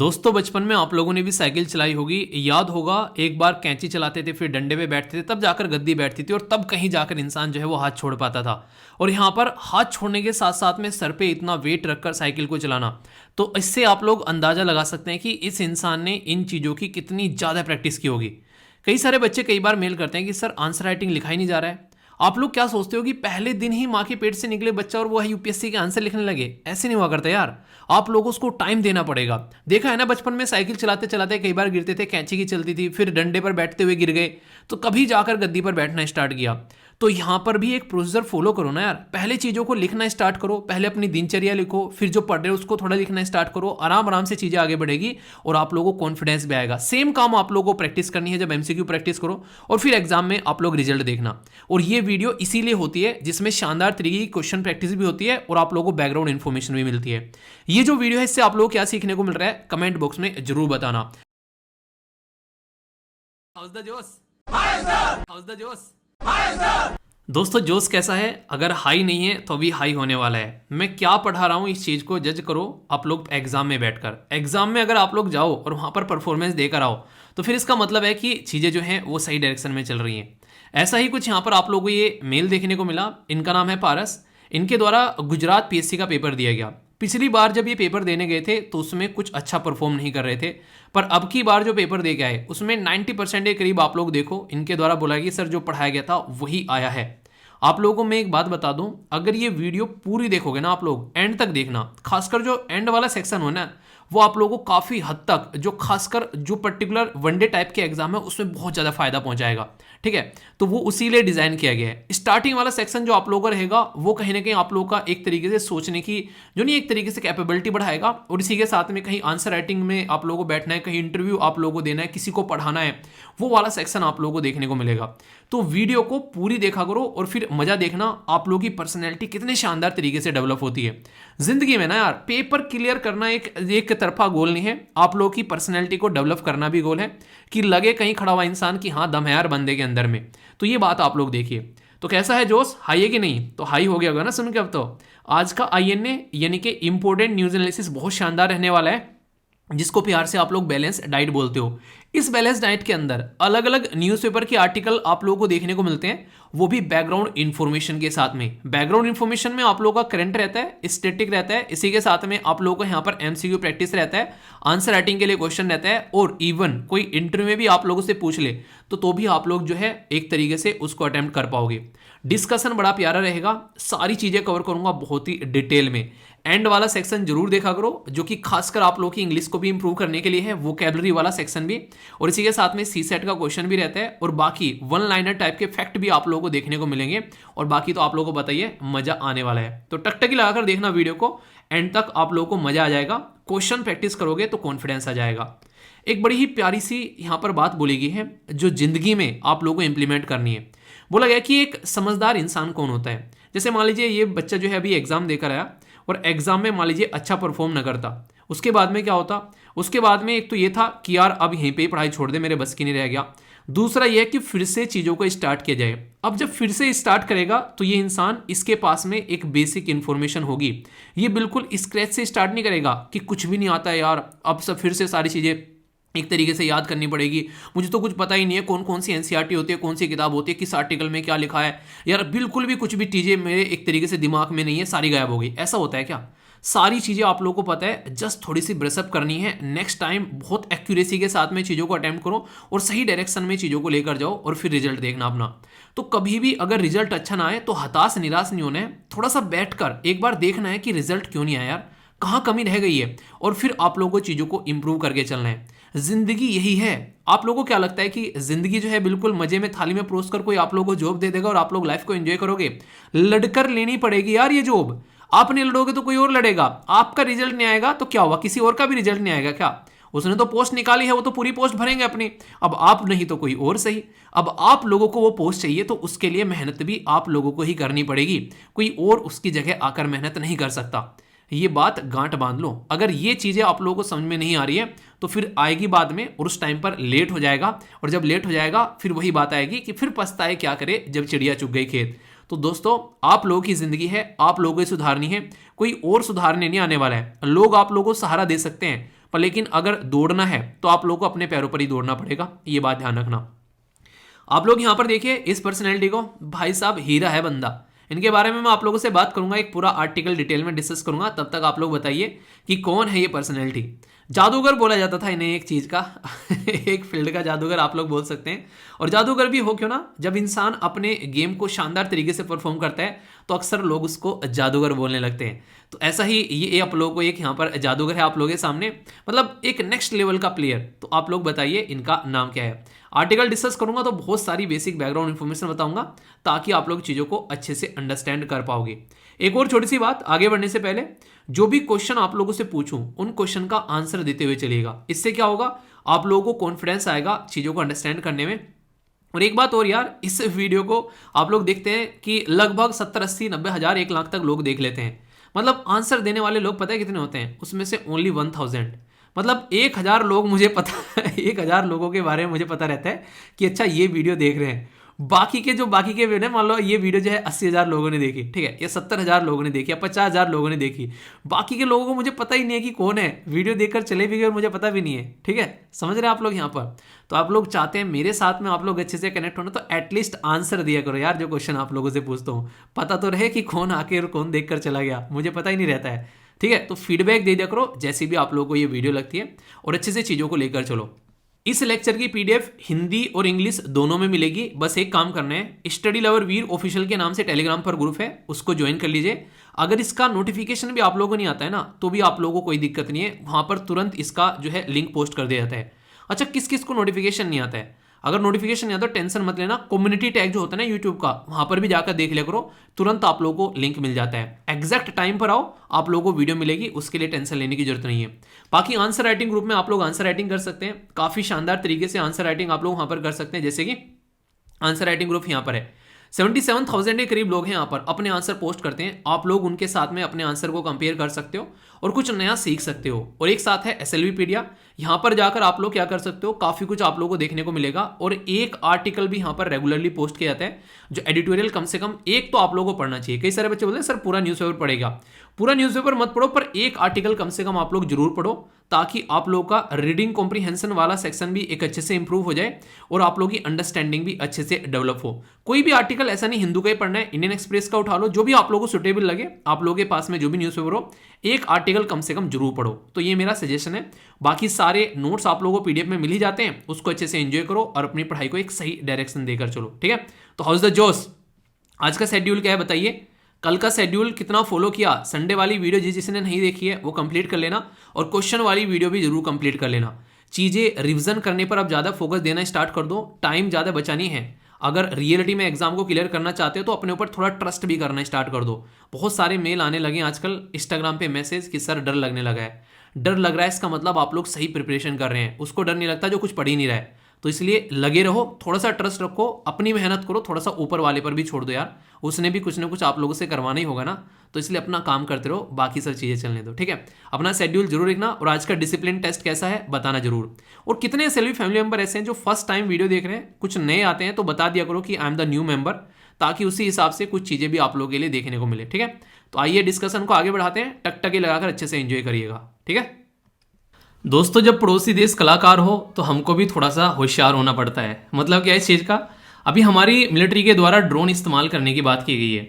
दोस्तों बचपन में आप लोगों ने भी साइकिल चलाई होगी। याद होगा एक बार कैंची चलाते थे, फिर डंडे पे बैठते थे, तब जाकर गद्दी बैठती थी और तब कहीं जाकर इंसान जो है वो हाथ छोड़ पाता था। और यहाँ पर हाथ छोड़ने के साथ साथ में सर पे इतना वेट रखकर साइकिल को चलाना, तो इससे आप लोग अंदाजा लगा सकते हैं कि इस इंसान ने इन चीज़ों की कितनी ज़्यादा प्रैक्टिस की होगी। कई सारे बच्चे कई बार मेल करते हैं कि सर आंसर राइटिंग लिखा ही नहीं जा रहा है। आप लोग क्या सोचते हो कि पहले दिन ही माँ के पेट से निकले बच्चा और वो है यूपीएससी के आंसर लिखने लगे? ऐसे नहीं हुआ करता यार। आप लोगों को उसको टाइम देना पड़ेगा। देखा है ना, बचपन में साइकिल चलाते चलाते कई बार गिरते थे, कैंची की चलती थी, फिर डंडे पर बैठते हुए गिर गए, तो कभी जाकर गद्दी पर बैठना स्टार्ट किया। तो यहाँ पर भी एक प्रोसीजर फॉलो करो ना यार। पहले चीज़ों को लिखना स्टार्ट करो, पहले अपनी दिनचर्या लिखो, फिर जो पढ़ रहे हो उसको थोड़ा लिखना स्टार्ट करो। आराम आराम से चीज़ें आगे बढ़ेगी और आप लोगों को कॉन्फिडेंस भी आएगा। सेम काम आप लोगों को प्रैक्टिस करनी है, जब एमसीक्यू प्रैक्टिस करो और फिर एग्जाम में आप लोग रिजल्ट देखना। और ये वीडियो इसीलिए होती है जिसमें शानदार तरीके की क्वेश्चन प्रैक्टिस भी होती है और आप लोगों को बैकग्राउंड इन्फॉर्मेशन भी मिलती है। ये जो वीडियो है इससे आप लोगों को क्या सीखने को मिल रहा है, कमेंट बॉक्स में जरूर बताना। हाउस द जोश, हाउस द जोश। दोस्तों जोश कैसा है? अगर हाई नहीं है तो अभी हाई होने वाला है। मैं क्या पढ़ा रहा हूँ इस चीज़ को जज करो आप लोग एग्जाम में बैठकर। एग्जाम में अगर आप लोग जाओ और वहाँ पर परफॉर्मेंस देकर आओ तो फिर इसका मतलब है कि चीज़ें जो हैं वो सही डायरेक्शन में चल रही हैं। ऐसा ही कुछ यहाँ पर आप लोगों को ये मेल देखने को मिला। इनका नाम है पारस। इनके द्वारा गुजरात पीएससी का पेपर दिया गया। पिछली बार जब ये पेपर देने गए थे तो उसमें कुछ अच्छा परफॉर्म नहीं कर रहे थे, पर अब की बार जो पेपर दे के आए उसमें 90% के करीब आप लोग देखो इनके द्वारा बोला कि सर जो पढ़ाया गया था वही आया है। आप लोगों को मैं एक बात बता दूं, अगर ये वीडियो पूरी देखोगे ना, आप लोग एंड तक देखना, खासकर जो एंड वाला सेक्शन हो ना वो आप लोगों को काफ़ी हद तक जो खासकर जो पर्टिकुलर वनडे टाइप के एग्जाम है उसमें बहुत ज़्यादा फायदा पहुंचाएगा। ठीक है, तो वो उसी लिए डिज़ाइन किया गया है। स्टार्टिंग वाला सेक्शन जो आप लोगों का रहेगा वो कहीं ना कहीं आप लोगों का एक तरीके से सोचने की जो नहीं एक तरीके से कैपेबिलिटी बढ़ाएगा, और इसी के साथ में कहीं आंसर राइटिंग में आप लोगों को बैठना है, कहीं इंटरव्यू आप लोगों को देना है, किसी को पढ़ाना है, वो वाला सेक्शन आप लोगों को देखने को मिलेगा। तो वीडियो को पूरी देखा करो और फिर मजा देखना आप लोगों की पर्सनैलिटी कितने शानदार तरीके से डेवलप होती है। जिंदगी में ना यार पेपर क्लियर करना एक तरफा गोल नहीं है, आप लोगों की पर्सनैलिटी को डेवलप करना भी गोल है, कि लगे कहीं खड़ा हुआ इंसान कि हाँ दम है यार बंदे के अंदर में। तो ये बात आप लोग देखिए। तो कैसा है जोश, हाई है कि नहीं? तो हाई हो गया होगा ना सुन के। अब तो आज का आईएनए यानी कि इंपोर्टेंट न्यूज एनालिसिस बहुत शानदार रहने वाला है, जिसको प्यार से आप लोग बैलेंस डाइट बोलते हो। इस बैलेंस डाइट के अंदर अलग अलग न्यूज़पेपर के आर्टिकल आप लोगों को देखने को मिलते हैं, वो भी बैकग्राउंड इन्फॉर्मेशन के साथ में। बैकग्राउंड इन्फॉर्मेशन में आप लोगों का करंट रहता है, स्टैटिक रहता है, इसी के साथ में आप लोगों को यहाँ पर एमसीक्यू प्रैक्टिस रहता है, आंसर राइटिंग के लिए क्वेश्चन रहता है, और इवन कोई इंटरव्यू में भी आप लोगों से पूछ ले तो भी आप लोग जो है एक तरीके से उसको अटेम्प्ट कर पाओगे। डिस्कशन बड़ा प्यारा रहेगा, सारी चीज़ें कवर करूंगा बहुत ही डिटेल में। एंड वाला सेक्शन जरूर देखा करो, जो कि खासकर आप लोगों की इंग्लिश को भी इंप्रूव करने के लिए है, वोकैबुलरी वाला सेक्शन भी, और इसी के साथ में सी सेट का क्वेश्चन भी रहता है, और बाकी वन लाइनर टाइप के फैक्ट भी आप लोगों को देखने को मिलेंगे। और बाकी तो आप लोगों को बताइए मजा आने वाला है, तो टकटकी लगाकर देखना वीडियो को, एंड तक आप लोगों को मजा आ जाएगा। क्वेश्चन प्रैक्टिस करोगे तो कॉन्फिडेंस आ जाएगा। एक बड़ी ही प्यारी सी यहाँ पर बात बोली गई है जो जिंदगी में आप लोगों को इंप्लीमेंट करनी है। बोला गया कि एक समझदार इंसान कौन होता है। जैसे मान लीजिए ये बच्चा जो है अभी एग्जाम देकर आया और एग्जाम में मान लीजिए अच्छा परफॉर्म न करता, उसके बाद में क्या होता? उसके बाद में एक तो ये था कि यार अब यहीं पे ही पढ़ाई छोड़ दे, मेरे बस की नहीं रह गया। दूसरा ये है कि फिर से चीज़ों को स्टार्ट किया जाए। अब जब फिर से स्टार्ट करेगा तो ये इंसान, इसके पास में एक बेसिक इन्फॉर्मेशन होगी, ये बिल्कुल स्क्रैच से स्टार्ट नहीं करेगा कि कुछ भी नहीं आता है यार, अब सब फिर से सारी चीज़ें एक तरीके से याद करनी पड़ेगी, मुझे तो कुछ पता ही नहीं है कौन कौन सी एनसीईआरटी होती है, कौन सी किताब होती है, किस आर्टिकल में क्या लिखा है, यार बिल्कुल भी कुछ भी चीज़ें मेरे एक तरीके से दिमाग में नहीं है, सारी गायब हो गई। ऐसा होता है क्या? सारी चीज़ें आप लोगों को पता है, जस्ट थोड़ी सी ब्रशअप करनी है। नेक्स्ट टाइम बहुत एक्यूरेसी के साथ में चीज़ों को अटेम्प्ट करो और सही डायरेक्शन में चीज़ों को लेकर जाओ, और फिर रिजल्ट देखना अपना। तो कभी भी अगर रिजल्ट अच्छा ना आए तो हताश निराश नहीं होना है, थोड़ा सा बैठकर एक बार देखना है कि रिजल्ट क्यों नहीं आया यार, कहाँ कमी रह गई है, और फिर आप लोगों को चीज़ों को इंप्रूव करके चलना है। जिंदगी यही है। आप लोगों को क्या लगता है कि जिंदगी जो है बिल्कुल मजे में थाली में परोस कर कोई आप लोगों को जॉब दे देगा और आप लोग लाइफ को एंजॉय करोगे? लड़कर लेनी पड़ेगी यार ये जॉब। आप नहीं लड़ोगे तो कोई और लड़ेगा, आपका रिजल्ट नहीं आएगा तो क्या हुआ, किसी और का भी रिजल्ट नहीं आएगा क्या? उसने तो पोस्ट निकाली है, वो तो पूरी पोस्ट भरेंगे अपनी। अब आप नहीं तो कोई और सही। अब आप लोगों को वो पोस्ट चाहिए तो उसके लिए मेहनत भी आप लोगों को ही करनी पड़ेगी, कोई और उसकी जगह आकर मेहनत नहीं कर सकता। ये बात गांठ बांध लो। अगर ये चीज़ें आप लोगों को समझ में नहीं आ रही है तो फिर आएगी बाद में, और उस टाइम पर लेट हो जाएगा, और जब लेट हो जाएगा फिर वही बात आएगी कि फिर पछताए क्या करे जब चिड़िया चुग गई खेत। तो दोस्तों आप लोगों की जिंदगी है, आप लोगों को सुधारनी है, कोई और सुधारने नहीं आने वाला है। लोग आप लोगों को सहारा दे सकते हैं, पर लेकिन अगर दौड़ना है तो आप लोगों को अपने पैरों पर ही दौड़ना पड़ेगा, ये बात ध्यान रखना। आप लोग यहां पर देखिए इस पर्सनैलिटी को, भाई साहब हीरा है बंदा। इनके बारे में मैं आप लोगों से बात करूंगा, एक पूरा आर्टिकल डिटेल में डिस्कस करूंगा, तब तक आप लोग बताइए कि कौन है ये पर्सनैलिटी। जादूगर बोला जाता था इन्हें, एक चीज का एक फील्ड का जादूगर आप लोग बोल सकते हैं। और जादूगर भी हो क्यों ना, जब इंसान अपने गेम को शानदार तरीके से परफॉर्म करता है तो अक्सर लोग उसको जादूगर बोलने लगते हैं। तो ऐसा ही ये आप लोगों को एक यहाँ पर जादूगर है आप लोगों के सामने, मतलब एक नेक्स्ट लेवल का प्लेयर। तो आप लोग बताइए इनका नाम क्या है। आर्टिकल डिस्कस करूंगा तो बहुत सारी बेसिक बैकग्राउंड इन्फॉर्मेशन बताऊंगा ताकि आप लोग चीज़ों को अच्छे से अंडरस्टैंड कर पाओगे। एक और छोटी सी बात आगे बढ़ने से पहले, जो भी क्वेश्चन आप लोगों से पूछूं उन क्वेश्चन का आंसर देते हुए चलिएगा। इससे क्या होगा, आप लोगों को कॉन्फिडेंस आएगा चीज़ों को अंडरस्टैंड करने में। और एक बात और यार, इस वीडियो को आप लोग देखते हैं कि लगभग 70, 80, 90 हज़ार, 1 लाख तक लोग देख लेते हैं। मतलब आंसर देने वाले लोग पता है कितने होते हैं, उसमें से ओनली 1000। मतलब 1000 लोग मुझे पता 1000 लोगों के बारे में मुझे पता रहता है कि अच्छा ये वीडियो देख रहे हैं। बाकी के वीडियो, मान लो ये वीडियो जो है 80,000 लोगों ने देखी, ठीक है, या 70,000 लोगों ने देखी, या 50,000 लोगों ने देखी, बाकी के लोगों को मुझे पता ही नहीं है कि कौन है, वीडियो देखकर चले भी गए और मुझे पता भी नहीं है। ठीक है, समझ रहे हैं आप लोग यहाँ पर। तो आप लोग चाहते हैं मेरे साथ में आप लोग अच्छे से कनेक्ट होना, तो एटलीस्ट आंसर दिया करो यार। जो क्वेश्चन आप लोगों से पूछता हूँ पता तो रहे कि कौन आके और कौन देख कर चला गया, मुझे पता ही नहीं रहता है। ठीक है, तो फीडबैक दे दिया करो जैसी भी आप लोगों को ये वीडियो लगती है, और अच्छे से चीज़ों को लेकर चलो। इस लेक्चर की पीडीएफ हिंदी और इंग्लिश दोनों में मिलेगी। बस एक काम करना है, स्टडी लवर वीर ऑफिशियल के नाम से टेलीग्राम पर ग्रुप है, उसको ज्वाइन कर लीजिए। अगर इसका नोटिफिकेशन भी आप लोगों को नहीं आता है ना, तो भी आप लोगों को कोई दिक्कत नहीं है, वहां पर तुरंत इसका जो है लिंक पोस्ट कर दिया जाता है। अच्छा, किस किस को नोटिफिकेशन नहीं आता है, अगर नोटिफिकेशन नहीं आता टेंशन मत लेना, कम्युनिटी टैग जो होता है ना यूट्यूब का, वहां पर भी जाकर देख लिया करो, तुरंत आप लोगों को लिंक मिल जाता है। एग्जैक्ट टाइम पर आओ, आप लोगों को वीडियो मिलेगी, उसके लिए टेंशन लेने की जरूरत नहीं है। बाकी आंसर राइटिंग ग्रुप में आप लोग आंसर राइटिंग कर सकते हैं, काफी शानदार तरीके से आंसर राइटिंग आप लोग वहां पर कर सकते हैं। जैसे कि आंसर राइटिंग ग्रुप यहाँ पर है, 77,000 के करीब लोग हैं यहाँ पर, अपने आंसर पोस्ट करते हैं। आप लोग उनके साथ में अपने आंसर को कंपेयर कर सकते हो और कुछ नया सीख सकते हो। और एक साथ है SLV पीडिया, यहाँ पर जाकर आप लोग क्या कर सकते हो, काफी कुछ आप लोगों को देखने को मिलेगा। और एक आर्टिकल भी यहाँ पर रेगुलरली पोस्ट किया जाता है, जो एडिटोरियल कम से कम एक तो आप लोगों को पढ़ना चाहिए। कई सारे बच्चे बोलते हैं सर पूरा न्यूज़पेपर पढ़ेगा, पूरा न्यूज़पेपर मत पढ़ो, पर एक आर्टिकल कम से कम आप लोग जरूर पढ़ो, ताकि आप लोग का रीडिंग कॉम्प्रीहेंशन वाला सेक्शन भी एक अच्छे से इंप्रूव हो जाए और आप लोगों की अंडरस्टैंडिंग भी अच्छे से डेवलप हो। कोई भी आर्टिकल ऐसा नहीं हिंदू का ही पढ़ना है, इंडियन एक्सप्रेस का उठा लो, जो भी आप लोगों को सुटेबल लगे, आप लोगों के पास में जो भी न्यूज़पेपर हो, एक आर्टिकल कम से कम जरूर पढ़ो। तो ये मेरा सजेशन है। बाकी सारे नोट्स आप लोगों को पीडीएफ में मिल ही जाते हैं, उसको अच्छे से एंजॉय करो और अपनी पढ़ाई को एक सही डायरेक्शन देकर चलो। ठीक है, तो हाउ इज द जोश, आज का शेड्यूल क्या है बताइए, कल का शेड्यूल कितना फॉलो किया, संडे वाली वीडियो जिसने नहीं देखी है वो कंप्लीट कर लेना, और क्वेश्चन वाली वीडियो भी जरूर कंप्लीट कर लेना। चीज़ें रिवीजन करने पर अब ज़्यादा फोकस देना स्टार्ट कर दो, टाइम ज़्यादा बचानी है। अगर रियलिटी में एग्जाम को क्लियर करना चाहते हो तो अपने ऊपर थोड़ा ट्रस्ट भी करना स्टार्ट कर दो। बहुत सारे मेल आने लगे आजकल इंस्टाग्राम पे मैसेज कि सर डर लगने लगा है। डर लग रहा है इसका मतलब आप लोग सही प्रिपरेशन कर रहे हैं, उसको डर नहीं लगता जो कुछ पढ़ ही नहीं रहा है। तो इसलिए लगे रहो, थोड़ा सा ट्रस्ट रखो, अपनी मेहनत करो, थोड़ा सा ऊपर वाले पर भी छोड़ दो यार, उसने भी कुछ ना कुछ आप लोगों से करवाना ही होगा ना। तो इसलिए अपना काम करते रहो, बाकी सब चीज़ें चलने दो। ठीक है, अपना शेड्यूल जरूर लिखना, और आज का डिसिप्लिन टेस्ट कैसा है बताना जरूर। और कितने SLV फैमिली मेंबर ऐसे हैं जो फर्स्ट टाइम वीडियो देख रहे हैं, कुछ नए आते हैं तो बता दिया करो कि I am the new member, ताकि उसी हिसाब से कुछ चीज़ें भी आप लोगों के लिए देखने को मिले। ठीक है, तो आइए डिस्कशन को आगे बढ़ाते हैं, टकटकी लगाकर अच्छे से एंजॉय करिएगा। ठीक है दोस्तों, जब पड़ोसी देश कलाकार हो तो हमको भी थोड़ा सा होशियार होना पड़ता है। मतलब क्या है इस चीज़ का, अभी हमारी मिलिट्री के द्वारा ड्रोन इस्तेमाल करने की बात की गई है।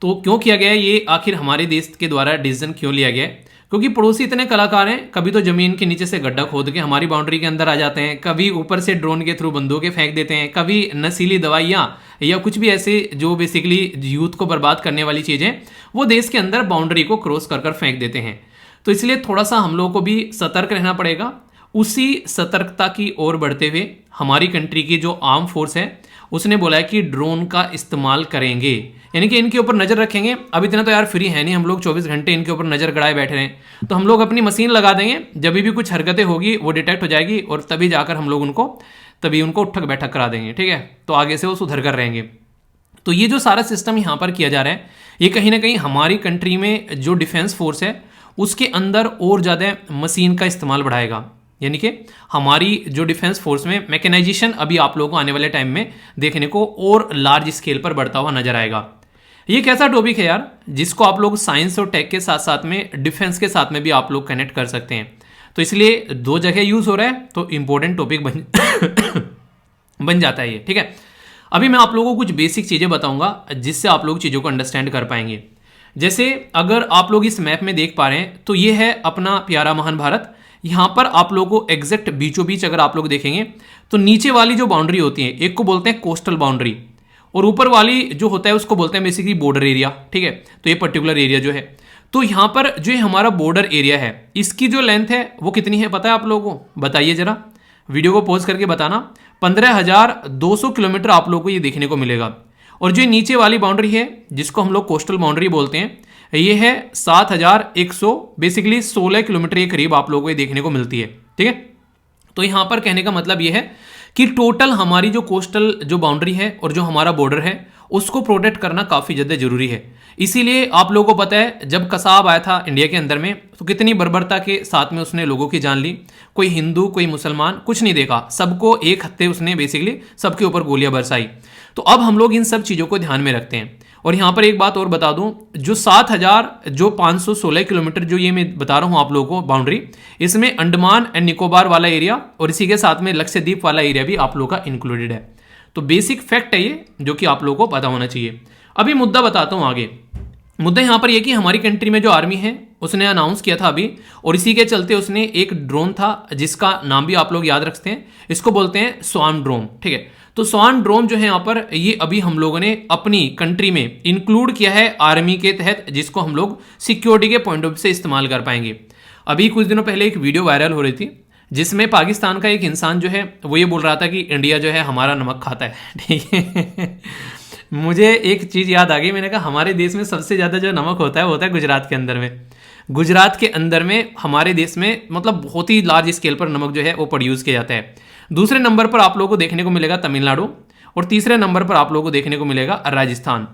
तो क्यों किया गया है ये, आखिर हमारे देश के द्वारा डिसीजन क्यों लिया गया है? क्योंकि पड़ोसी इतने कलाकार हैं, कभी तो जमीन के नीचे से गड्ढा खोद के हमारी बाउंड्री के अंदर आ जाते हैं, कभी ऊपर से ड्रोन के थ्रू बंदूकें फेंक देते हैं, कभी नशीली दवाइयाँ या कुछ भी ऐसे जो बेसिकली यूथ को बर्बाद करने वाली चीज़ें वो देश के अंदर बाउंड्री को क्रॉस कर कर फेंक देते हैं। तो इसलिए थोड़ा सा हम लोगों को भी सतर्क रहना पड़ेगा। उसी सतर्कता की ओर बढ़ते हुए हमारी कंट्री की जो आर्म फोर्स है उसने बोला है कि ड्रोन का इस्तेमाल करेंगे, यानी कि इनके ऊपर नज़र रखेंगे। अब इतना तो यार फ्री है नहीं हम लोग 24 घंटे इनके ऊपर नज़र गड़ाए बैठे रहें, तो हम लोग अपनी मशीन लगा देंगे, जब भी कुछ हरकतें होगी वो डिटेक्ट हो जाएगी और तभी जाकर हम लोग उनको उठक बैठक करा देंगे। ठीक है, तो आगे से वो सुधर कर रहेंगे। तो ये जो सारा सिस्टम यहाँ पर किया जा रहा है, ये कहीं ना कहीं हमारी कंट्री में जो डिफेंस फोर्स है उसके अंदर और ज़्यादा मशीन का इस्तेमाल बढ़ाएगा। यानी कि हमारी जो डिफेंस फोर्स में मैकेनाइजेशन अभी आप लोगों को आने वाले टाइम में देखने को और लार्ज स्केल पर बढ़ता हुआ नजर आएगा। ये कैसा टॉपिक है यार जिसको आप लोग साइंस और टेक के साथ साथ में डिफेंस के साथ में भी आप लोग कनेक्ट कर सकते हैं। तो इसलिए 2 जगह यूज हो रहा है, तो इंपॉर्टेंट टॉपिक बन जाता है ये, ठीक है। अभी मैं आप लोगों को कुछ बेसिक चीजें बताऊंगा जिससे आप लोग चीजों को अंडरस्टैंड कर पाएंगे। जैसे अगर आप लोग इस मैप में देख पा रहे हैं तो ये है अपना प्यारा महान भारत। यहां पर आप लोगों को एग्जैक्ट बीचों बीच अगर आप लोग देखेंगे तो नीचे वाली जो बाउंड्री होती है एक को बोलते हैं कोस्टल बाउंड्री, और ऊपर वाली जो होता है उसको बोलते हैं बेसिकली बॉर्डर एरिया, ठीक है। तो ये पर्टिकुलर एरिया जो है, तो यहां पर जो हमारा बॉर्डर एरिया है इसकी जो लेंथ है वो कितनी है पता है आप लोगों को? बताइए जरा, वीडियो को पॉज करके बताना। 15,200 किलोमीटर आप लोगों को ये देखने को मिलेगा। और जो नीचे वाली बाउंड्री है जिसको हम लोग कोस्टल बाउंड्री बोलते हैं, ये है 7,100 बेसिकली 16 किलोमीटर के करीब आप लोगों को ये देखने को मिलती है, ठीक है। तो यहां पर कहने का मतलब ये है कि टोटल हमारी जो कोस्टल जो बाउंड्री है और जो हमारा बॉर्डर है उसको प्रोटेक्ट करना काफी ज्यादा जरूरी है। इसीलिए आप लोगों को पता है जब कसाब आया था इंडिया के अंदर में तो कितनी बर्बरता के साथ में उसने लोगों की जान ली। कोई हिंदू कोई मुसलमान कुछ नहीं देखा, सबको एक हत्थे उसने बेसिकली सबके ऊपर गोलियां बरसाई। तो अब हम लोग इन सब चीजों को ध्यान में रखते हैं। और यहां पर एक बात और बता दूं, जो 7,516 किलोमीटर जो ये मैं बता रहा हूं आप लोगों को बाउंड्री, इसमें अंडमान एंड निकोबार वाला एरिया और इसी के साथ में लक्षद्वीप वाला एरिया भी आप लोगों का इंक्लूडेड है। तो बेसिक फैक्ट है ये जो कि आप लोगों को पता होना चाहिए। अभी मुद्दा बताता हूं आगे। मुद्दा यहां पर यह कि हमारी कंट्री में जो आर्मी है उसने अनाउंस किया था अभी, और इसी के चलते उसने एक ड्रोन था जिसका नाम भी आप लोग याद रखते हैं, इसको बोलते हैं स्वान ड्रोन, ठीक है। तो स्वान ड्रोन जो है यहाँ पर ये अभी हम लोगों ने अपनी कंट्री में इंक्लूड किया है आर्मी के तहत, जिसको हम लोग सिक्योरिटी के पॉइंट ऑफ व्यू से इस्तेमाल कर पाएंगे। अभी कुछ दिनों पहले एक वीडियो वायरल हो रही थी जिसमें पाकिस्तान का एक इंसान जो है वो ये बोल रहा था कि इंडिया जो है हमारा नमक खाता है, ठीक है। मुझे एक चीज याद आ गई, मैंने कहा हमारे देश में सबसे ज्यादा जो नमक होता है वो होता है गुजरात के अंदर में। गुजरात के अंदर में हमारे देश में मतलब बहुत ही लार्ज स्केल पर नमक जो है वो प्रोड्यूस किया जाता है। दूसरे नंबर पर आप लोगों को देखने को मिलेगा तमिलनाडु, और तीसरे नंबर पर आप लोगों को देखने को मिलेगा राजस्थान।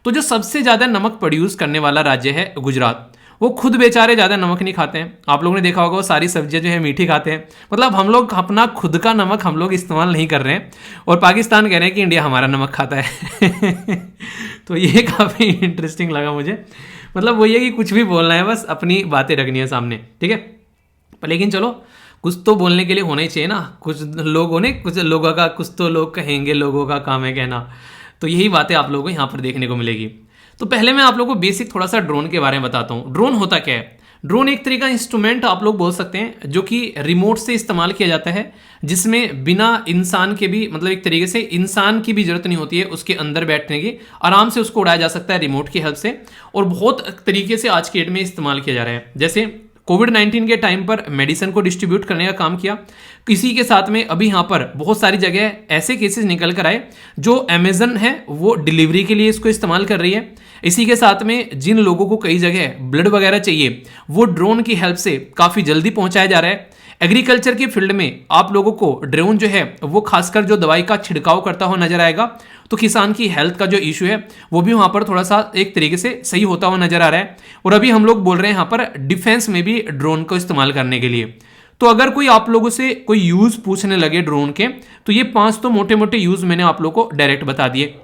तो जो सबसे ज्यादा नमक प्रोड्यूस करने वाला राज्य है गुजरात, वो खुद बेचारे ज्यादा नमक नहीं खाते हैं। आप लोगों ने देखा होगा वो सारी सब्जियां जो है मीठी खाते हैं, मतलब हम लोग अपना खुद का नमक हम लोग इस्तेमाल नहीं कर रहे हैं, और पाकिस्तान कह रहे हैं कि इंडिया हमारा नमक खाता है। तो ये काफी इंटरेस्टिंग लगा मुझे। मतलब वो ये कि कुछ भी बोलना है, बस अपनी बातें रखनी है सामने, ठीक है। लेकिन चलो कुछ तो बोलने के लिए होना ही चाहिए ना, कुछ लोगों ने कुछ लोगों का कुछ तो लोग कहेंगे, लोगों का काम है कहना। तो यही बातें आप लोगों को यहाँ पर देखने को मिलेगी। तो पहले मैं आप लोगों को बेसिक थोड़ा सा ड्रोन के बारे में बताता हूँ। ड्रोन होता क्या है? ड्रोन एक तरीका इंस्ट्रूमेंट आप लोग बोल सकते हैं जो कि रिमोट से इस्तेमाल किया जाता है, जिसमें बिना इंसान के भी मतलब एक तरीके से इंसान की भी जरूरत नहीं होती है उसके अंदर बैठने की, आराम से उसको उड़ाया जा सकता है रिमोट की हेल्प से। और बहुत तरीके से आज के डेट में इस्तेमाल किया जा रहा है। जैसे कोविड-19 के टाइम पर मेडिसिन को डिस्ट्रीब्यूट करने का काम किया। किसी के साथ में अभी यहाँ पर बहुत सारी जगह ऐसे केसेस निकल कर आए जो अमेजन है वो डिलीवरी के लिए इसको इस्तेमाल कर रही है। इसी के साथ में जिन लोगों को कई जगह ब्लड वगैरह चाहिए वो ड्रोन की हेल्प से काफी जल्दी पहुंचाया जा रहा है। एग्रीकल्चर की फील्ड में आप लोगों को ड्रोन जो है वो खासकर जो दवाई का छिड़काव करता हुआ नजर आएगा, तो किसान की हेल्थ का जो इशू है वो भी वहां पर थोड़ा सा एक तरीके से सही होता हुआ नजर आ रहा है। और अभी हम लोग बोल रहे हैं यहाँ पर डिफेंस में भी ड्रोन को इस्तेमाल करने के लिए। तो अगर कोई आप लोगों से कोई यूज पूछने लगे ड्रोन के, तो ये 5 तो मोटे मोटे यूज मैंने आप लोगों को डायरेक्ट बता दिए,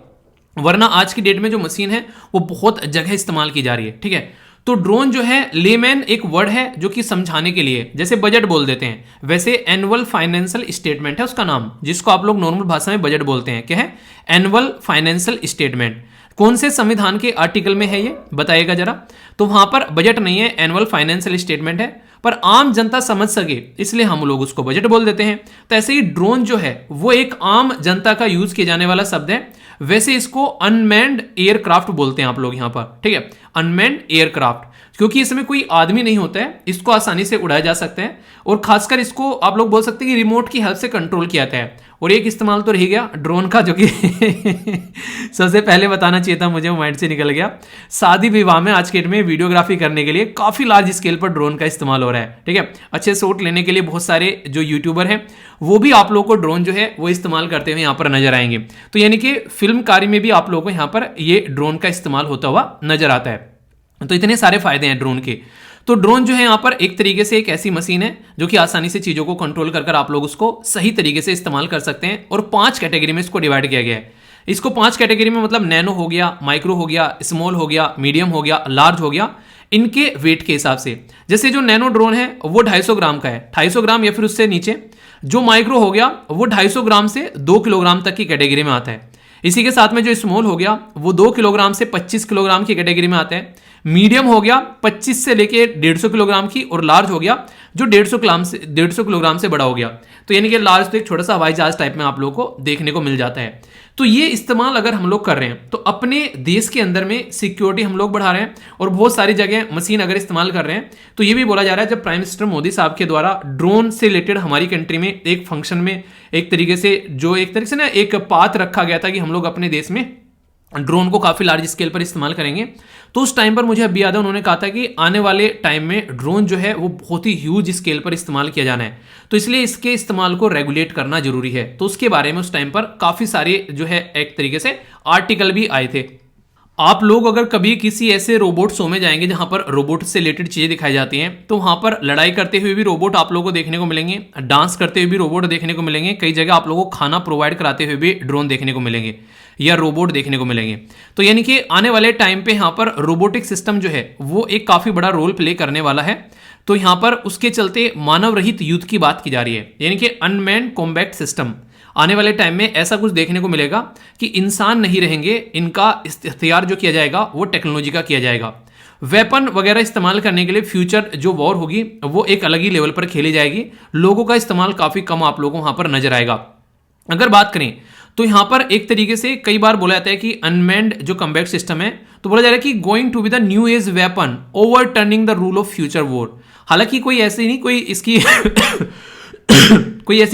वरना आज की डेट में जो मशीन है वो बहुत जगह इस्तेमाल की जा रही है, ठीक है। तो ड्रोन जो है लेमैन एक वर्ड है जो कि समझाने के लिए, जैसे बजट बोल देते हैं, वैसे एनुअल फाइनेंशियल स्टेटमेंट है उसका नाम, जिसको आप लोग नॉर्मल भाषा में बजट बोलते हैं। क्या है? Annual financial statement. कौन से संविधान के आर्टिकल में है ये बताइएगा जरा। तो वहां पर बजट नहीं है, एनुअल फाइनेंशियल स्टेटमेंट है, पर आम जनता समझ सके इसलिए हम लोग उसको बजट बोल देते हैं। तो ऐसे ही ड्रोन जो है वो एक आम जनता का यूज किया जाने वाला शब्द है। वैसे इसको अनमैन्ड एयरक्राफ्ट बोलते हैं आप लोग यहां पर, ठीक है, अनमैन्ड एयरक्राफ्ट, क्योंकि इसमें कोई आदमी नहीं होता है, इसको आसानी से उड़ाया जा सकता है। और खासकर इसको आप लोग बोल सकते हैं कि रिमोट की हेल्प से कंट्रोल किया जाता है। और एक इस्तेमाल तो रह गया ड्रोन का, जो कि सबसे पहले बताना चाहिए था मुझे, वो माइंड से निकल गया। शादी विवाह में आज के डेट में वीडियोग्राफी करने के लिए काफी लार्ज स्केल पर ड्रोन का इस्तेमाल हो रहा है, ठीक है। अच्छे शॉट लेने के लिए बहुत सारे जो यूट्यूबर हैं वो भी आप लोगों को ड्रोन जो है वो इस्तेमाल करते हुए यहाँ पर नजर आएंगे। तो यानी कि फिल्मकारी में भी आप लोगों को यहाँ पर ये ड्रोन का इस्तेमाल होता हुआ नजर आता है। तो इतने सारे फायदे हैं ड्रोन के। तो ड्रोन जो है यहाँ पर एक तरीके से एक ऐसी मशीन है जो कि आसानी से चीजों को कंट्रोल कर आप लोग उसको सही तरीके से इस्तेमाल कर सकते हैं। और 5 कैटेगरी में इसको डिवाइड किया गया है। इसको 5 कैटेगरी में मतलब नैनो हो गया, माइक्रो हो गया, स्मॉल हो गया, मीडियम हो गया, लार्ज हो गया, इनके वेट के हिसाब से। जैसे जो नैनो ड्रोन है वो 250 ग्राम का है, 250 ग्राम या फिर उससे नीचे। जो माइक्रो हो गया वो 250 ग्राम से 2 किलोग्राम तक की कैटेगरी में आता है। इसी के साथ में जो स्मॉल हो गया वो 2 किलोग्राम से 25 किलोग्राम की कैटेगरी में आता है। मीडियम हो गया 25 से लेके 150 किलोग्राम की, और लार्ज हो गया जो 150 किलोग्राम से बड़ा हो गया। तो यानी कि लार्ज तो एक छोटा सा हवाई जहाज टाइप में आप लोगों को देखने को मिल जाता है। तो ये इस्तेमाल अगर हम लोग कर रहे हैं तो अपने देश के अंदर में सिक्योरिटी हम लोग बढ़ा रहे हैं, और बहुत सारी जगह मशीन अगर इस्तेमाल कर रहे हैं तो ये भी बोला जा रहा है जब प्राइम मिनिस्टर मोदी साहब के द्वारा ड्रोन से रिलेटेड हमारी कंट्री में एक फंक्शन में एक तरीके से ना एक पाथ रखा गया था कि हम लोग अपने देश में ड्रोन को काफी लार्ज स्केल पर इस्तेमाल करेंगे। तो उस टाइम पर मुझे अभी याद है उन्होंने कहा था कि आने वाले टाइम में ड्रोन जो है वो बहुत ही ह्यूज स्केल पर इस्तेमाल किया जाना है, तो इसलिए इसके इस्तेमाल को रेगुलेट करना जरूरी है। तो उसके बारे में उस टाइम पर काफी सारे जो है एक तरीके से आर्टिकल भी आए थे। आप लोग अगर कभी किसी ऐसे रोबोट शो में जाएंगे जहां पर रोबोट से रिलेटेड चीजें दिखाई जाती हैं, तो वहां पर लड़ाई करते हुए भी रोबोट आप लोगों को देखने को मिलेंगे, डांस करते हुए भी रोबोट देखने को मिलेंगे, कई जगह आप लोगों को खाना प्रोवाइड कराते हुए भी ड्रोन देखने को मिलेंगे या रोबोट देखने को मिलेंगे। तो यानी कि आने वाले टाइम पे यहाँ पर रोबोटिक सिस्टम जो है वो एक काफी बड़ा रोल प्ले करने वाला है। तो यहाँ पर उसके चलते मानव रहित युद्ध की बात की जा रही है, यानी कि अनमैन्ड कॉम्बैट सिस्टम। आने वाले टाइम में ऐसा कुछ देखने को मिलेगा कि इंसान नहीं रहेंगे, इनका इख्तियार जो किया जाएगा वो टेक्नोलॉजी का किया जाएगा। वेपन वगैरह इस्तेमाल करने के लिए फ्यूचर जो वॉर होगी वो एक अलग ही लेवल पर खेली जाएगी। लोगों का इस्तेमाल काफी कम आप लोगों को वहां पर नजर आएगा। अगर बात करें तो यहां पर एक तरीके से कई बार बोला जाता है कि अनमैन्ड जो कम्बैट सिस्टम है, तो बोला जा रहा है कि going to be the new age weapon over turning the rule of future war. हालांकि कोई ऐसी नहीं, कोई इसकी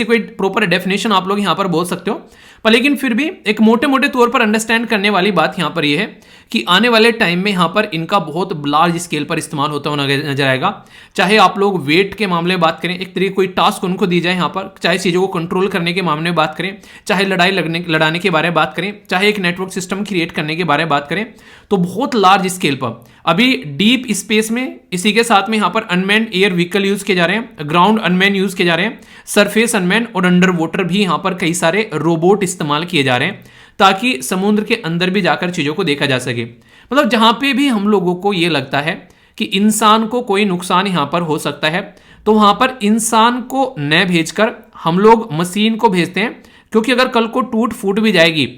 कोई प्रॉपर डेफिनेशन आप लोग यहां पर बोल सकते हो, पर लेकिन फिर भी एक मोटे मोटे तौर पर अंडरस्टैंड करने वाली बात यहां पर यह है कि आने वाले टाइम में यहां पर इनका बहुत लार्ज स्केल पर इस्तेमाल होता हुआ नजर आएगा। चाहे आप लोग वेट के मामले में बात करें, एक तरीके कोई टास्क उनको दी जाए यहां पर, चाहे चीजों को कंट्रोल करने के मामले में बात करें, चाहे लड़ाने के बारे में बात करें, चाहे एक नेटवर्क सिस्टम क्रिएट करने के बारे में बात करें, तो बहुत लार्ज स्केल पर अभी डीप स्पेस में, इसी के साथ में यहां पर अनमैन्ड एयर व्हीकल यूज किए जा रहे हैं, ग्राउंड अनमैन यूज किए जा रहे हैं, सरफेस अनमैन और अंडर वाटर भी यहां पर कई सारे रोबोट इस्तेमाल किए जा रहे हैं, ताकि समुद्र के अंदर भी जाकर चीजों को देखा जा सके। मतलब जहां पे भी हम लोगों को यह लगता है कि इंसान को कोई नुकसान यहां पर हो सकता है, तो वहां पर इंसान को न भेजकर हम लोग मशीन को भेजते हैं, क्योंकि अगर कल को टूट फूट भी जाएगी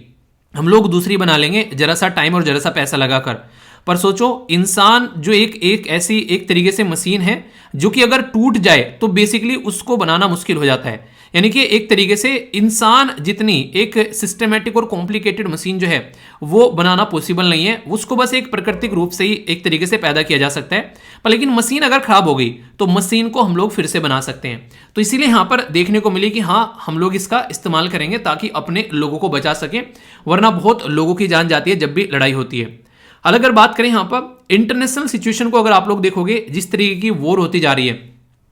हम लोग दूसरी बना लेंगे जरा सा टाइम और जरा सा पैसा लगाकर। पर सोचो इंसान जो एक ऐसी एक तरीके से मशीन है जो कि अगर टूट जाए तो बेसिकली उसको बनाना मुश्किल हो जाता है। यानी कि एक तरीके से इंसान जितनी एक सिस्टमेटिक और कॉम्प्लिकेटेड मशीन जो है वो बनाना पॉसिबल नहीं है, उसको बस एक प्राकृतिक रूप से ही एक तरीके से पैदा किया जा सकता है। पर लेकिन मशीन अगर खराब हो गई तो मशीन को हम लोग फिर से बना सकते हैं। तो इसीलिए यहां पर देखने को मिली कि हाँ हम लोग इसका इस्तेमाल करेंगे ताकि अपने लोगों को बचा सके, वरना बहुत लोगों की जान जाती है जब भी लड़ाई होती है। अगर बात करें यहां पर इंटरनेशनल सिचुएशन को, अगर आप लोग देखोगे जिस तरीके की वॉर होती जा रही है,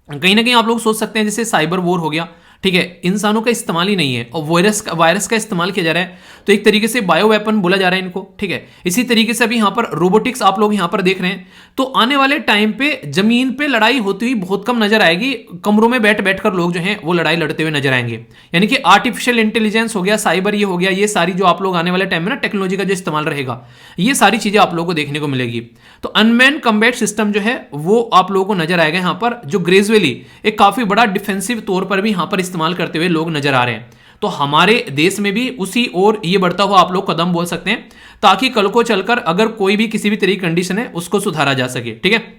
कहीं ना कहीं आप लोग सोच सकते हैं जैसे साइबर वॉर हो गया, ठीक है, इंसानों का इस्तेमाल ही नहीं है और वायरस का इस्तेमाल किया जा रहा है, तो एक तरीके से बायो वेपन बोला जा रहा है इनको, ठीक है। इसी तरीके से अभी यहां पर रोबोटिक्स आप लोग यहां पर देख रहे हैं, तो आने वाले टाइम पे जमीन पे लड़ाई होती हुई बहुत कम नजर आएगी, कमरों में बैठ बैठकर लोग जो हैं वो लड़ाई लड़ते हुए नजर आएंगे। यानी कि आर्टिफिशियल इंटेलिजेंस हो गया, साइबर ये हो गया, ये सारी जो आप लोग आने वाले टाइम में ना टेक्नोलॉजी का जो इस्तेमाल रहेगा, ये सारी चीजें आप लोगों को देखने को मिलेगी। तो अनमैन कम्बैट सिस्टम जो है वो आप लोगों को नजर आएगा यहां पर, जो ग्रेजुअली एक काफी बड़ा डिफेंसिव तौर पर भी यहां पर इस्तेमाल करते हुए लोग नजर आ रहे हैं। तो हमारे देश में भी उसी ओर ये बढ़ता हुआ आप लोग कदम बोल सकते हैं, ताकि कल को चलकर अगर कोई भी किसी भी तरह की कंडीशन है उसको सुधारा जा सके, ठीक है।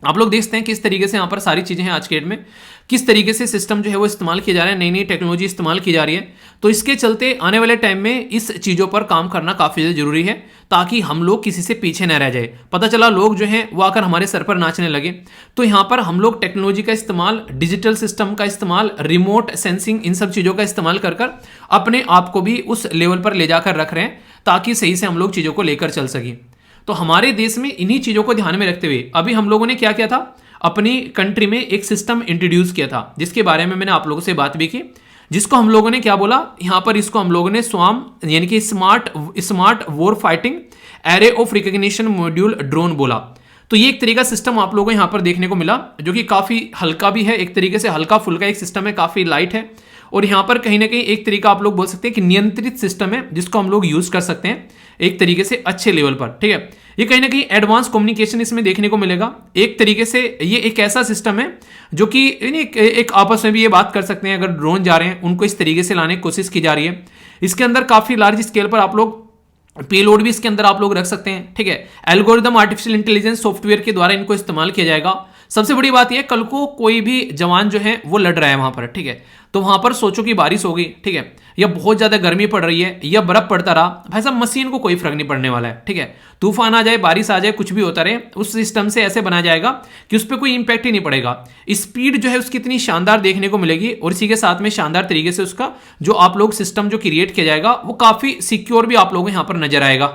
आप लोग देखते हैं किस तरीके से यहां पर सारी चीजें हैं आज के डेट में, किस तरीके से सिस्टम जो है वो इस्तेमाल किया जा रहा है, नई नई टेक्नोलॉजी इस्तेमाल की जा रही है। तो इसके चलते आने वाले टाइम में इस चीजों पर काम करना काफी ज्यादा जरूरी है, ताकि हम लोग किसी से पीछे न रह जाए। पता चला लोग जो हैं वो आकर हमारे सर पर नाचने लगे, तो यहां पर हम लोग टेक्नोलॉजी का इस्तेमाल, डिजिटल सिस्टम का इस्तेमाल, रिमोट सेंसिंग, इन सब चीजों का इस्तेमाल कर अपने आप को भी उस लेवल पर ले जाकर रख रहे हैं, ताकि सही से हम लोग चीजों को लेकर चल सकें। तो हमारे देश में इन्हीं चीजों को ध्यान में रखते हुए अभी हम लोगों ने क्या किया था, अपनी कंट्री में एक सिस्टम इंट्रोड्यूस किया था, जिसके बारे में मैंने आप लोगों से बात भी की, जिसको हम लोगों ने क्या बोला यहां पर, इसको हम लोगों ने स्वाम यानी कि smart war fighting array of recognition module drone बोला। तो ये एक तरीका सिस्टम आप लोगों को यहां पर देखने को मिला, जो कि काफी हल्का भी है, एक तरीके से हल्का फुल्का एक सिस्टम है, काफी लाइट है और यहाँ पर कहीं ना कहीं एक तरीका आप लोग बोल सकते हैं कि नियंत्रित सिस्टम है जिसको हम लोग यूज कर सकते हैं एक तरीके से अच्छे लेवल पर, ठीक है। ये कहीं ना कहीं एडवांस कम्युनिकेशन इसमें देखने को मिलेगा। एक तरीके से ये एक ऐसा सिस्टम है जो कि एक आपस में भी ये बात कर सकते हैं, अगर ड्रोन जा रहे हैं उनको इस तरीके से लाने की कोशिश की जा रही है। इसके अंदर काफी लार्ज स्केल पर आप लोग पेलोड भी इसके अंदर आप लोग रख सकते हैं, ठीक है। एल्गोरिदम आर्टिफिशियल इंटेलिजेंस सॉफ्टवेयर के द्वारा इनको इस्तेमाल किया जाएगा। सबसे बड़ी बात यह, कल को कोई भी जवान जो है वो लड़ रहा है वहां पर, ठीक है, तो वहां पर सोचो कि बारिश हो गई, ठीक है, या बहुत ज्यादा गर्मी पड़ रही है या बर्फ पड़ता रहा, भाई साहब मशीन को कोई फर्क नहीं पड़ने वाला है, ठीक है। तूफान आ जाए, बारिश आ जाए, कुछ भी होता रहे, उस सिस्टम से ऐसे बनाया जाएगा कि उस पर कोई इंपैक्ट ही नहीं पड़ेगा। स्पीड जो है उसकी इतनी शानदार देखने को मिलेगी और इसी के साथ में शानदार तरीके से उसका जो आप लोग सिस्टम जो क्रिएट किया जाएगा वो काफी सिक्योर भी आप लोगों को यहां पर नजर आएगा।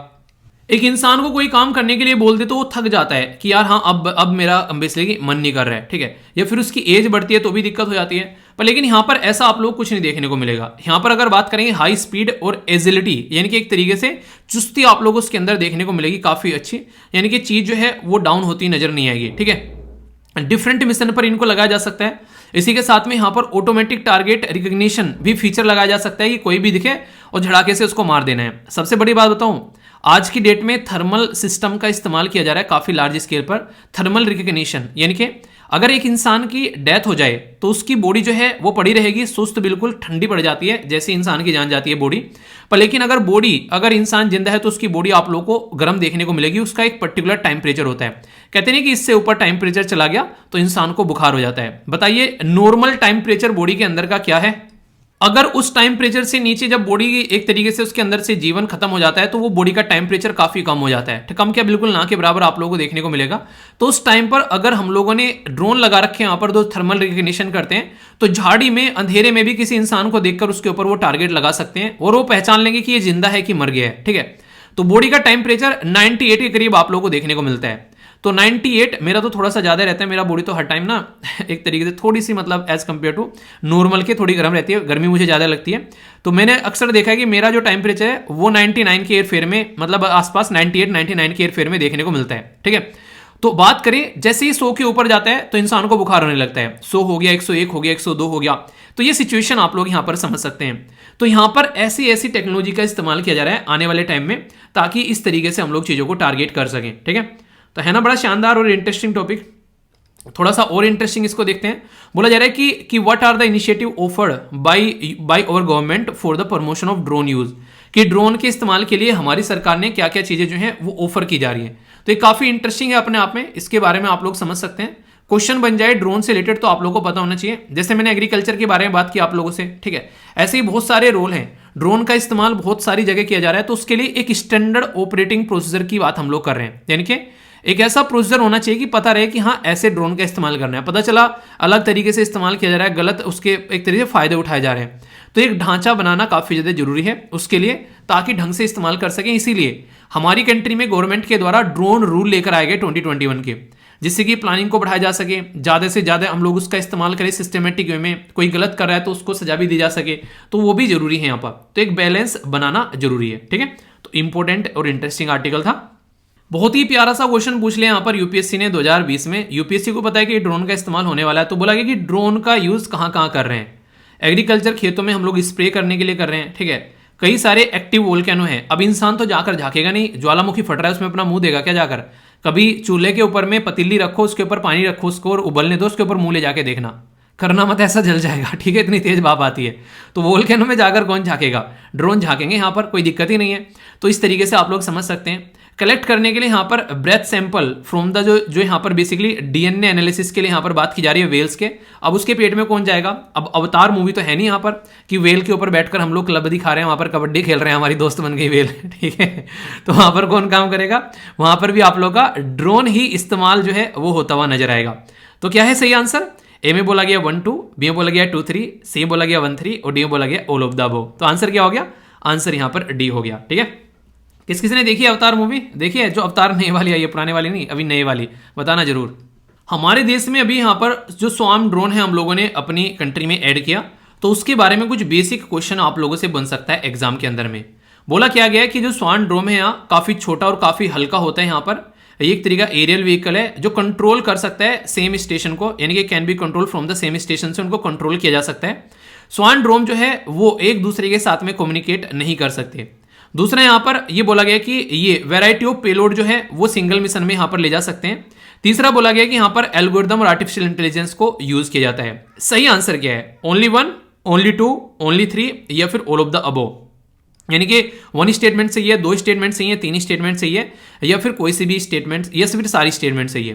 एक इंसान को कोई काम करने के लिए बोल दे तो वो थक जाता है कि यार हाँ अब मेरा बेसिकली मन नहीं कर रहा है, ठीक है, या फिर उसकी एज बढ़ती है तो भी दिक्कत हो जाती है। पर लेकिन यहाँ पर ऐसा आप लोग कुछ नहीं देखने को मिलेगा। यहाँ पर अगर बात करेंगे हाई स्पीड और एजिलिटी, यानी कि एक तरीके से चुस्ती आप लोग उसके अंदर देखने को मिलेगी काफी अच्छी, यानी कि चीज जो है वो डाउन होती नजर नहीं आएगी, ठीक है। डिफरेंट मिशन पर इनको लगाया जा सकता है। इसी के साथ में यहाँ पर ऑटोमेटिक टारगेट रिकग्निशन भी फीचर लगाया जा सकता है कि कोई भी दिखे और झड़ाके से उसको मार देना है। सबसे बड़ी बात बताऊं, आज की डेट में थर्मल सिस्टम का इस्तेमाल किया जा रहा है काफी लार्ज स्केल पर। थर्मल रिकग्निशन यानी कि अगर एक इंसान की डेथ हो जाए तो उसकी बॉडी जो है वो पड़ी रहेगी सुस्त, बिल्कुल ठंडी पड़ जाती है जैसे इंसान की जान जाती है बॉडी पर। लेकिन अगर इंसान जिंदा है तो उसकी बॉडी आप लोगों को गर्म देखने को मिलेगी। उसका एक पर्टिकुलर टेम्परेचर होता है, कहते नहीं कि इससे ऊपर टेम्परेचर चला गया तो इंसान को बुखार हो जाता है। बताइए नॉर्मल टेम्परेचर बॉडी के अंदर का क्या है? अगर उस टेम्परेचर से नीचे जब बॉडी एक तरीके से उसके अंदर से जीवन खत्म हो जाता है तो वो बॉडी का टेम्परेचर काफी कम हो जाता है, कम क्या बिल्कुल ना के बराबर आप लोगों को देखने को मिलेगा। तो उस टाइम पर अगर हम लोगों ने ड्रोन लगा रखे हैं यहाँ पर जो थर्मल रिकग्निशन करते हैं तो झाड़ी में अंधेरे में भी किसी इंसान को देखकर उसके ऊपर वो टारगेट लगा सकते हैं और वो पहचान लेंगे कि ये जिंदा है कि मर गया है, ठीक है। तो बॉडी का टेम्परेचर 98 के करीब आप लोगों को देखने को मिलता है। तो 98, मेरा तो थोड़ा सा ज्यादा रहता है, मेरा बॉडी तो हर टाइम ना एक तरीके से थोड़ी सी मतलब एज कंपेयर टू नॉर्मल के थोड़ी गर्म रहती है, गर्मी मुझे ज्यादा लगती है। तो मैंने अक्सर देखा है कि मेरा जो टेम्परेचर है वो 99 के एयरफेयर में, मतलब आसपास 98-99 के एयरफेयर में देखने को मिलता है, ठीक है। तो बात करें जैसे ही 100 के ऊपर जाता है तो इंसान को बुखार होने लगता है। 100 हो गया, 101 हो गया, 102 हो गया, तो ये सिचुएशन आप लोग यहां पर समझ सकते हैं। तो यहां पर ऐसी टेक्नोलॉजी का इस्तेमाल किया जा रहा है आने वाले टाइम में ताकि इस तरीके से हम लोग चीजों को टारगेट कर सकें, ठीक है। तो है ना बड़ा शानदार और इंटरेस्टिंग टॉपिक। थोड़ा सा और इंटरेस्टिंग इसको देखते हैं। बोला जा रहा है कि what are the initiative offered by our government for the promotion of drone use, कि ड्रोन के इस्तेमाल के लिए हमारी सरकार ने क्या क्या चीजें जो हैं वो ऑफर की जा रही हैं। तो ये काफी इंटरेस्टिंग है अपने आप में, इसके बारे में आप लोग समझ सकते हैं। क्वेश्चन बन जाए ड्रोन से रिलेटेड तो आप लोगों को पता होना चाहिए। जैसे मैंने एग्रीकल्चर के बारे में बात की आप लोगों से, ठीक है, ऐसे ही बहुत सारे रोल हैं। ड्रोन का इस्तेमाल बहुत सारी जगह किया जा रहा है, तो उसके लिए एक स्टैंडर्ड ऑपरेटिंग प्रोसीजर की बात हम लोग कर रहे हैं, यानी कि एक ऐसा प्रोसीजर होना चाहिए कि पता रहे कि हाँ ऐसे ड्रोन का इस्तेमाल करना है। पता चला अलग तरीके से इस्तेमाल किया जा रहा है, गलत उसके एक तरीके से फायदे उठाए जा रहे हैं। तो एक ढांचा बनाना काफी ज्यादा जरूरी है उसके लिए, ताकि ढंग से इस्तेमाल कर सकें। इसीलिए हमारी कंट्री में गवर्नमेंट के द्वारा ड्रोन रूल लेकर आए गए 2021 के, जिससे कि प्लानिंग को बढ़ाया जा सके, ज्यादा से ज्यादा हम लोग उसका इस्तेमाल करें सिस्टमेटिक वे में। कोई गलत कर रहा है तो उसको सजा भी दी जा सके, तो वो भी जरूरी है यहाँ पर। तो एक बैलेंस बनाना जरूरी है, ठीक है। तो इंपॉर्टेंट और इंटरेस्टिंग आर्टिकल था। बहुत ही प्यारा सा क्वेश्चन पूछ लिया यहाँ पर यूपीएससी ने 2020 में। यूपीएससी को पता है कि ड्रोन का इस्तेमाल होने वाला है, तो बोला गया कि ड्रोन का यूज कहाँ कहाँ कर रहे हैं। एग्रीकल्चर खेतों में हम लोग स्प्रे करने के लिए कर रहे हैं, ठीक है। कई सारे एक्टिव वोल्केनो हैं। अब इंसान तो जाकर झाकेगा नहीं, ज्वालामुखी फट रहा है उसमें अपना मुंह देगा क्या जाकर? कभी चूल्हे के ऊपर में पतीली रखो, उसके ऊपर पानी रखो, उसको और उबलने दो, उसके ऊपर मुंह ले जाके देखना, करना मत, ऐसा जल जाएगा, ठीक है, इतनी तेज भाप आती है। तो वोल्केनो में जाकर कौन झाकेगा? ड्रोन झाकेंगे यहाँ पर, कोई दिक्कत ही नहीं है। तो इस तरीके से आप लोग समझ सकते हैं। कलेक्ट करने के लिए यहाँ पर ब्रेथ सैंपल फ्रॉम द जो यहाँ पर बेसिकली डीएनए एनालिसिस के लिए यहाँ पर बात की जा रही है वेल्स के। अब उसके पेट में कौन जाएगा? अब अवतार मूवी तो है नहीं यहाँ पर कि वेल के ऊपर बैठकर हम लोग कबड्डी खा रहे हैं, वहां पर कबड्डी खेल रहे हैं, हमारी दोस्त बन गई वेल, ठीक है। तो वहां पर कौन काम करेगा? वहां पर भी आप लोग का ड्रोन ही इस्तेमाल जो है वो होता हुआ नजर आएगा। तो क्या है सही आंसर? ए में बोला गया 1 2, बी में बोला गया 2 3, सी में बोला गया 1 3 और डी में बोला गया ऑल ऑफ द अबव। तो आंसर क्या हो गया? आंसर यहाँ पर डी हो गया, ठीक है। किस ने देखी अवतार मूवी? देखिए, जो अवतार नई वाली आई है, पुराने वाली नहीं, अभी नई वाली, बताना जरूर। हमारे देश में अभी यहाँ पर जो स्वार्म ड्रोन है हम लोगों ने अपनी कंट्री में ऐड किया, तो उसके बारे में कुछ बेसिक क्वेश्चन आप लोगों से बन सकता है एग्जाम के अंदर में। बोला क्या गया है कि जो स्वार्म ड्रोन है यहाँ काफी छोटा और काफी हल्का होता है। यहाँ पर एक तरीका एरियल व्हीकल है जो कंट्रोल कर सकता है सेम स्टेशन को, यानी कि can be control from the same station से उनको कंट्रोल किया जा सकता है। स्वान ड्रोन जो है वो एक दूसरे के साथ में कम्युनिकेट नहीं कर सकते। दूसरा यहां पर ये बोला गया कि ये वैरायटी ऑफ पेलोड जो है वो सिंगल मिशन में यहां पर ले जा सकते हैं। तीसरा बोला गया कि यहां पर एल्गोरिदम और आर्टिफिशियल इंटेलिजेंस को यूज किया जाता है। सही आंसर क्या है? Only one, only two, only three या फिर ऑल ऑफ द अबोव। यानी कि वन स्टेटमेंट सही है, दो स्टेटमेंट सही है, तीन स्टेटमेंट सही है या फिर कोई सी भी स्टेटमेंट या फिर सारी स्टेटमेंट सही है।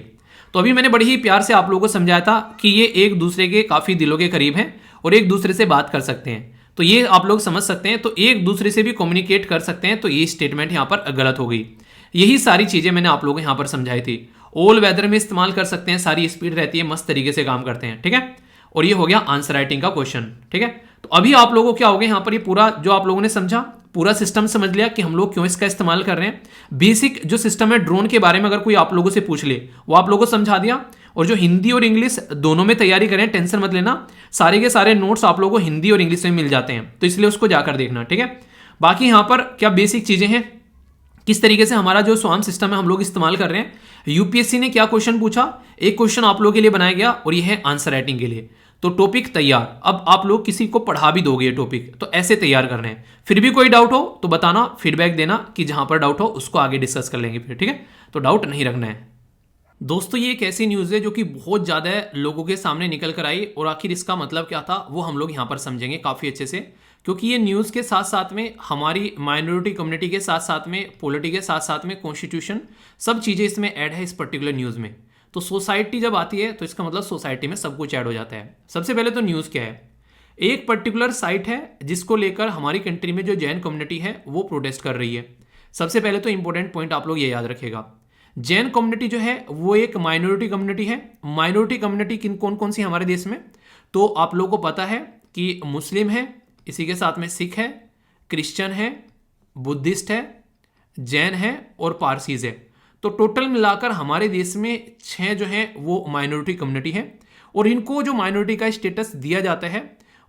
तो अभी मैंने बड़ी ही प्यार से आप लोगों को समझाया था कि ये एक दूसरे के काफी दिलों के करीब हैं और एक दूसरे से बात कर सकते हैं, तो ये आप लोग समझ सकते हैं। तो एक दूसरे से भी कम्युनिकेट कर सकते हैं, तो ये स्टेटमेंट यहां पर गलत हो गई। यही सारी चीजें मैंने आप लोगों को यहां पर समझाई थी। ऑल वेदर में इस्तेमाल कर सकते हैं, सारी स्पीड रहती है, मस्त तरीके से काम करते हैं, ठीक है। और ये हो गया आंसर राइटिंग का क्वेश्चन, ठीक है। तो अभी आप लोगों को क्या हो गया यहां पर, ये पूरा जो आप लोगों ने समझा, पूरा सिस्टम समझ लिया कि हम लोग क्यों इसका इस्तेमाल कर रहे हैं। बेसिक जो सिस्टम है ड्रोन के बारे में अगर कोई आप लोगों से पूछ ले वो आप लोगों को समझा दिया। और जो हिंदी और इंग्लिश दोनों में तैयारी करें, टेंशन मत लेना, सारे के सारे नोट्स आप लोगों को हिंदी और इंग्लिश में मिल जाते हैं, तो इसलिए उसको जाकर देखना, ठीक है। बाकी यहां पर क्या बेसिक चीजें हैं, किस तरीके से हमारा जो स्वान सिस्टम है हम लोग इस्तेमाल कर रहे हैं। यूपीएससी ने क्या क्वेश्चन पूछा, एक क्वेश्चन आप लोगों के लिए बनाया गया और ये है आंसर राइटिंग के लिए। तो टॉपिक तैयार, अब आप लोग किसी को पढ़ा भी दोगे ये टॉपिक, तो ऐसे तैयार करने हैं। फिर भी कोई डाउट हो तो बताना, फीडबैक देना कि जहां पर डाउट हो उसको आगे डिस्कस कर लेंगे फिर, ठीक है। तो डाउट नहीं रखना है। दोस्तों ये एक ऐसी न्यूज़ है जो कि बहुत ज़्यादा लोगों के सामने निकल कर आई और आखिर इसका मतलब क्या था वो हम लोग यहाँ पर समझेंगे काफ़ी अच्छे से, क्योंकि ये न्यूज़ के साथ साथ में हमारी माइनॉरिटी कम्युनिटी के साथ साथ में पॉलिटी के साथ साथ में कॉन्स्टिट्यूशन, सब चीज़ें इसमें ऐड है इस पर्टिकुलर न्यूज़ में। तो सोसाइटी जब आती है तो इसका मतलब सोसाइटी में सब कुछ ऐड हो जाता है। सबसे पहले तो न्यूज़ क्या है, एक पर्टिकुलर साइट है जिसको लेकर हमारी कंट्री में जो जैन कम्युनिटी है वो प्रोटेस्ट कर रही है। सबसे पहले तो इंपॉर्टेंट पॉइंट आप लोग ये याद रखेगा, जैन कम्युनिटी जो है वो एक माइनॉरिटी कम्युनिटी है। माइनॉरिटी कम्युनिटी किन कौन कौन सी हमारे देश में, तो आप लोगों को पता है कि मुस्लिम है, इसी के साथ में सिख है, क्रिश्चियन है, बुद्धिस्ट है, जैन है और पारसीज है। तो टोटल मिलाकर हमारे देश में 6 जो है वो माइनॉरिटी कम्युनिटी है। और इनको जो माइनॉरिटी का स्टेटस दिया जाता है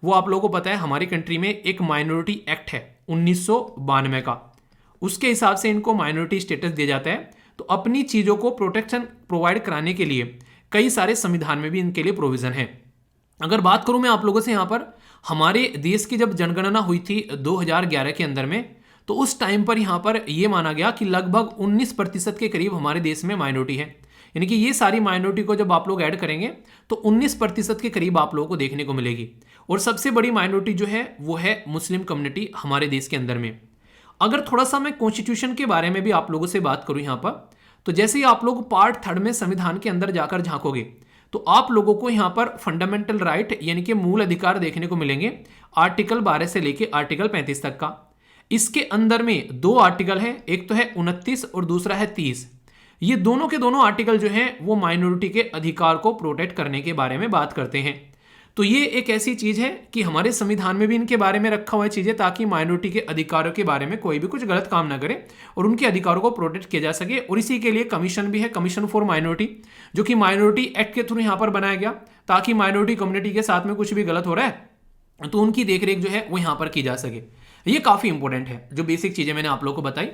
वो आप लोगों को पता है हमारी कंट्री में एक माइनॉरिटी एक्ट है 1992 का, उसके हिसाब से इनको माइनॉरिटी स्टेटस दिया जाता है। तो अपनी चीज़ों को प्रोटेक्शन प्रोवाइड कराने के लिए कई सारे संविधान में भी इनके लिए प्रोविज़न है। अगर बात करूं मैं आप लोगों से यहाँ पर, हमारे देश की जब जनगणना हुई थी 2011 के अंदर में, तो उस टाइम पर यहाँ पर यह माना गया कि लगभग 19% के करीब हमारे देश में माइनॉरिटी है। यानी कि ये सारी माइनॉरिटी को जब आप लोग ऐड करेंगे तो 19% के करीब आप लोगों को देखने को मिलेगी। और सबसे बड़ी माइनॉरिटी जो है वो है मुस्लिम कम्युनिटी हमारे देश के अंदर में। अगर थोड़ा सा मैं कॉन्स्टिट्यूशन के बारे में भी आप लोगों से बात करूं यहाँ पर, तो जैसे ही आप लोग पार्ट 3 में संविधान के अंदर जाकर झांकोगे तो आप लोगों को यहाँ पर फंडामेंटल राइट यानी कि मूल अधिकार देखने को मिलेंगे, आर्टिकल 12 से लेके आर्टिकल 35 तक का। इसके अंदर में 2 आर्टिकल है, एक तो है 29 और दूसरा है 30। ये दोनों के दोनों आर्टिकल जो हैं वो माइनॉरिटी के अधिकार को प्रोटेक्ट करने के बारे में बात करते हैं। तो ये एक ऐसी चीज है कि हमारे संविधान में भी इनके बारे में रखा हुआ है चीजें, ताकि माइनॉरिटी के अधिकारों के बारे में कोई भी कुछ गलत काम ना करे और उनके अधिकारों को प्रोटेक्ट किया जा सके। और इसी के लिए कमीशन भी है, कमीशन फॉर माइनॉरिटी, जो कि माइनॉरिटी एक्ट के थ्रू यहाँ पर बनाया गया, ताकि माइनॉरिटी कम्युनिटी के साथ में कुछ भी गलत हो रहा है तो उनकी देखरेख जो है वो यहाँ पर की जा सके। ये काफी इंपॉर्टेंट है, जो बेसिक चीजें मैंने आप लोग को बताई,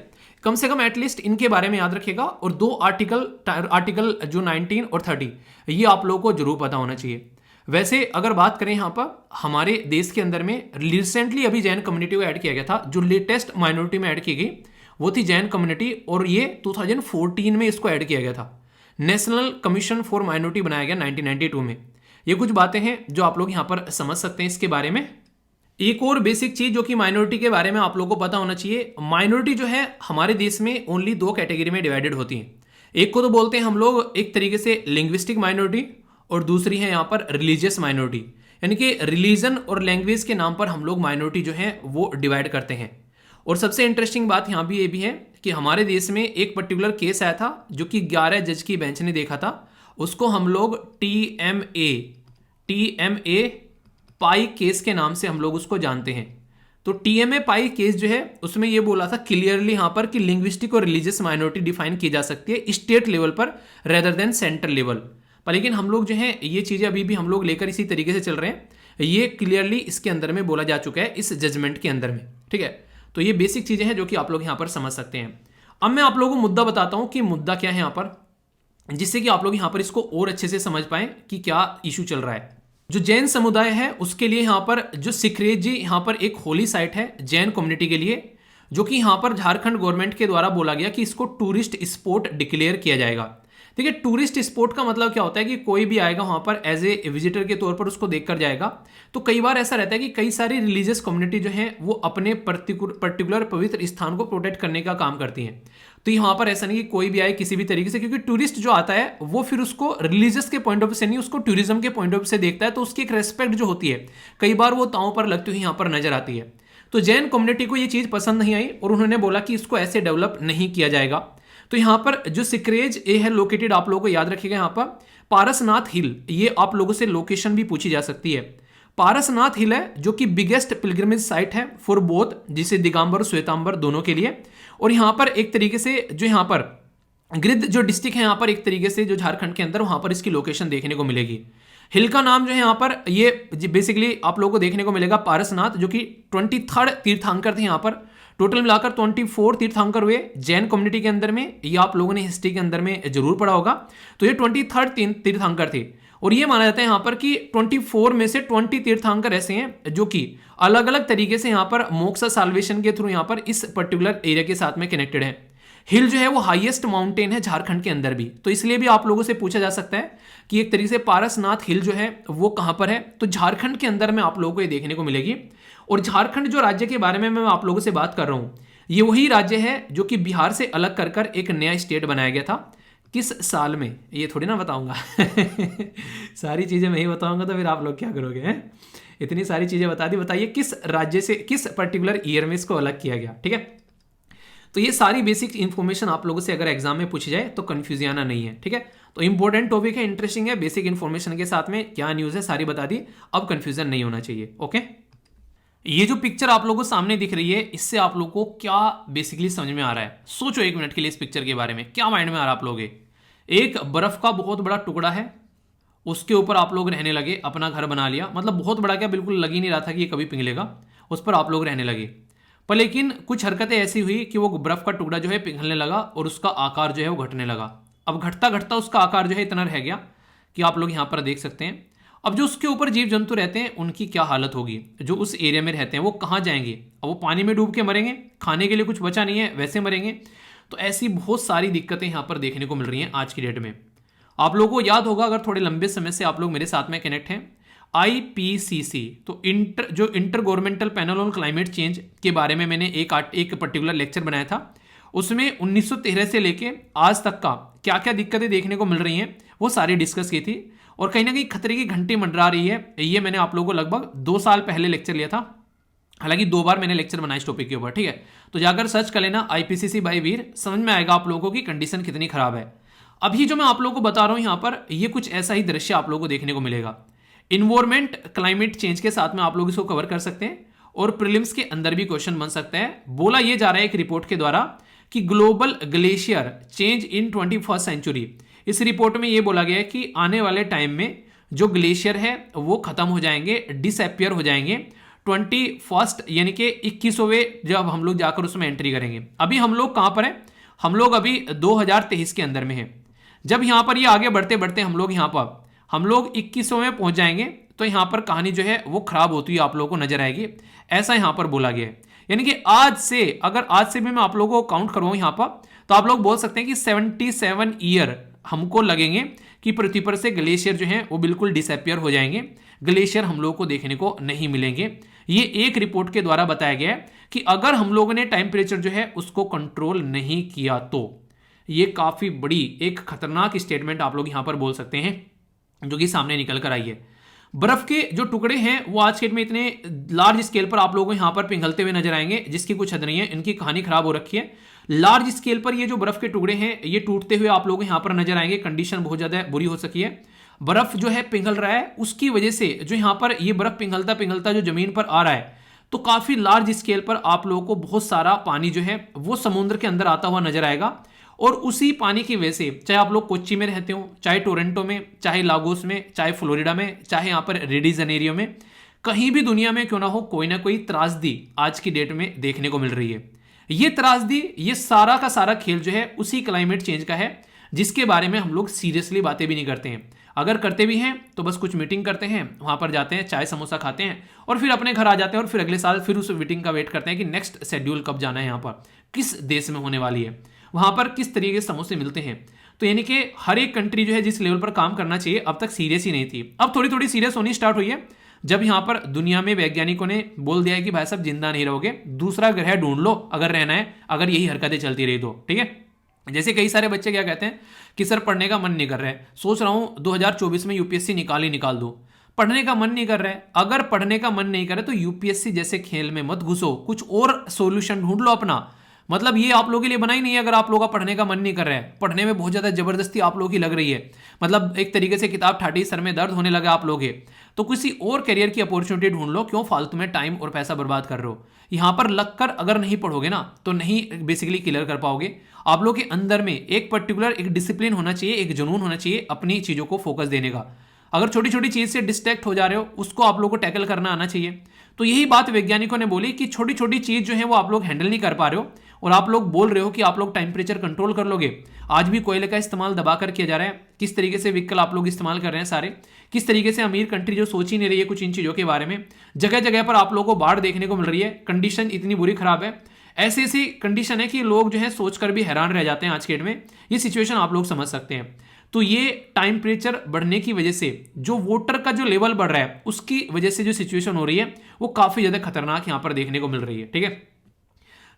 कम से कम एटलीस्ट इनके बारे में याद रखिएगा। और 2 आर्टिकल जो 19 और 30 ये आप लोगों को जरूर पता होना चाहिए। वैसे अगर बात करें यहाँ पर हमारे देश के अंदर में रिसेंटली अभी जैन कम्युनिटी को ऐड किया गया था, जो लेटेस्ट माइनॉरिटी में ऐड की गई वो थी जैन कम्युनिटी, और ये 2014 में इसको ऐड किया गया था। नेशनल कमीशन फॉर माइनॉरिटी बनाया गया 1992 में। ये कुछ बातें हैं जो आप लोग यहाँ पर समझ सकते हैं इसके बारे में। एक और बेसिक चीज जो कि माइनॉरिटी के बारे में आप लोगों को पता होना चाहिए, माइनॉरिटी जो है हमारे देश में ओनली 2 कैटेगरी में डिवाइडेड होती है। एक को तो बोलते हैं हम लोग एक तरीके से लिंग्विस्टिक माइनॉरिटी, और दूसरी है यहाँ पर रिलीजियस माइनॉरिटी, यानी कि रिलीजन और लैंग्वेज के नाम पर हम लोग माइनॉरिटी जो है वो डिवाइड करते हैं। और सबसे इंटरेस्टिंग बात यहाँ भी ये भी है कि हमारे देश में एक पर्टिकुलर केस आया था जो कि 11 जज की बेंच ने देखा था, उसको हम लोग TMA पाई केस के नाम से हम लोग उसको जानते हैं। तो TMA पाई केस जो है उसमें ये बोला था क्लियरली यहाँ पर कि लिंग्विस्टिक और रिलीजियस माइनॉरिटी डिफाइन की जा सकती है स्टेट लेवल पर रेदर देन सेंट्रल लेवल पर। लेकिन हम लोग जो है ये चीज़ें अभी भी हम लोग लेकर इसी तरीके से चल रहे हैं, ये क्लियरली इसके अंदर में बोला जा चुका है इस जजमेंट के अंदर में, ठीक है। तो ये बेसिक चीज़ें हैं जो कि आप लोग यहाँ पर समझ सकते हैं। अब मैं आप लोगों को मुद्दा बताता हूँ कि मुद्दा क्या है यहाँ पर, जिससे कि आप लोग यहाँ पर इसको और अच्छे से समझ पाएं कि क्या इशू चल रहा है। जो जैन समुदाय है उसके लिए यहाँ पर जो सिकरेज जी यहाँ पर एक होली साइट है जैन कम्युनिटी के लिए, जो कि यहाँ पर झारखंड गवर्नमेंट के द्वारा बोला गया कि इसको टूरिस्ट स्पॉट डिक्लेयर किया जाएगा। ठीक है, टूरिस्ट स्पॉट का मतलब क्या होता है कि कोई भी आएगा वहां पर एज ए विजिटर के तौर पर उसको देखकर जाएगा। तो कई बार ऐसा रहता है कि कई सारी रिलीजियस कम्युनिटी जो है वो अपने पर्टिकुलर पवित्र स्थान को प्रोटेक्ट करने का काम करती हैं। तो यहाँ पर ऐसा नहीं कि कोई भी आए किसी भी तरीके से, क्योंकि टूरिस्ट जो आता है वो फिर उसको रिलीजियस के पॉइंट ऑफ व्यू से नहीं, उसको टूरिज्म के पॉइंट ऑफ व्यू से देखता है। तो उसकी एक रेस्पेक्ट जो होती है कई बार वो ताव पर लगती हुई यहाँ पर नजर आती है। तो जैन कम्युनिटी को ये चीज पसंद नहीं आई और उन्होंने बोला कि इसको ऐसे डेवलप नहीं किया जाएगा। तो यहां पर जो सिकरेज ए है लोकेटेड, आप लोगों को याद रखिएगा यहां पर पारसनाथ हिल, ये आप लोगों से लोकेशन भी पूछी जा सकती है। पारसनाथ हिल है जो कि बिगेस्ट पिलग्रिमेज साइट है फॉर बोथ, जिसे दिगंबर और श्वेतांबर दोनों के लिए। और यहां पर एक तरीके से जो यहां पर गिरिध जो डिस्ट्रिक्ट है यहां पर एक तरीके से जो झारखंड के अंदर, वहां पर इसकी लोकेशन देखने को मिलेगी। हिल का नाम जो है यहाँ पर ये बेसिकली आप लोगों को देखने को मिलेगा पारसनाथ, जो कि 23rd तीर्थंकर थे। यहाँ पर टोटल मिलाकर 24 तीर्थंकर हुए जैन कम्युनिटी के अंदर में। ये आप लोगों ने हिस्ट्री के अंदर में जरूर पढ़ा होगा। तो ये 23rd तीर्थंकर थे और ये माना जाता है यहाँ पर कि 24 में से 20 तीर्थंकर ऐसे हैं जो कि अलग अलग तरीके से यहाँ पर मोक्ष साल्वेशन के थ्रू यहाँ पर इस पर्टिकुलर एरिया के साथ में कनेक्टेड है। हिल जो है वो हाईएस्ट माउंटेन है झारखंड के अंदर भी, तो इसलिए भी आप लोगों से पूछा जा सकता है कि एक तरीके से पारसनाथ हिल जो है वो कहां पर है। तो झारखंड के अंदर में आप लोगों को ये देखने को मिलेगी। और झारखंड जो राज्य के बारे में मैं आप लोगों से बात कर रहा हूं, ये वही राज्य है जो कि बिहार से अलग कर कर एक नया स्टेट बनाया गया था। किस साल में ये थोड़ी ना बताऊंगा सारी चीजें मैं ही बताऊंगा तो फिर आप लोग क्या करोगे हैं? इतनी सारी चीजें बता दी, बताइए किस राज्य से किस पर्टिकुलर ईयर में इसको अलग किया गया। ठीक है, तो ये सारी बेसिक इंफॉर्मेशन आप लोगों से अगर एग्जाम में पूछी जाए तो कंफ्यूजन आना नहीं है। ठीक है, तो इंपॉर्टेंट टॉपिक है, इंटरेस्टिंग है, बेसिक इंफॉर्मेशन के साथ में क्या न्यूज़ है सारी बता दी, अब कंफ्यूजन नहीं होना चाहिए। ओके, ये जो पिक्चर आप लोगों को सामने दिख रही है, इससे आप लोगों को क्या बेसिकली समझ में आ रहा है? सोचो एक मिनट के लिए इस पिक्चर के बारे में, क्या माइंड में आ रहा है आप लोगों के? एक बर्फ का बहुत बड़ा टुकड़ा है, उसके ऊपर आप लोग रहने लगे, अपना घर बना लिया। मतलब बहुत बड़ा क्या, बिल्कुल लग ही नहीं रहा था कि ये कभी पिघलेगा, उस पर आप लोग रहने लगे। पर लेकिन कुछ हरकतें ऐसी हुई कि वो बर्फ का टुकड़ा जो है पिघलने लगा और उसका आकार जो है वो घटने लगा। अब घटता घटता उसका आकार जो है इतना रह गया कि आप लोग यहाँ पर देख सकते हैं। अब जो उसके ऊपर जीव जंतु रहते हैं उनकी क्या हालत होगी, जो उस एरिया में रहते हैं वो कहाँ जाएंगे? अब वो पानी में डूब के मरेंगे, खाने के लिए कुछ बचा नहीं है वैसे मरेंगे। तो ऐसी बहुत सारी दिक्कतें यहाँ पर देखने को मिल रही हैं आज की डेट में। आप लोगों को याद होगा, अगर थोड़े लंबे समय से आप लोग मेरे साथ में कनेक्ट हैं, IPCC, तो inter governmental panel on climate change के बारे में मैंने एक पर्टिकुलर लेक्चर बनाया था। उसमें 1913 से लेके आज तक का क्या क्या दिक्कतें देखने को मिल रही हैं वो सारी डिस्कस की थी। और कहीं ना कहीं खतरे की घंटी मंडरा रही है, ये मैंने आप लोगों को लगभग 2 साल पहले लेक्चर लिया था। हालांकि 2 बार मैंने लेक्चर बनाया इस टॉपिक के ऊपर। ठीक है, तो जाकर सर्च कर लेना IPCC बाय वीर, समझ में आएगा आप लोगों की कंडीशन कितनी खराब है। अभी जो मैं आप लोगों को बता रहा हूं यहाँ पर, ये कुछ ऐसा ही दृश्य आप लोगों को देखने को मिलेगा। इन्वायरमेंट क्लाइमेट चेंज के साथ में आप लोग इसको कवर कर सकते हैं और प्रीलिम्स के अंदर भी क्वेश्चन बन सकते हैं। बोला यह जा रहा है एक रिपोर्ट के द्वारा कि global glacier change in 21st century. इस रिपोर्ट में यह बोला गया है कि आने वाले टाइम में जो ग्लेशियर है वो खत्म हो जाएंगे, डिसअपियर हो जाएंगे 21st यानी कि 21वें जब हम लोग जाकर उसमें एंट्री करेंगे। अभी हम लोग कहां पर हैं? हम लोग अभी 2023 के अंदर में हैं। जब यहां पर ये आगे बढ़ते बढ़ते हम लोग 2100 में पहुंच जाएंगे तो यहां पर कहानी जो है वो खराब होती हुई आप लोगों को नजर आएगी, ऐसा यहां पर बोला गया है। यानी कि आज से भी मैं आप लोगों को काउंट करवाऊं यहां पर, तो आप लोग बोल सकते हैं कि 77 ईयर हमको लगेंगे कि पृथ्वी पर से ग्लेशियर जो है वो बिल्कुल डिसअपियर हो जाएंगे, ग्लेशियर हम लोगों को देखने को नहीं मिलेंगे। ये एक रिपोर्ट के द्वारा बताया गया है कि अगर हम लोगों ने टेम्परेचर जो है उसको कंट्रोल नहीं किया तो ये काफी बड़ी एक खतरनाक स्टेटमेंट आप लोग यहां पर बोल सकते हैं जो कि सामने निकल कर आई है। बर्फ के जो टुकड़े हैं वो आज के डेट में इतने लार्ज स्केल पर आप लोगों को यहां पर पिघलते हुए नजर आएंगे जिसकी कुछ हद नहीं है, इनकी कहानी खराब हो रखी है। लार्ज स्केल पर ये जो बर्फ के टुकड़े हैं ये टूटते हुए आप लोगों को यहां पर नजर आएंगे, कंडीशन बहुत ज्यादा बुरी हो सकी है। बर्फ जो है पिघल रहा है, उसकी वजह से जो यहां पर ये बर्फ पिघलता पिघलता जो जमीन पर आ रहा है तो काफी लार्ज स्केल पर आप लोगों को बहुत सारा पानी जो है वो समुद्र के अंदर आता हुआ नजर आएगा। और उसी पानी की वजह से चाहे आप लोग कोच्चि में रहते हो, चाहे टोरंटो में, चाहे लागोस में, चाहे फ्लोरिडा में, चाहे यहां पर रियो डी जनेरियो में, कहीं भी दुनिया में क्यों ना हो, कोई ना कोई त्रासदी आज की डेट में देखने को मिल रही है। ये त्रासदी, ये सारा का सारा खेल जो है उसी क्लाइमेट चेंज का है जिसके बारे में हम लोग सीरियसली बातें भी नहीं करते हैं। अगर करते भी हैं तो बस कुछ मीटिंग करते हैं, वहां पर जाते हैं, चाय समोसा खाते हैं और फिर अपने घर आ जाते हैं और फिर अगले साल फिर उस मीटिंग का वेट करते हैं कि नेक्स्ट शेड्यूल कब जाना है, यहाँ पर किस देश में होने वाली है, वहां पर किस तरीके के समोसे मिलते हैं। तो यानी कि हर एक कंट्री जो है जिस लेवल पर काम करना चाहिए अब तक सीरियस ही नहीं थी, अब थोड़ी थोड़ी सीरियस होनी स्टार्ट हुई है, जब यहां पर दुनिया में वैज्ञानिकों ने बोल दिया है कि भाई साहब जिंदा नहीं रहोगे, दूसरा ग्रह ढूंढ लो अगर रहना है, अगर यही हरकतें चलती रही तो। ठीक है, जैसे कई सारे बच्चे क्या कहते हैं कि सर पढ़ने का मन नहीं कर रहा है, सोच रहा हूं 2024 में यूपीएससी निकाल दो, पढ़ने का मन नहीं कर रहा है। अगर पढ़ने का मन नहीं करे तो यूपीएससी जैसे खेल में मत घुसो, कुछ और सॉल्यूशन ढूंढ लो अपना। मतलब ये आप लोगों के लिए बना ही नहीं है। अगर आप लोगों का पढ़ने का मन नहीं कर रहा है, पढ़ने में बहुत ज्यादा जबरदस्ती आप लोगों की लग रही है, मतलब एक तरीके से किताब ठाठी सर में दर्द होने लगा आप लोग, तो किसी और करियर की अपॉर्चुनिटी ढूंढ लो, क्यों फालतू में टाइम और पैसा बर्बाद कर रहे हो। यहां पर लगकर अगर नहीं पढ़ोगे ना तो नहीं बेसिकली क्लियर कर पाओगे। आप लोग के अंदर में एक पर्टिकुलर एक डिसिप्लिन होना चाहिए, एक जुनून होना चाहिए अपनी चीजों को फोकस देने का। अगर छोटी छोटी चीज से डिस्ट्रैक्ट हो जा रहे हो, उसको आप लोग को टैकल करना आना चाहिए। तो यही बात वैज्ञानिकों ने बोली कि छोटी छोटी चीज जो है वो आप लोग हैंडल नहीं कर पा रहे हो और आप लोग बोल रहे हो कि आप लोग टेम्परेचर कंट्रोल कर लोगे। आज भी कोयले का इस्तेमाल दबाकर किया जा रहा है, किस तरीके से व्हीकल आप लोग इस्तेमाल कर रहे हैं सारे, किस तरीके से अमीर कंट्री जो सोच ही नहीं रही है कुछ इन चीजों के बारे में। जगह जगह पर आप लोगों को बाढ़ देखने को मिल रही है, कंडीशन इतनी बुरी खराब है, ऐसी ऐसी कंडीशन है कि लोग जो है सोचकर भी हैरान रह जाते हैं आज के डेट में। ये सिचुएशन आप लोग समझ सकते हैं। तो ये टेम्परेचर बढ़ने की वजह से जो वाटर का जो लेवल बढ़ रहा है उसकी वजह से जो सिचुएशन हो रही है वो काफी ज्यादा खतरनाक यहां पर देखने को मिल रही है। ठीक है,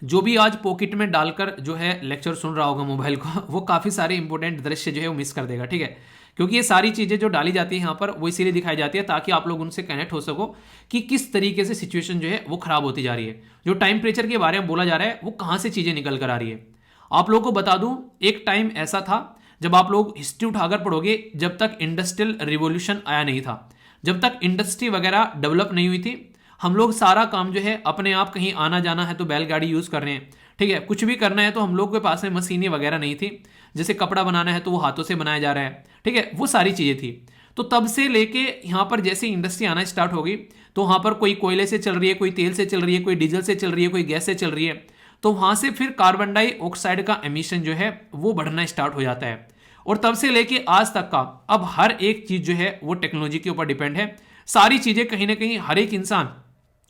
जो भी आज पॉकेट में डालकर जो है लेक्चर सुन रहा होगा मोबाइल को, वो काफी सारे इंपॉर्टेंट दृश्य जो है वो मिस कर देगा। ठीक है, क्योंकि ये सारी चीजें जो डाली जाती है यहाँ पर वो इसीलिए दिखाई जाती है ताकि आप लोग उनसे कनेक्ट हो सको कि किस तरीके से सिचुएशन जो है वो खराब होती जा रही है। जो टेम्परेचर के बारे में बोला जा रहा है वो कहां से चीजें निकल कर आ रही है। आप लोगों को बता दूं, एक टाइम ऐसा था जब आप लोग हिस्ट्री उठाकर पढ़ोगे, जब तक इंडस्ट्रियल रिवॉल्यूशन आया नहीं था, जब तक इंडस्ट्री वगैरह डेवलप नहीं हुई थी, हम लोग सारा काम जो है अपने आप, कहीं आना जाना है तो बैलगाड़ी यूज कर रहे हैं। ठीक है, कुछ भी करना है तो हम लोग के पास में मशीनें वगैरह नहीं थी, जैसे कपड़ा बनाना है तो वो हाथों से बनाया जा रहा है। ठीक है, वो सारी चीजें थी। तो तब से लेके यहाँ पर जैसे इंडस्ट्री आना स्टार्ट हो गई तो वहां पर कोई कोयले से चल रही है, कोई तेल से चल रही है, कोई डीजल से चल रही है, कोई गैस से चल रही है, तो वहां से फिर कार्बन डाइऑक्साइड का एमिशन जो है वो बढ़ना स्टार्ट हो जाता है। और तब से लेके आज तक का अब हर एक चीज जो है वो टेक्नोलॉजी के ऊपर डिपेंड है। सारी चीजें कहीं ना कहीं हर एक इंसान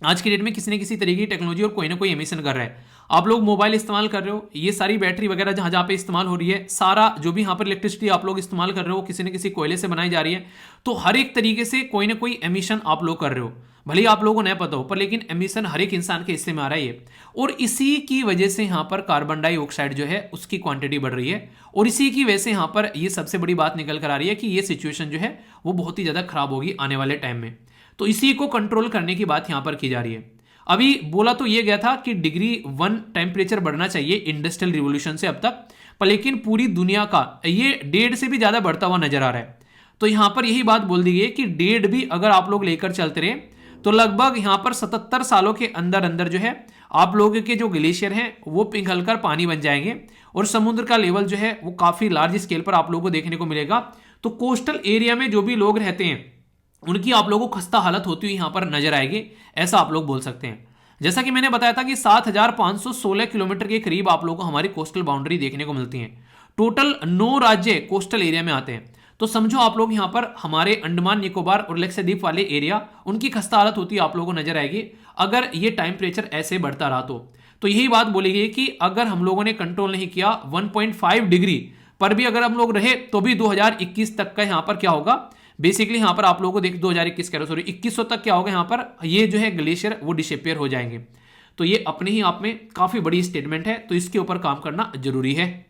आज की डेट में किसी न किसी तरीके की टेक्नोलॉजी और कोई ना कोई एमिशन कर रहा है। आप लोग मोबाइल इस्तेमाल कर रहे हो, ये सारी बैटरी वगैरह जहां जहां पे इस्तेमाल हो रही है, सारा जो भी यहाँ पर इलेक्ट्रिसिटी आप लोग इस्तेमाल कर रहे हो किसी न किसी कोयले से बनाई जा रही है। तो हर एक तरीके से कोई ना कोई एमिशन आप लोग कर रहे हो, भले ही आप लोगों को नहीं पता हो, पर लेकिन एमिशन हर एक इंसान के हिस्से में आ रहा है। और इसी की वजह से यहाँ पर कार्बन डाइऑक्साइड जो है उसकी क्वांटिटी बढ़ रही है और इसी की वजह से यहाँ पर ये सबसे बड़ी बात निकल कर आ रही है कि ये सिचुएशन जो है वो बहुत ही ज्यादा खराब होगी आने वाले टाइम में। तो इसी को कंट्रोल करने की बात यहाँ पर की जा रही है। अभी बोला तो ये गया था कि डिग्री 1 टेम्परेचर बढ़ना चाहिए इंडस्ट्रियल रिवॉल्यूशन से अब तक, पर लेकिन पूरी दुनिया का ये 1.5 से भी ज्यादा बढ़ता हुआ नजर आ रहा है। तो यहां पर यही बात बोल दी गई कि 1.5 भी अगर आप लोग लेकर चलते रहे तो लगभग यहां पर 77 सालों के अंदर अंदर जो है आप लोगों के जो ग्लेशियर हैं वो पिघलकर पानी बन जाएंगे और समुद्र का लेवल जो है वो काफी लार्ज स्केल पर आप लोगों को देखने को मिलेगा। तो कोस्टल एरिया में जो भी लोग रहते हैं उनकी आप लोगों को खस्ता हालत होती हुई यहां पर नजर आएगी, ऐसा आप लोग बोल सकते हैं। जैसा कि मैंने बताया था कि 7516 किलोमीटर के करीब आप लोगों को हमारी कोस्टल बाउंड्री देखने को मिलती है। टोटल 9 राज्य कोस्टल एरिया में आते हैं। तो समझो आप लोग यहां पर हमारे अंडमान निकोबार और लक्षद्वीप वाले एरिया, उनकी खस्ता हालत होती आप लोगों को नजर आएगी अगर ये टेम्परेचर ऐसे बढ़ता रहा तो यही बात बोली गई कि अगर हम लोगों ने कंट्रोल नहीं किया 1.5 डिग्री पर भी अगर हम लोग रहे तो भी 2021 तक का यहां पर क्या होगा, बेसिकली यहां पर आप लोगों को देख 2021 कह रहे सॉरी 2100 तक क्या होगा, यहां पर ये जो है ग्लेशियर वो डिसअपियर हो जाएंगे। तो ये अपने ही आप में काफी बड़ी स्टेटमेंट है, तो इसके ऊपर काम करना जरूरी है।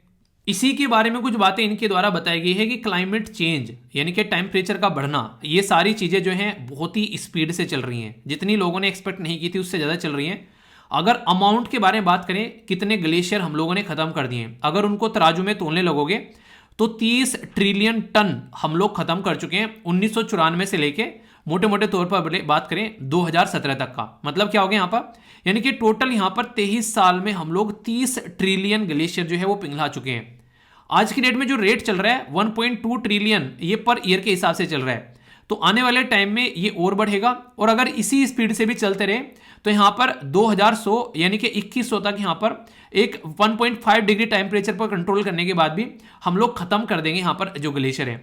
इसी के बारे में कुछ बातें इनके द्वारा बताई गई है कि क्लाइमेट चेंज यानी कि टेम्परेचर का बढ़ना, ये सारी चीजें जो हैं बहुत ही स्पीड से चल रही हैं, जितनी लोगों ने एक्सपेक्ट नहीं की थी उससे ज्यादा चल रही हैं। अगर अमाउंट के बारे में बात करें, कितने ग्लेशियर हम लोगों ने खत्म कर दिए, अगर उनको तराजू में तोलने लगोगे तो 30 ट्रिलियन टन हम लोग खत्म कर चुके हैं 1994 से लेके मोटे मोटे तौर पर बात करें 2017 तक का। मतलब क्या हो गया यहां पर, यानी कि टोटल यहां पर 23 साल में हम लोग 30 ट्रिलियन ग्लेशियर जो है वो पिघला चुके हैं। आज की डेट में जो रेट चल रहा है 1.2 ट्रिलियन ये पर ईयर के हिसाब से चल रहा है। तो आने वाले टाइम में ये और बढ़ेगा और अगर इसी स्पीड से भी चलते रहे तो यहां पर 2100 यानी कि 2100 तक यहां पर एक 1.5 डिग्री टेम्परेचर पर कंट्रोल करने के बाद भी हम लोग खत्म कर देंगे यहां पर जो ग्लेशियर है।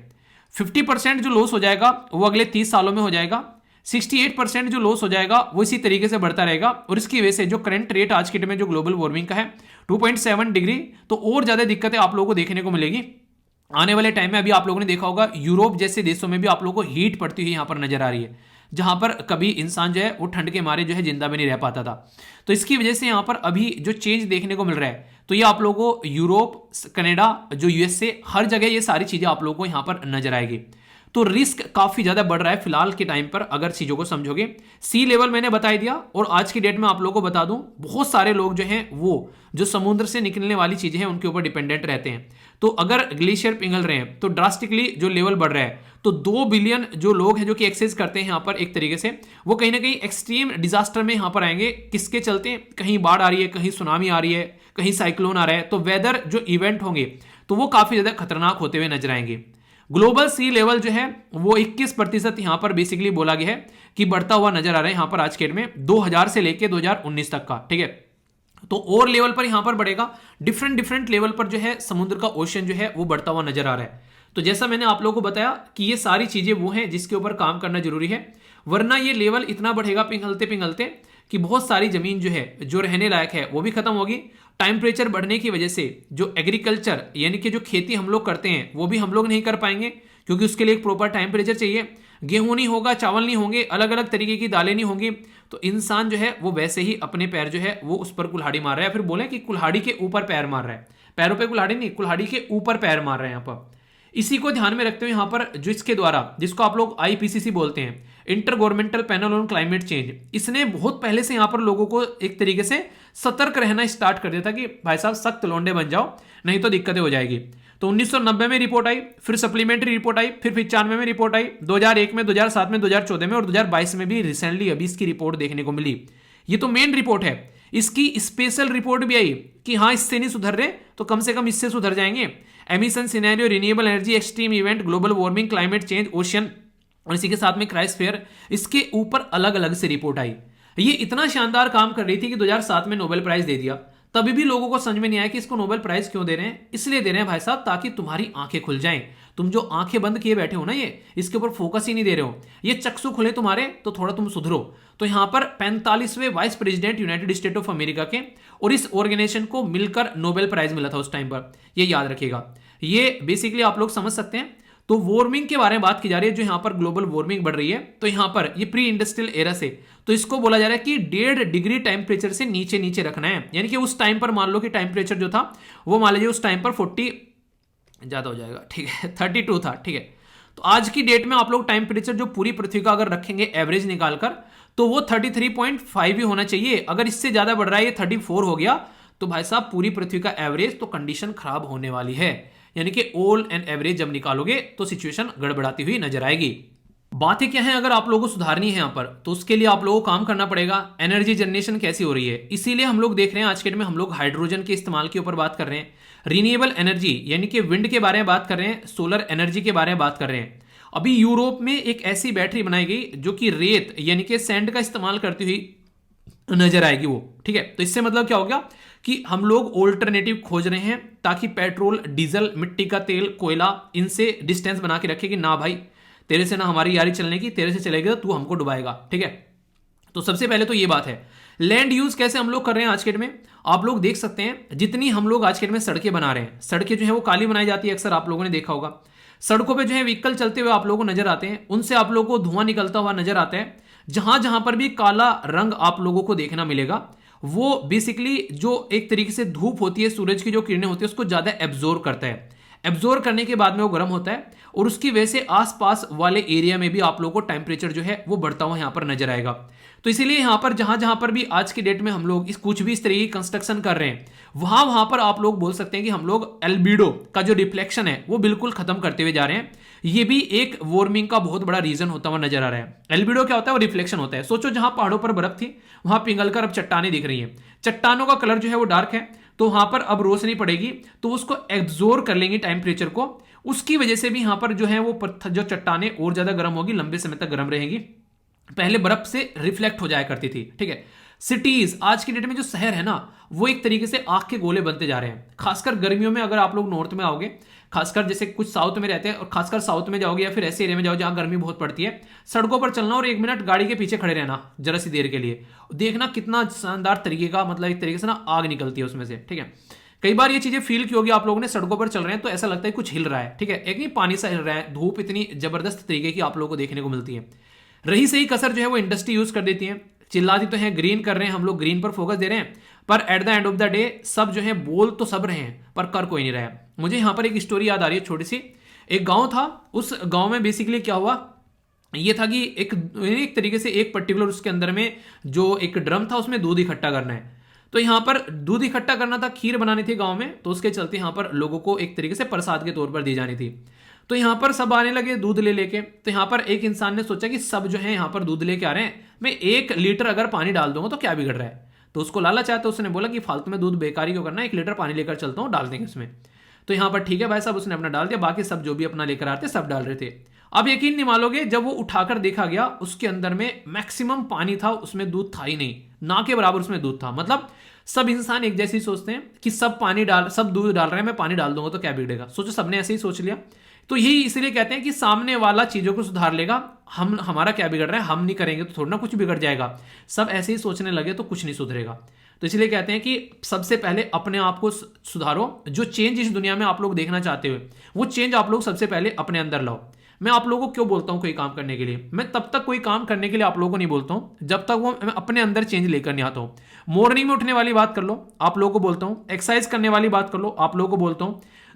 50% जो लॉस हो जाएगा वो अगले 30 सालों में हो जाएगा। 68% जो लॉस हो जाएगा वो इसी तरीके से बढ़ता रहेगा। और इसकी वजह से जो करंट रेट आज के डेट में जो ग्लोबल वार्मिंग का है 2.7 डिग्री, तो और ज्यादा दिक्कतें आप लोगों को देखने को मिलेगी आने वाले टाइम में। अभी आप लोगों ने देखा होगा यूरोप जैसे देशों में भी आप लोगों को हीट पड़ती हुई यहां पर नजर आ रही है, जहां पर कभी इंसान जो है वो ठंड के मारे जो है जिंदा भी नहीं रह पाता था। तो इसकी वजह से यहां पर अभी जो चेंज देखने को मिल रहा है, तो ये आप लोगों को यूरोप, कनाडा, जो यूएसए, हर जगह ये सारी चीजें आप लोगों को यहां पर नजर आएगी। तो रिस्क काफी ज्यादा बढ़ रहा है फिलहाल के टाइम पर अगर चीजों को समझोगे। सी लेवल मैंने बता दिया, और आज की डेट में आप लोगों को बता दूं बहुत सारे लोग जो हैं वो जो समुद्र से निकलने वाली चीजें हैं उनके ऊपर डिपेंडेंट रहते हैं। तो अगर ग्लेशियर पिघल रहे हैं तो ड्रास्टिकली जो लेवल बढ़ रहा है, तो 2 बिलियन जो लोग हैं जो कि एक्सेस करते हैं यहाँ पर एक तरीके से, वो कहीं ना कहीं एक्सट्रीम डिजास्टर में यहाँ पर आएंगे। किसके चलते? कहीं बाढ़ आ रही है, कहीं सुनामी आ रही है, कहीं साइक्लोन आ रहा है। तो वेदर जो इवेंट होंगे तो वो काफी ज्यादा खतरनाक होते हुए नजर आएंगे। ग्लोबल सी लेवल जो है वो 21% यहां पर बेसिकली बोला गया है कि बढ़ता हुआ नजर आ रहा है यहां पर आज के डेट में 2000 से लेके 2019 तक का, ठीक है। तो और लेवल पर यहां पर बढ़ेगा, डिफरेंट लेवल पर जो है समुद्र का ओशन जो है वो बढ़ता हुआ नजर आ रहा है। तो जैसा मैंने आप लोगों को बताया कि ये सारी चीजें वो हैं जिसके ऊपर काम करना जरूरी है, वरना ये लेवल इतना बढ़ेगा पिघलते पिघलते कि बहुत सारी जमीन जो है जो रहने लायक है वो भी खत्म होगी। टेम्परेचर बढ़ने की वजह से जो एग्रीकल्चर यानी कि जो खेती हम लोग करते हैं वो भी हम लोग नहीं कर पाएंगे, क्योंकि उसके लिए एक प्रॉपर टेम्परेचर चाहिए। गेहूं नहीं होगा, चावल नहीं होंगे, अलग अलग तरीके की दालें नहीं होंगी, तो इंसान जो है वो वैसे ही अपने पैर जो है वो उस पर कुल्हाड़ी मार रहा है। फिर बोले कि कुल्हाड़ी के ऊपर पैर मार रहा है, पैरों पे कुल्हाड़ी नहीं, कुल्हाड़ी के ऊपर पैर मार रहे हैं यहाँ पर। इसी को ध्यान में रखते हुए यहाँ पर जो इसके द्वारा, जिसको आप लोग आईपीसीसी बोलते हैं, inter governmental panel on climate change, इसने बहुत पहले से यहाँ पर लोगों को एक तरीके से सतर्क रहना स्टार्ट कर दिया था कि भाई साहब सख्त लौंडे बन जाओ, नहीं तो दिक्कतें हो जाएगी। तो 1990 में रिपोर्ट आई, फिर सप्लीमेंट्री रिपोर्ट आई, फिर 95 में रिपोर्ट आई, 2001 में, 2007 में, 2014 में और 2022 में भी रिसेंटली अभी इसकी रिपोर्ट देखने को मिली। ये तो मेन रिपोर्ट है, इसकी स्पेशल रिपोर्ट भी आई कि हाँ इससे नहीं सुधर रहे तो कम से कम इससे सुधर जाएंगे। Emission scenario, renewable energy, extreme event, global warming, climate change, ocean और इसी के साथ में क्रायोस्फीयर, इसके ऊपर अलग अलग से रिपोर्ट आई। ये इतना शानदार काम कर रही थी कि 2007 में नोबेल प्राइज दे दिया। तभी भी लोगों को समझ में नहीं आया कि इसको नोबेल प्राइज क्यों दे रहे हैं। इसलिए दे रहे हैं भाई साहब ताकि तुम्हारी आंखें खुल जाएं। तुम जो आंखें बंद किए बैठे हो ना, ये इसके ऊपर फोकस ही नहीं दे रहे हो, ये चक्षु खुले तुम्हारे तो थोड़ा तुम सुधरो। तो यहां पर 45वें vice president United State of America के और इस ऑर्गेनाइजेशन को मिलकर नोबेल प्राइज मिला था उस टाइम पर, ये याद रखिएगा। ये बेसिकली आप लोग समझ सकते हैं। तो वार्मिंग के बारे में बात की जा रही है, जो यहां पर ग्लोबल वार्मिंग बढ़ रही है, तो यहां पर ये प्री इंडस्ट्रियल एरा से, तो इसको बोला जा रहा है कि 1.5 डिग्री टेम्परेचर से नीचे नीचे रखना है। यानी कि उस टाइम पर मान लो कि टेम्परेचर जो था वो मान लीजिए उस टाइम पर 40 ज्यादा हो जाएगा, ठीक है, 32 था, ठीक है। तो आज की डेट में आप लोग टेम्परेचर जो पूरी पृथ्वी का अगर रखेंगे एवरेज निकालकर, तो वो 33.5 ही होना चाहिए। अगर इससे ज्यादा बढ़ रहा है, ये 34 हो गया, तो भाई साहब पूरी पृथ्वी का एवरेज तो कंडीशन खराब होने वाली है। यानी कि ऑल एंड एवरेज जब निकालोगे तो सिचुएशन गड़बड़ाती हुई नजर आएगी। बातें क्या है अगर आप लोगों को सुधारनी है यहां पर, तो उसके लिए आप लोगों को काम करना पड़ेगा। एनर्जी जनरेशन कैसी हो रही है, इसीलिए हम लोग देख रहे हैं आज के डेट में हम लोग हाइड्रोजन के इस्तेमाल के ऊपर बात कर रहे हैं, रिन्यूएबल एनर्जी यानी कि विंड के बारे में बात कर रहे हैं, सोलर एनर्जी के बारे में बात कर रहे हैं। अभी यूरोप में एक ऐसी बैटरी बनाई गई जो कि रेत यानी कि सैंड का इस्तेमाल करती हुई नजर आएगी वो, ठीक है। तो इससे मतलब क्या हो गया कि हम लोग ऑल्टरनेटिव खोज रहे हैं ताकि पेट्रोल, डीजल, मिट्टी का तेल, कोयला, इनसे डिस्टेंस बना के रखे कि ना भाई तेरे से ना हमारी यारी चलने की, तेरे से चलेगी तो तू हमको डुबाएगा, ठीक है। तो सबसे पहले तो ये बात है। लैंड यूज कैसे हम लोग कर रहे हैं आज के डेट में, आप लोग देख सकते हैं जितनी हम लोग आज के डेट में सड़कें बना रहे हैं, सड़कें जो है वो काली बनाई जाती है, अक्सर आप लोगों ने देखा होगा। सड़कों पे जो है व्हीकल चलते हुए आप लोगों को नजर आते हैं, उनसे आप लोगों को धुआं निकलता हुआ नजर आता है। जहां जहां पर भी काला रंग आप लोगों को देखना मिलेगा, वो बेसिकली जो एक तरीके से धूप होती है, सूरज की जो किरणें होती है उसको ज्यादा एब्जॉर्ब करता है। एब्जॉर्ब करने के बाद में वो गर्म होता है और उसकी वजह से आसपास वाले एरिया में भी आप लोगों को टेम्परेचर जो है वो बढ़ता हुआ यहां पर नजर आएगा। तो इसीलिए यहां पर जहां जहां पर भी आज के डेट में हम लोग कुछ भी इस तरीके की कंस्ट्रक्शन कर रहे हैं, वहां वहां पर आप लोग बोल सकते हैं कि हम लोग एल्बिडो का जो रिफ्लेक्शन है वो बिल्कुल खत्म करते हुए जा रहे हैं। ये भी एक वार्मिंग का बहुत बड़ा रीजन होता हुआ नजर आ रहा है। एल्बिडो क्या होता है, वो रिफ्लेक्शन होता है। सोचो जहां पहाड़ों पर बर्फ थी वहां पिघलकर अब चट्टानें दिख रही हैं, चट्टानों का कलर जो है वो डार्क है, तो वहां पर अब रोशनी पड़ेगी तो उसको एब्जॉर्ब कर लेंगे टेम्परेचर को, उसकी वजह से भी यहां पर जो है वो जो चट्टानें और ज्यादा गर्म होगी, लंबे समय तक गर्म रहेगी। पहले बर्फ से रिफ्लेक्ट हो जाया करती थी, ठीक है। सिटीज आज की डेट में जो शहर है ना, वो एक तरीके से आग के गोले बनते जा रहे हैं। खासकर गर्मियों में अगर आप लोग नॉर्थ में आओगे, खासकर जैसे कुछ साउथ में रहते हैं और खासकर साउथ में जाओगे या फिर ऐसे एरिया में जाओ जहां गर्मी बहुत पड़ती है, सड़कों पर चलना और 1 मिनट गाड़ी के पीछे खड़े रहना जरा सी देर के लिए, देखना कितना शानदार तरीके का, मतलब एक तरीके से ना आग निकलती है उसमें से, ठीक है। कई बार ये चीजें फील की होगी आप लोगों ने, सड़कों पर चल रहे हैं तो ऐसा लगता है कुछ हिल रहा है, ठीक है, एक नहीं पानी सा हिल रहा है, धूप इतनी जबरदस्त तरीके की आप लोगों को देखने को मिलती है। रही सही कसर जो है वो इंडस्ट्री यूज कर देती है, चिल्लाती तो है ग्रीन कर रहे हैं हम लोग, ग्रीन पर फोकस दे रहे हैं, पर at the end of the day सब जो है बोल तो सब रहे हैं पर कर कोई नहीं रहा है। मुझे यहां पर एक स्टोरी याद आ रही है छोटी सी। एक गांव था, उस गांव में बेसिकली क्या हुआ ये था कि एक तरीके से एक पर्टिकुलर उसके अंदर में जो एक ड्रम था उसमें दूध इकट्ठा करना है, तो यहां पर दूध इकट्ठा करना था, खीर बनानी थी गांव में, तो उसके चलते यहां पर लोगों को एक तरीके से प्रसाद के तौर पर दी जानी थी। तो यहां पर सब आने लगे दूध ले लेके, तो यहां पर एक इंसान ने सोचा कि सब जो है यहां पर दूध लेके आ रहे हैं, मैं 1 लीटर अगर पानी डाल दूंगा तो क्या बिगड़ रहा है। तो उसको लालच आया, तो उसने बोला कि फालतू में दूध बेकारी क्यों करना, 1 लीटर पानी लेकर चलता हूं, डाल देंगे उसमें। तो यहां पर ठीक है भाई साहब, उसने अपना डाल दिया, बाकी सब जो भी अपना लेकर आते सब डाल रहे थे। अब यकीन नहीं मानोगे, जब वो उठाकर देखा गया उसके अंदर में मैक्सिमम पानी था, उसमें दूध था ही नहीं, ना के बराबर उसमें दूध था। मतलब सब इंसान एक जैसे ही सोचते हैं कि सब दूध डाल रहे हैं, मैं पानी डाल दूंगा तो क्या बिगड़ेगा, सोचो सबने ऐसे ही सोच लिया। तो यही इसलिए कहते हैं कि सामने वाला चीजों को सुधार लेगा, हमारा क्या बिगड़ रहा है, हम नहीं करेंगे तो थोड़ा ना कुछ बिगड़ जाएगा। सब ऐसे ही सोचने लगे तो कुछ नहीं सुधरेगा। तो इसलिए कहते हैं कि सबसे पहले अपने आप को सुधारो, जो चेंज इस दुनिया में आप लोग देखना चाहते हो वो चेंज आप लोग सबसे पहले अपने अंदर लाओ। मैं आप लोगों को क्यों बोलता हूं कोई काम करने के लिए, मैं तब तक कोई काम करने के लिए आप लोगों को नहीं बोलता हूं जब तक वो मैं अपने अंदर चेंज लेकर नहीं आता हूं। मॉर्निंग में उठने वाली बात कर लो, आप लोगों को बोलता हूं, एक्सरसाइज करने वाली बात कर लो, आप लोगों को बोलता हूं।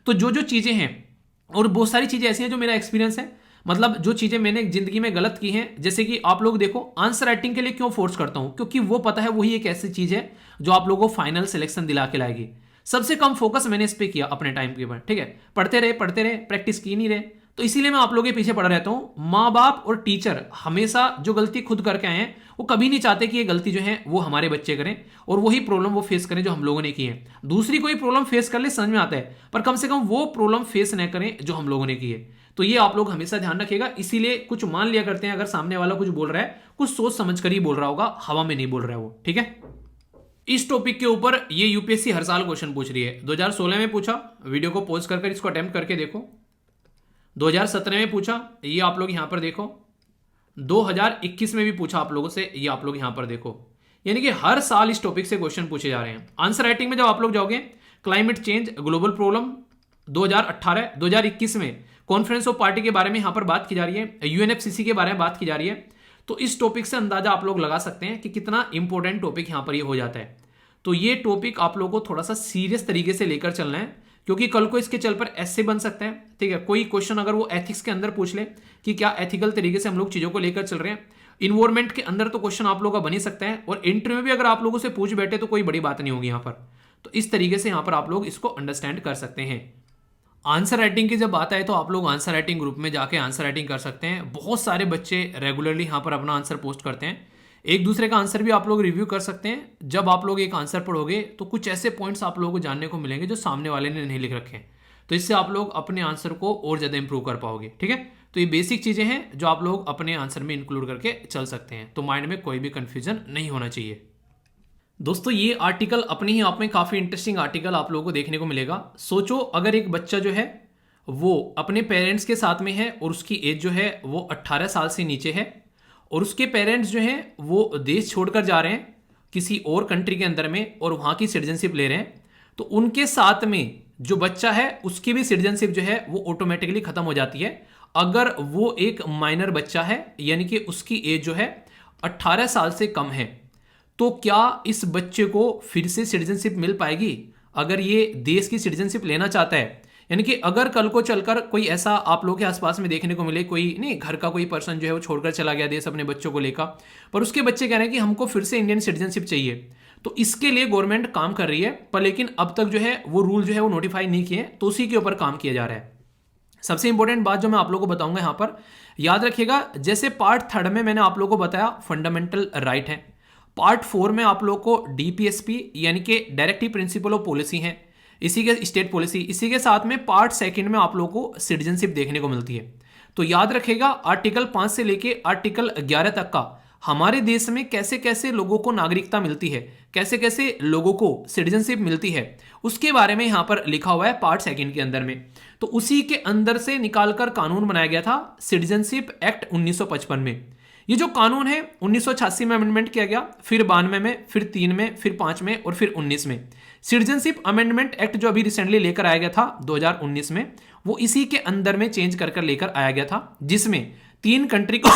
तो जो जो चीजें हैं, और बहुत सारी चीजें ऐसी हैं जो मेरा एक्सपीरियंस है, मतलब जो चीजें मैंने जिंदगी में गलत की हैं, जैसे कि आप लोग देखो आंसर राइटिंग के लिए क्यों फोर्स करता हूं, क्योंकि वो पता है वही एक ऐसी चीज है जो आप लोगों को फाइनल सिलेक्शन दिला के लाएगी। सबसे कम फोकस मैंने इस पे किया अपने टाइम के ऊपर, ठीक है, पढ़ते रहे प्रैक्टिस की नहीं रहे, तो इसीलिए मैं आप लोगों के पीछे पड़ा रहता हूं। माँ बाप और टीचर हमेशा जो गलती खुद करके आए हैं वो कभी नहीं चाहते कि ये गलती जो है वो हमारे बच्चे करें और वही प्रॉब्लम वो फेस करें जो हम लोगों ने की है। दूसरी कोई प्रॉब्लम फेस कर ले समझ में आता है, पर कम से कम वो प्रॉब्लम फेस न करें जो हम लोगों ने की है। तो ये आप लोग हमेशा ध्यान रखिएगा। इसीलिए कुछ मान लिया करते हैं, अगर सामने वाला कुछ बोल रहा है कुछ सोच समझ कर ही बोल रहा होगा, हवा में नहीं बोल रहा है वो, ठीक है। इस टॉपिक के ऊपर ये यूपीएससी हर साल क्वेश्चन पूछ रही है। 2016 में पूछा, वीडियो को पॉज कर इसको अटेम्प्ट करके देखो। 2017 में पूछा, ये आप लोग यहां पर देखो। 2021 में भी पूछा आप लोगों से, ये आप लोग यहां पर देखो। यानी कि हर साल इस टॉपिक से क्वेश्चन पूछे जा रहे हैं। आंसर राइटिंग में जब आप लोग जाओगे, क्लाइमेट चेंज ग्लोबल प्रॉब्लम 2018, 2021 में कॉन्फ्रेंस ऑफ पार्टी के बारे में यहां पर बात की जा रही है, यूएनएफसीसी के बारे में बात की जा रही है। तो इस टॉपिक से अंदाजा आप लोग लगा सकते हैं कि कितना इंपॉर्टेंट टॉपिक यहां पर ये हो जाता है। तो ये टॉपिक आप लोगों को थोड़ा सा सीरियस तरीके से लेकर चलना है, क्योंकि कल को इसके चल पर ऐसे बन सकते हैं, ठीक है। कोई क्वेश्चन अगर वो एथिक्स के अंदर पूछ ले कि क्या एथिकल तरीके से हम लोग चीजों को लेकर चल रहे हैं, इन्वायरमेंट के अंदर तो क्वेश्चन आप लोगों का बन ही सकता है, और इंटरव्यू में भी अगर आप लोगों से पूछ बैठे तो कोई बड़ी बात नहीं होगी यहाँ पर। तो इस तरीके से यहाँ पर आप लोग इसको अंडरस्टैंड कर सकते हैं। आंसर राइटिंग की जब बात आए तो आप लोग आंसर राइटिंग ग्रुप में जाके आंसर राइटिंग कर सकते हैं। बहुत सारे बच्चे रेगुलरली यहाँ पर अपना आंसर पोस्ट करते हैं, एक दूसरे का आंसर भी आप लोग रिव्यू कर सकते हैं। जब आप लोग एक आंसर पढ़ोगे तो कुछ ऐसे पॉइंट्स आप लोगों को जानने को मिलेंगे जो सामने वाले ने नहीं लिख रखे हैं, तो इससे आप लोग अपने आंसर को और ज़्यादा इंप्रूव कर पाओगे, ठीक है। तो ये बेसिक चीज़ें हैं जो आप लोग अपने आंसर में इंक्लूड करके चल सकते हैं, तो माइंड में कोई भी कंफ्यूजन नहीं होना चाहिए। दोस्तों ये आर्टिकल अपने ही आप में काफ़ी इंटरेस्टिंग आर्टिकल आप लोगों को देखने को मिलेगा। सोचो अगर एक बच्चा जो है वो अपने पेरेंट्स के साथ में है और उसकी एज जो है वो 18 साल से नीचे है, और उसके पेरेंट्स जो हैं वो देश छोड़कर जा रहे हैं किसी और कंट्री के अंदर में और वहाँ की सिटीजनशिप ले रहे हैं, तो उनके साथ में जो बच्चा है उसकी भी सिटीजनशिप जो है वो ऑटोमेटिकली खत्म हो जाती है अगर वो एक माइनर बच्चा है, यानी कि उसकी एज जो है 18 साल से कम है। तो क्या इस बच्चे को फिर से सिटीजनशिप मिल पाएगी अगर ये देश की सिटीजनशिप लेना चाहता है? यानी कि अगर कल को चलकर कोई ऐसा आप लोगों के आसपास में देखने को मिले, कोई नहीं घर का कोई पर्सन जो है वो छोड़कर चला गया देश अपने बच्चों को लेकर, पर उसके बच्चे कह रहे हैं कि हमको फिर से इंडियन सिटीजनशिप चाहिए, तो इसके लिए गवर्नमेंट काम कर रही है, पर लेकिन अब तक जो है वो रूल जो है वो नोटिफाई नहीं किए, तो उसी के ऊपर काम किया जा रहा है। सबसे इंपॉर्टेंट बात जो मैं आप लोगों को बताऊंगा यहाँ पर याद रखिएगा, जैसे पार्ट 3 में मैंने आप लोगों को बताया फंडामेंटल राइट है, पार्ट 4 में आप लोगों को डीपीएसपी यानी कि डायरेक्टिव प्रिंसिपल ऑफ पॉलिसी है, इसी के स्टेट पॉलिसी, इसी के साथ में पार्ट 2 में आप लोगों को सिटीजनशिप देखने को मिलती है। तो याद रखिएगा आर्टिकल 5 से लेके आर्टिकल 11 तक का हमारे देश में कैसे कैसे लोगों को नागरिकता मिलती है, कैसे कैसे लोगों को सिटीजनशिप मिलती है, उसके बारे में यहां पर लिखा हुआ है पार्ट सेकंड के अंदर में। तो उसी के अंदर से निकालकर कानून बनाया गया था सिटीजनशिप एक्ट 1955 में। ये जो कानून है 1986 में अमेंडमेंट किया गया, फिर 92 में, फिर 3 में, फिर 5 में और फिर 19 में। सिटीजनशिप अमेंडमेंट एक्ट जो अभी रिसेंटली लेकर आया गया था 2019 में, वो इसी के अंदर में चेंज कर लेकर आया गया था, जिसमें 3 कंट्री को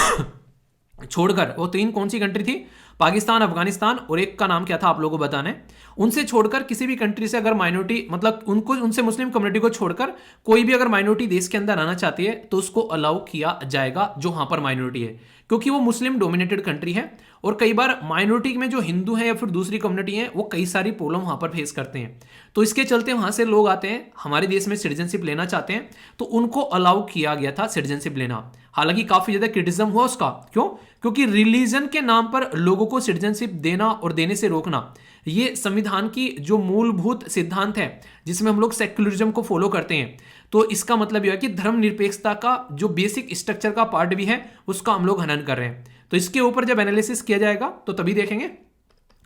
छोड़कर, वो 3 कौन सी कंट्री थी, पाकिस्तान, अफगानिस्तान और एक का नाम क्या था आप लोगों को बताना है, उनसे छोड़कर किसी भी कंट्री से अगर माइनॉरिटी, मतलब उनको, उनसे मुस्लिम कम्युनिटी को छोड़कर कोई भी अगर माइनॉरिटी देश के अंदर आना चाहती है तो उसको अलाउ किया जाएगा जो वहां पर माइनॉरिटी है, क्योंकि वो मुस्लिम डोमिनेटेड कंट्री है। और कई बार माइनॉरिटी में जो हिंदू हैं या फिर दूसरी कम्युनिटी हैं वो कई सारी प्रॉब्लम वहां पर फेस करते हैं। तो इसके चलते वहां से लोग आते हैं, हमारे देश में सिटीजनशिप लेना चाहते हैं, तो उनको अलाउ किया गया था सिटीजनशिप लेना। हालांकि काफी ज्यादा क्रिटिसिज्म हुआ उसका, क्यों? क्योंकि रिलीजन के नाम पर लोगों को सिटीजनशिप देना और देने से रोकना, ये संविधान की जो मूलभूत सिद्धांत है जिसमें हम लोग सेक्युलरिज्म को फॉलो करते हैं, तो इसका मतलब यह है कि धर्मनिरपेक्षता का जो बेसिक स्ट्रक्चर का पार्ट भी है उसका हम लोग हनन कर रहे हैं। तो इसके ऊपर जब एनालिसिस किया जाएगा तो तभी देखेंगे,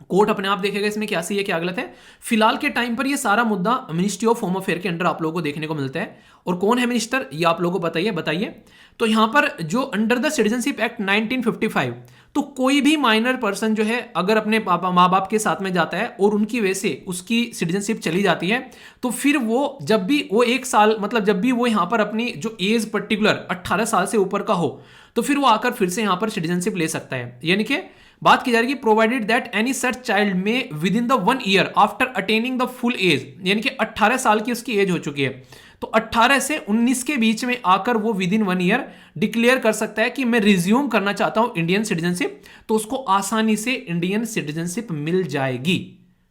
कोर्ट अपने आप देखेगा इसमें क्या सही है क्या गलत है। फिलहाल के टाइम पर ये सारा मुद्दा मिनिस्ट्री ऑफ होम अफेयर के अंडर आप लोगों को देखने को मिलता है। और कौन है मिनिस्टर, ये आप लोगों को बताइए। तो यहां पर जो अंडर द सिटीजनशिप एक्ट 1955, तो कोई भी माइनर पर्सन जो है अगर अपने माँ बाप के साथ में जाता है और उनकी वजह से उसकी सिटीजनशिप चली जाती है, तो फिर वो जब भी वो 1 साल, मतलब जब भी वो यहां पर अपनी जो एज पर्टिकुलर 18 साल से ऊपर का हो, तो फिर वो आकर फिर से यहां पर सिटीजनशिप ले सकता है। यानी कि बात की जा रही है provided that any such child में within the 1 year after attaining the full age, यानी कि 18 साल की उसकी एज हो चुकी है, तो 18 से 19 के बीच में आकर वो विद इन 1 ईयर डिक्लेयर कर सकता है कि मैं रिज्यूम करना चाहता हूं इंडियन सिटीजनशिप, तो उसको आसानी से इंडियन सिटीजनशिप मिल जाएगी।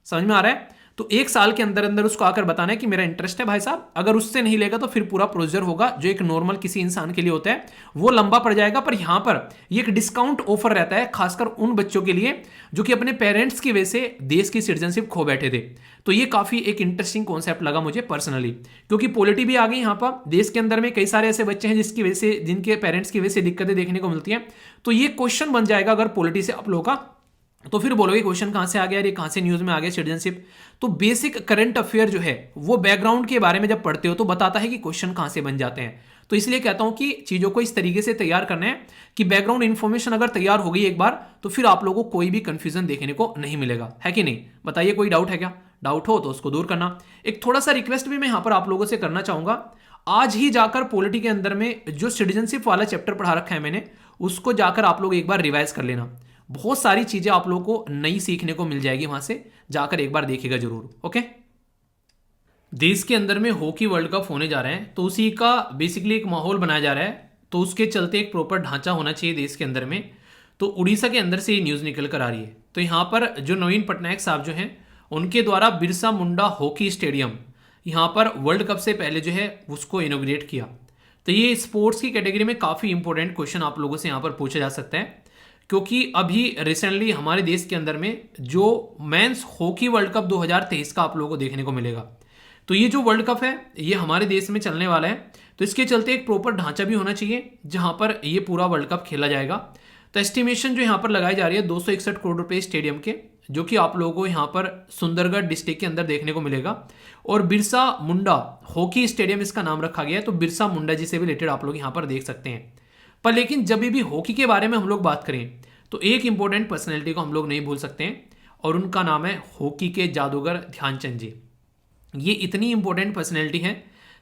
समझ में आ रहा है? तो 1 साल के अंदर अंदर उसको आकर बताना है कि मेरा इंटरेस्ट है भाई साहब। अगर उससे नहीं लेगा तो फिर पूरा प्रोसीजर होगा जो एक नॉर्मल किसी इंसान के लिए होता है वो लंबा पड़ जाएगा। पर यहां पर ये एक डिस्काउंट ऑफर रहता है खासकर उन बच्चों के लिए जो कि अपने पेरेंट्स की वजह से देश की सिटीजनशिप खो बैठे थे। तो ये काफी एक इंटरेस्टिंग कॉन्सेप्ट लगा मुझे पर्सनली, क्योंकि पॉलिटी भी आ गई यहां पर। देश के अंदर में कई सारे ऐसे बच्चे हैं जिसकी वजह से, जिनके पेरेंट्स की वजह से दिक्कतें देखने को मिलती हैं। तो ये क्वेश्चन बन जाएगा अगर पॉलिटी से आप लोगों का, तो फिर बोलोगे क्वेश्चन कहां से आ गया, ये कहां से न्यूज में आ गया सिटीजनशिप। तो बेसिक करंट अफेयर जो है वो बैकग्राउंड के बारे में जब पढ़ते हो तो बताता है कि क्वेश्चन कहां से बन जाते हैं। तो इसलिए कहता हूं कि चीजों को इस तरीके से तैयार करना है कि बैकग्राउंड इंफॉर्मेशन अगर तैयार हो गई एक बार तो फिर आप लोगों को कोई भी कंफ्यूजन देखने को नहीं मिलेगा, है कि नहीं? बताइए, कोई डाउट है क्या? डाउट हो तो उसको दूर करना। एक थोड़ा सा रिक्वेस्ट भी मैं यहां पर आप लोगों से करना चाहूंगा, आज ही जाकर पॉलिटी के अंदर में जो सिटीजनशिप वाला चैप्टर पढ़ा रखा है मैंने, उसको जाकर आप लोग एक बार रिवाइज कर लेना। बहुत सारी चीजें आप लोगों को नई सीखने को मिल जाएगी, वहां से जाकर एक बार देखिएगा जरूर। ओके, देश के अंदर में हॉकी वर्ल्ड कप होने जा रहे हैं, तो उसी का बेसिकली एक माहौल बनाया जा रहा है, तो उसके चलते एक प्रॉपर ढांचा होना चाहिए देश के अंदर में। तो उड़ीसा के अंदर से ये न्यूज़ निकल कर आ रही है। तो यहाँ पर जो नवीन पटनायक साहब जो हैं उनके द्वारा बिरसा मुंडा हॉकी स्टेडियम यहाँ पर वर्ल्ड कप से पहले जो है उसको इनोग्रेट किया। तो ये स्पोर्ट्स की कैटेगरी में काफ़ी इंपॉर्टेंट क्वेश्चन आप लोगों से यहाँ पर पूछा जा सकता है, क्योंकि अभी रिसेंटली हमारे देश के अंदर में जो मेंस हॉकी वर्ल्ड कप 2023 का आप लोगों को देखने को मिलेगा। तो ये जो वर्ल्ड कप है ये हमारे देश में चलने वाला है, तो इसके चलते एक प्रॉपर ढांचा भी होना चाहिए जहां पर ये पूरा वर्ल्ड कप खेला जाएगा। तो एस्टिमेशन जो यहाँ पर लगाई जा रही है 261 करोड़ रुपए स्टेडियम के, जो कि आप लोगों को यहाँ पर सुंदरगढ़ डिस्ट्रिक्ट के अंदर देखने को मिलेगा। और बिरसा मुंडा हॉकी स्टेडियम इसका नाम रखा गया है, तो बिरसा मुंडा जी से भी रिलेटेड आप लोग यहाँ पर देख सकते हैं। पर लेकिन जब भी हॉकी के बारे में हम लोग बात करें तो एक इंपॉर्टेंट पर्सनैलिटी को हम लोग नहीं भूल सकते हैं, और उनका नाम है हॉकी के जादूगर ध्यानचंद जी। ये इतनी इंपॉर्टेंट पर्सनैलिटी है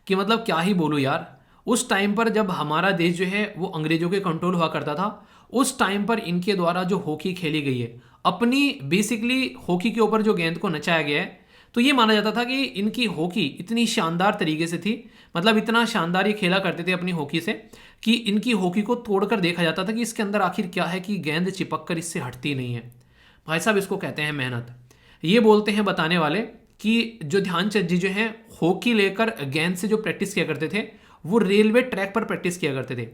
कि मतलब क्या ही बोलूँ यार। उस टाइम पर जब हमारा देश जो है वो अंग्रेजों के कंट्रोल हुआ करता था, उस टाइम पर इनके द्वारा जो हॉकी खेली गई है, अपनी बेसिकली हॉकी के ऊपर जो गेंद को नचाया गया है, तो ये माना जाता था कि इनकी हॉकी इतनी शानदार तरीके से थी, मतलब इतना शानदार ये खेला करते थे अपनी हॉकी से कि इनकी हॉकी को तोड़कर देखा जाता था कि इसके अंदर आखिर क्या है कि गेंद चिपक कर इससे हटती नहीं है। भाई साहब, इसको कहते हैं मेहनत। ये बोलते हैं बताने वाले कि जो ध्यानचंद जी जो हैं हॉकी लेकर गेंद से जो प्रैक्टिस किया करते थे वो रेलवे ट्रैक पर प्रैक्टिस किया करते थे।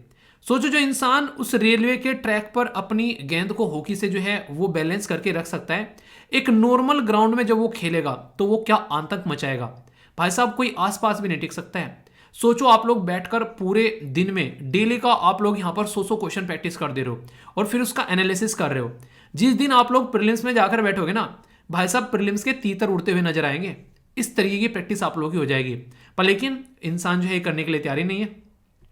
सोचो, जो इंसान उस रेलवे के ट्रैक पर अपनी गेंद को हॉकी से जो है वो बैलेंस करके रख सकता है, एक नॉर्मल ग्राउंड में जब वो खेलेगा तो वो क्या आतंक मचाएगा। भाई साहब, कोई आसपास भी नहीं टिक सकता है। सोचो आप लोग बैठकर पूरे दिन में डेली का आप लोग यहां पर 100 क्वेश्चन प्रैक्टिस कर दे रहे हो और फिर उसका एनालिसिस कर रहे हो। जिस दिन आप लोग प्रीलिम्स में जाकर बैठोगे ना भाई साहब, प्रीलिम्स के तीतर उड़ते हुए नजर आएंगे। इस तरीके की प्रैक्टिस आप लोगों की हो जाएगी। पर लेकिन इंसान जो है करने के लिए तैयार ही नहीं है,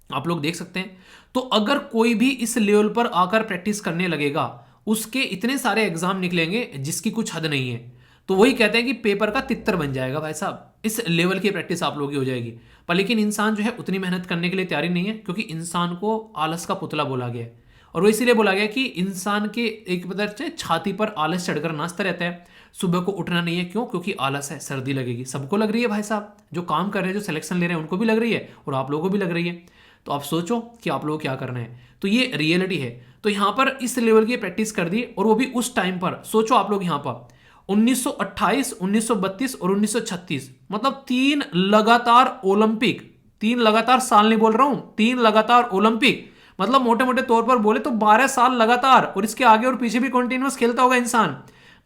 आप लोग देख सकते हैं। तो अगर कोई भी इस लेवल पर आकर प्रैक्टिस करने लगेगा, उसके इतने सारे एग्जाम निकलेंगे जिसकी कुछ हद नहीं है। तो वही कहते हैं कि पेपर का तितर बन जाएगा भाई साहब, इस लेवल की प्रैक्टिस आप लोगों की हो जाएगी। पर लेकिन इंसान जो है उतनी मेहनत करने के लिए तैयारी नहीं है, क्योंकि इंसान को आलस का पुतला बोला गया है। और वो इसीलिए बोला गया कि इंसान के एक पता है छाती पर आलस चढ़कर नाचता रहता है, सुबह को उठना नहीं है। क्यों? क्योंकि आलस है, सर्दी लगेगी। सबको लग रही है भाई साहब, जो काम कर रहे हैं, जो सिलेक्शन ले रहे हैं, उनको भी लग रही है और आप लोगों को भी लग रही है। तो आप सोचो कि आप लोगों को क्या करना है। तो ये रियलिटी है। तो यहां पर इस लेवल की प्रैक्टिस कर दी, और वो भी उस टाइम पर। सोचो आप लोग यहां पर 1928, 1932 और 1936, मतलब 3 लगातार ओलंपिक, 3 लगातार साल नहीं बोल रहा हूं, 3 लगातार ओलंपिक, मतलब मोटे मोटे तौर पर बोले तो 12 साल लगातार, और इसके आगे और पीछे भी कंटिन्यूअस खेलता होगा इंसान।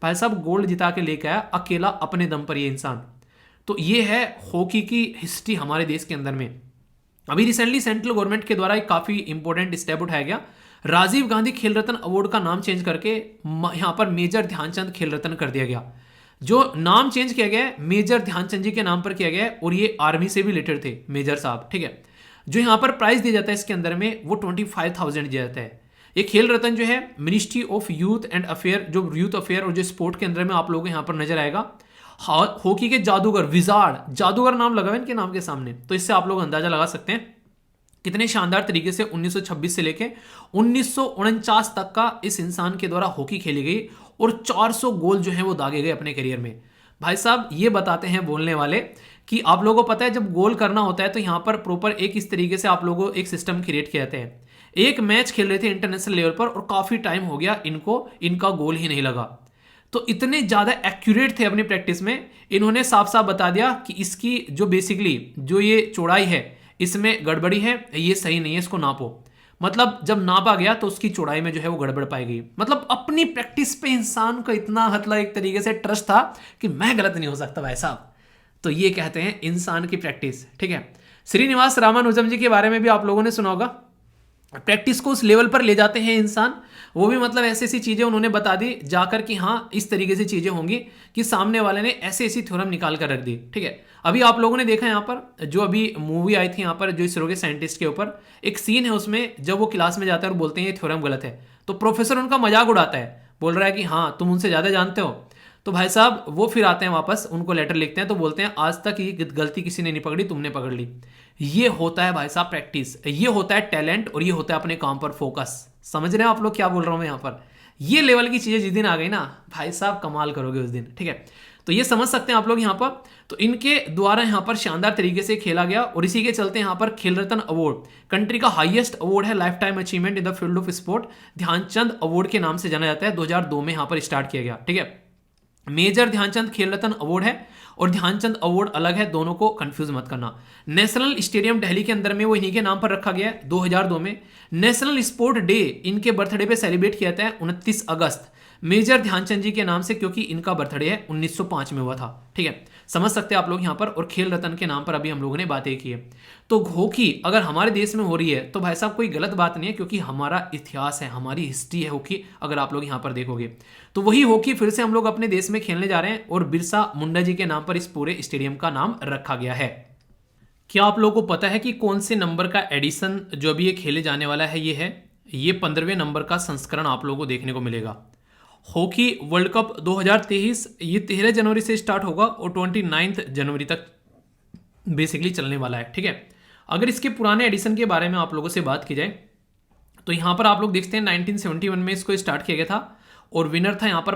भाई साहब गोल्ड जिता के लेके आया अकेला अपने दम पर ये इंसान। तो ये है हॉकी की हिस्ट्री हमारे देश के अंदर में। अभी रिसेंटली सेंट्रल गवर्नमेंट के द्वारा एक काफी इंपॉर्टेंट स्टेप उठाया गया। राजीव गांधी खेल रत्न अवार्ड का नाम चेंज करके यहां पर मेजर ध्यानचंद खेल रत्न कर दिया गया। जो नाम चेंज किया गया है मेजर ध्यानचंद जी के नाम पर किया गया है, और ये आर्मी से भी रिलेटेड थे मेजर साहब, ठीक है। जो यहां पर प्राइज दिया जाता है इसके अंदर में वो 25,000 दिया जाता है। ये खेल रत्न जो है ministry of youth and affair, जो यूथ अफेयर और जो स्पोर्ट के अंदर में आप लोगों को यहां पर नजर आएगा। हॉकी के जादूगर, विजार्ड, जादूगर नाम लगा हुआ है इनके नाम के सामने। तो इससे आप लोग अंदाजा लगा सकते हैं कितने शानदार तरीके से 1926 से लेके 1949 तक का इस इंसान के द्वारा हॉकी खेली गई, और 400 गोल जो है वो दागे गए अपने करियर में। भाई साहब ये बताते हैं बोलने वाले कि आप लोगों को पता है जब गोल करना होता है तो यहां पर प्रॉपर एक इस तरीके से आप लोगों एक सिस्टम क्रिएट किए जाते हैं। एक मैच खेल रहे थे इंटरनेशनल लेवल पर, और काफी टाइम हो गया इनका गोल ही नहीं लगा। तो इतने ज्यादा एक्यूरेट थे अपनी प्रैक्टिस में, इन्होंने साफ साफ बता दिया कि इसकी जो बेसिकली जो ये चौड़ाई है इसमें गड़बड़ी है, ये सही नहीं है, इसको नापो। मतलब जब नापा गया तो उसकी चौड़ाई में जो है वो गड़बड़ पाई गई। मतलब अपनी प्रैक्टिस पे इंसान को इतना मतलब एक तरीके से ट्रस्ट था कि मैं गलत नहीं हो सकता भाई साहब। तो ये कहते हैं इंसान की प्रैक्टिस, ठीक है। श्रीनिवास रामानुजम जी के बारे में भी आप लोगों ने सुना होगा। प्रैक्टिस को उस लेवल पर ले जाते हैं इंसान, वो भी मतलब ऐसी ऐसी चीजें उन्होंने बता दी जाकर कि हाँ इस तरीके से चीजें होंगी, कि सामने वाले ने ऐसी ऐसी थ्योरम निकाल कर रख दी, ठीक है। अभी आप लोगों ने देखा यहाँ पर जो अभी मूवी आई थी यहाँ पर जो इसरो के साइंटिस्ट के ऊपर, एक सीन है उसमें जब वो क्लास में जाते हैं और बोलते हैं ये थ्योरम गलत है, तो प्रोफेसर उनका मजाक उड़ाता है, बोल रहा है कि हाँ तुम उनसे ज्यादा जानते हो। तो भाई साहब वो फिर आते हैं वापस, उनको लेटर लिखते हैं, तो बोलते हैं आज तक ये गलती किसी ने नहीं पकड़ी, तुमने पकड़ ली। ये होता है भाई साहब प्रैक्टिस, ये होता है टैलेंट, और ये होता है अपने काम पर फोकस। समझ रहे हैं आप लोग क्या बोल रहा हूं मैं यहाँ पर? ये लेवल की चीजें जिस दिन आ गई ना भाई साहब कमाल करोगे उस दिन, ठीक है। तो ये समझ सकते हैं आप लोग यहाँ पर। तो इनके द्वारा यहाँ पर शानदार तरीके से खेला गया, और इसी के चलते यहाँ पर खेल रत्न अवार्ड कंट्री का हाईएस्ट अवार्ड है, lifetime achievement in the field of sport, Dhyanchand award के नाम से जाना जाता है। 2002 में यहाँ पर स्टार्ट किया गया, ठीक है। मेजर ध्यानचंद खेल रत्न अवार्ड है और ध्यानचंद अवार्ड अलग है, दोनों को कंफ्यूज मत करना। नेशनल स्टेडियम दिल्ली के अंदर में वो इन्हीं के नाम पर रखा गया है 2002 में। नेशनल स्पोर्ट डे इनके बर्थडे पे सेलिब्रेट किया जाता है 29 अगस्त मेजर ध्यानचंद जी के नाम से, क्योंकि इनका बर्थडे है 1905 में हुआ था, ठीक है। समझ सकते हैं आप लोग यहाँ पर। और खेल रत्न के नाम पर अभी हम लोगों ने बातें की है। तो हॉकी अगर हमारे देश में हो रही है तो भाई साहब कोई गलत बात नहीं है, क्योंकि हमारा इतिहास है, हमारी हिस्ट्री है हॉकी। अगर आप लोग यहाँ पर देखोगे तो वही हॉकी फिर से हम लोग अपने देश में खेलने जा रहे हैं, और बिरसा मुंडा जी के नाम पर इस पूरे स्टेडियम का नाम रखा गया है। क्या आप लोगों को पता है कि कौन से नंबर का एडिशन जो अभी ये खेले जाने वाला है? ये 15वें नंबर का संस्करण आप लोगों को देखने को मिलेगा। हॉकी वर्ल्ड कप 2023 ये 13 जनवरी से स्टार्ट होगा और 29 जनवरी तक बेसिकली चलने वाला है, ठीक है। अगर इसके पुराने एडिशन के बारे में आप लोगों से बात की जाए तो यहाँ पर आप लोग देखते हैं 1971 में इसको स्टार्ट किया गया था, और विनर था यहाँ पर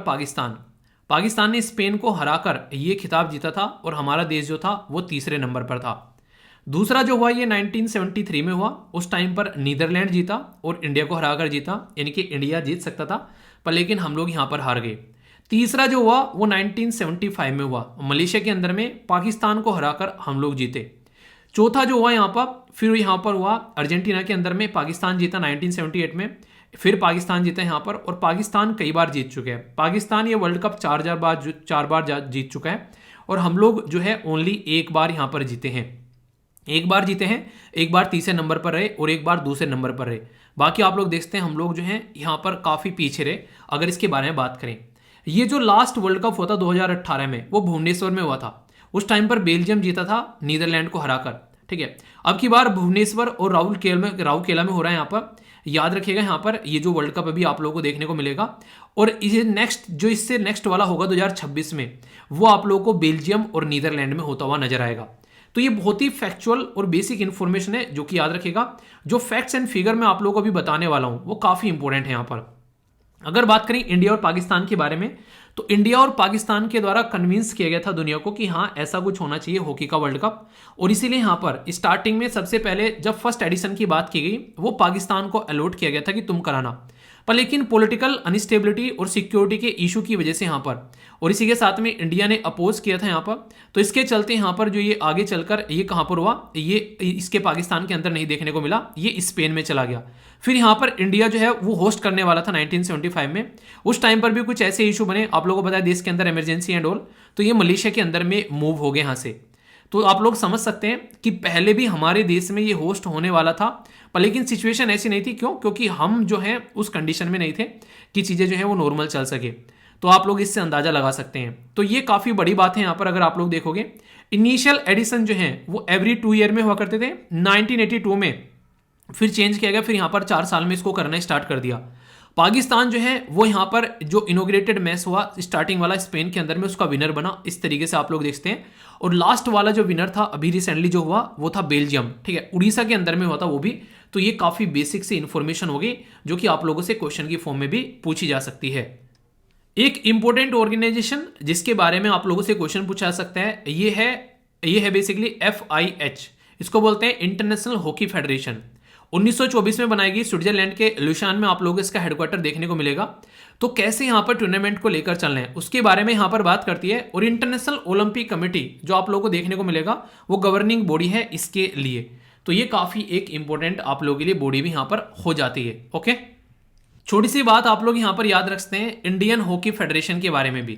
पाकिस्तान ने स्पेन को हराकर ये खिताब जीता था, और हमारा देश जो था वो तीसरे नंबर पर था। दूसरा जो हुआ ये 1973 में हुआ, उस टाइम पर नीदरलैंड जीता और इंडिया को हराकर जीता, यानी कि इंडिया जीत सकता था पर लेकिन हम लोग यहाँ पर हार गए। तीसरा जो हुआ वो 1975 में हुआ, मलेशिया के अंदर में पाकिस्तान को हराकर हम लोग जीते। चौथा जो हुआ यहाँ पर, फिर यहाँ पर हुआ अर्जेंटीना के अंदर में, पाकिस्तान जीता 1978 में, फिर पाकिस्तान जीता यहाँ पर, और पाकिस्तान कई बार जीत चुके हैं। पाकिस्तान ये वर्ल्ड कप 4 बार जीत चुका है, और हम लोग जो है ओनली एक बार यहाँ पर जीते हैं। एक बार जीते हैं, एक बार तीसरे नंबर पर रहे और एक बार दूसरे नंबर पर रहे। बाकी आप लोग देखते हैं हम लोग जो हैं यहाँ पर काफ़ी पीछे रहे। अगर इसके बारे में बात करें, ये जो लास्ट वर्ल्ड कप हुआ था 2018 में, वो भुवनेश्वर में हुआ था। उस टाइम पर बेल्जियम जीता था नीदरलैंड को हराकर, ठीक है। अब की बार भुवनेश्वर और राउरकेला में हो रहा है यहाँ पर। याद रखिएगा यहाँ पर ये जो वर्ल्ड कप अभी आप लोगों को देखने को मिलेगा, और ये नेक्स्ट जो इससे नेक्स्ट वाला होगा 2026 में, वो आप लोगों को बेल्जियम और नीदरलैंड में होता हुआ नजर आएगा। तो ये बहुत ही फैक्चुअल और बेसिक इंफॉर्मेशन है जो कि याद रखिएगा। जो फैक्ट्स एंड फिगर मैं आप लोगों को अभी बताने वाला हूं वो काफी इंपॉर्टेंट है यहाँ पर। अगर बात करें इंडिया और पाकिस्तान के बारे में, तो इंडिया और पाकिस्तान के द्वारा कन्विंस किया गया था दुनिया को कि हाँ ऐसा कुछ होना चाहिए हॉकी का वर्ल्ड कप, और इसीलिए यहाँ पर स्टार्टिंग में सबसे पहले जब फर्स्ट एडिशन की बात की गई, वो पाकिस्तान को अलॉट किया गया था कि तुम कराना। पर लेकिन पॉलिटिकल अनस्टेबिलिटी और सिक्योरिटी के इशू की वजह से यहाँ पर, और इसी के साथ में इंडिया ने अपोज किया था यहाँ पर, तो इसके चलते यहाँ पर जो ये आगे चलकर ये कहाँ पर हुआ, ये इसके पाकिस्तान के अंदर नहीं देखने को मिला, ये स्पेन में चला गया। फिर यहाँ पर इंडिया जो है वो होस्ट करने वाला था 1975 में। उस टाइम पर भी कुछ ऐसे इशू बने, आप लोगों को बताया देश के अंदर इमरजेंसी एंड ऑल, तो ये मलेशिया के अंदर में मूव हो गए यहाँ से। तो आप लोग समझ सकते हैं कि पहले भी हमारे देश में ये होस्ट होने वाला था, पर लेकिन सिचुएशन ऐसी नहीं थी। क्यों? क्योंकि हम जो है उस कंडीशन में नहीं थे कि चीज़ें जो है वो नॉर्मल चल सके। तो आप लोग इससे अंदाजा लगा सकते हैं। तो ये काफ़ी बड़ी बात है यहाँ पर। अगर आप लोग देखोगे, इनिशियल एडिशन जो है वो एवरी 2 ईयर में हुआ करते थे। 1982 में फिर चेंज किया गया, फिर यहाँ पर 4 साल में इसको करना स्टार्ट कर दिया। पाकिस्तान जो है वो यहाँ पर जो इनोग्रेटेड मैच हुआ स्टार्टिंग वाला स्पेन के अंदर में, उसका विनर बना। इस तरीके से आप लोग देखते हैं। और लास्ट वाला जो विनर था अभी रिसेंटली जो हुआ वो था बेल्जियम, ठीक है, उड़ीसा के अंदर में हुआ था वो भी। तो ये काफी बेसिक सी इंफॉर्मेशन होगी जो कि आप लोगों से क्वेश्चन की फॉर्म में भी पूछी जा सकती है। एक इंपॉर्टेंट ऑर्गेनाइजेशन जिसके बारे में आप लोगों से क्वेश्चन पूछा जा सकता है, ये है बेसिकली FIH। इसको बोलते हैं इंटरनेशनल हॉकी फेडरेशन। 1924 में बनाई गई, स्विट्जरलैंड के लुशान में आप लोगों को इसका हेडक्वार्टर देखने को मिलेगा। तो कैसे यहाँ पर टूर्नामेंट को लेकर चल रहे हैं उसके बारे में यहाँ पर बात करती है। और इंटरनेशनल ओलंपिक कमेटी जो आप लोगों को देखने को मिलेगा वो गवर्निंग बॉडी है इसके लिए। तो ये काफी एक इंपॉर्टेंट आप लोगों के लिए बॉडी भी यहाँ पर हो जाती है। ओके, छोटी सी बात आप लोग यहाँ पर याद रखते हैं इंडियन हॉकी फेडरेशन के बारे में भी।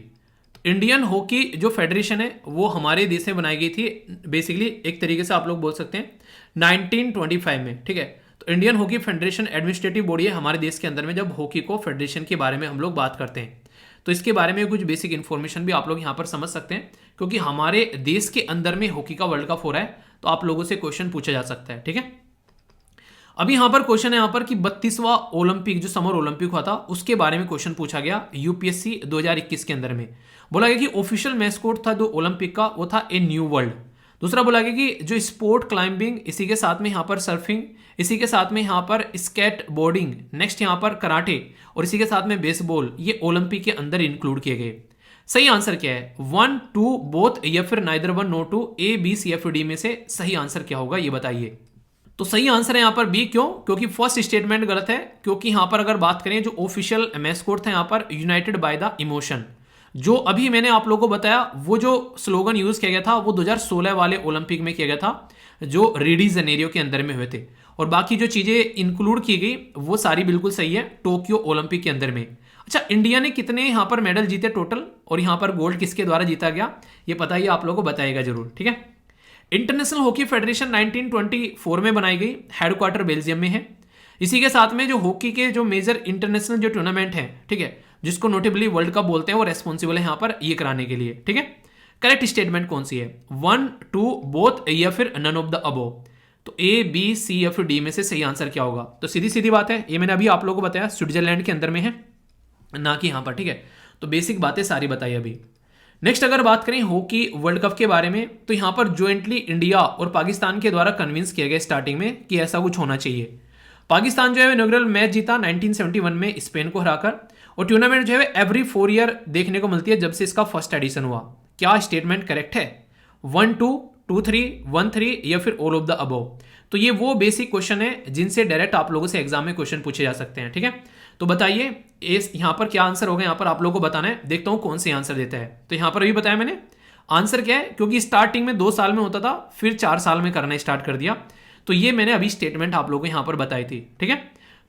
तो इंडियन हॉकी जो फेडरेशन है वो हमारे देश में बनाई गई थी बेसिकली, एक तरीके से आप लोग बोल सकते हैं 1925 में, ठीक है। तो Indian hockey federation administrative body है हमारे देश के अंदर में जब हॉकी को फेडरेशन के बारे में हम लोग बात करते हैं। तो इसके बारे में कुछ बेसिक इंफॉर्मेशन भी आप लोग यहाँ पर समझ सकते हैं, क्योंकि हमारे देश के अंदर में हॉकी का वर्ल्ड कप हो रहा है, तो आप लोगों से क्वेश्चन पूछा जा सकता है, ठीक है। अभी यहाँ पर क्वेश्चन है यहाँ पर कि 32वां ओलंपिक जो समर ओलंपिक हुआ था उसके बारे में क्वेश्चन पूछा गया यूपीएससी 2021 के अंदर में। बोला गया कि ऑफिशियल मैस्कोट था जो ओलंपिक का वो था ए न्यू वर्ल्ड। दूसरा बोला गया कि जो स्पोर्ट क्लाइंबिंग, इसी के साथ में यहाँ पर सर्फिंग, इसी के साथ में यहाँ पर स्केट बोर्डिंग, नेक्स्ट यहाँ पर कराटे और इसी के साथ में बेसबॉल, ये ओलंपिक के अंदर इंक्लूड किए गए। सही आंसर क्या है? 1, 2 बोथ या फिर neither 1 no 2, A, B, C या फिर D में से सही आंसर क्या होगा ये बताइए। तो सही आंसर है यहाँ पर बी। क्यों? क्योंकि फर्स्ट स्टेटमेंट गलत है, क्योंकि यहाँ पर अगर बात करें जो ऑफिशियल मैस्कोट था यहाँ पर यूनाइटेड बाय द इमोशन, जो अभी मैंने आप लोगों को बताया वो जो स्लोगन यूज किया गया था वो 2016 वाले ओलंपिक में किया गया था जो रियो डी जेनेरियो के अंदर में हुए थे। और बाकी जो चीजें इंक्लूड की गई वो सारी बिल्कुल सही है टोक्यो ओलंपिक के अंदर में। अच्छा, इंडिया ने कितने यहाँ पर मेडल जीते टोटल, और यहाँ पर गोल्ड किसके द्वारा जीता गया ये पता ही आप लोगों को बताएगा जरूर, ठीक है। इंटरनेशनल हॉकी फेडरेशन 1924 में बनाई गई, हेडक्वार्टर बेल्जियम में है। इसी के साथ में जो हॉकी के जो मेजर इंटरनेशनल जो टूर्नामेंट है, ठीक है, जिसको नोटेबली वर्ल्ड कप बोलते हैं, वो रेस्पॉन्सिबल है यहाँ पर ये कराने के लिए, ठीक है। करेक्ट स्टेटमेंट कौन सी है? 1, 2 बोथ या फिर नन ऑफ द अबोव। तो A, B, C या फिर D में से सही आंसर क्या होगा? तो सीधी सीधी बात है, ये मैंने अभी आप लोगों को बताया स्विट्जरलैंड के अंदर में है ना कि यहाँ पर, ठीक है। तो बेसिक बातें सारी बताई अभी। नेक्स्ट अगर बात करें हॉकी वर्ल्ड कप के बारे में, तो यहाँ पर ज्वाइंटली इंडिया और पाकिस्तान के द्वारा कन्विंस किया गया स्टार्टिंग में कि ऐसा कुछ होना चाहिए। पाकिस्तान जो है इनॉग्रल मैच जीता 1971 में स्पेन को हराकर, और टूर्नामेंट जो है एवरी 4 ईयर देखने को मिलती है जब से इसका फर्स्ट एडिशन हुआ। क्या स्टेटमेंट करेक्ट है? 1, 2, 2, 3, 1, 3 या फिर ऑल ऑफ द अबव। तो ये वो बेसिक क्वेश्चन है जिनसे डायरेक्ट आप लोगों से एग्जाम में क्वेश्चन पूछे जा सकते हैं, ठीक है। तो बताइए यहाँ पर क्या आंसर होगा, यहाँ पर आप लोगों को बताना है। देखता हूँ कौन सी आंसर देता है। तो यहाँ पर अभी बताया मैंने आंसर क्या है, क्योंकि स्टार्टिंग में 2 साल में होता था, फिर 4 साल में करना स्टार्ट कर दिया। तो ये मैंने अभी स्टेटमेंट आप लोगों को यहाँ पर बताई थी, ठीक है।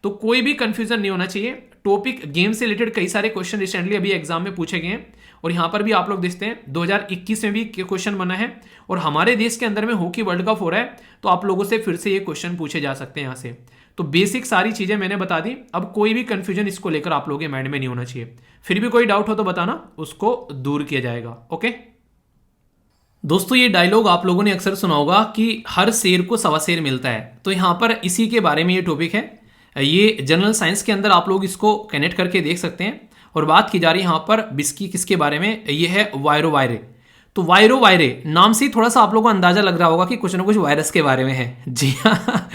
तो कोई भी कंफ्यूजन नहीं होना चाहिए। टॉपिक गेम से रिलेटेड कई सारे क्वेश्चन रिसेंटली अभी एग्जाम में पूछे गए हैं और यहाँ पर भी आप लोग देखते हैं 2021 में भी क्वेश्चन बना है और हमारे देश के अंदर में हॉकी वर्ल्ड कप हो रहा है, तो आप लोगों से फिर से ये क्वेश्चन पूछे जा सकते हैं यहाँ से। तो बेसिक सारी चीजें मैंने बता दी, अब कोई भी कंफ्यूजन इसको लेकर आप लोगों के माइंड में नहीं होना चाहिए। फिर भी कोई डाउट हो तो बताना, उसको दूर किया जाएगा। ओके दोस्तों, ये डायलॉग आप लोगों ने अक्सर सुना होगा कि हर शेर को सवा शेर मिलता है, तो यहाँ पर इसी के बारे में ये टॉपिक है। ये जनरल साइंस के अंदर आप लोग इसको कनेक्ट करके देख सकते हैं और बात की जा रही है यहाँ पर बिस्की किसके बारे में, ये है वायरो वायरे। तो वायरो वायरे नाम से ही थोड़ा सा आप लोगों को अंदाजा लग रहा होगा कि कुछ ना कुछ वायरस के बारे में है। जी हाँ,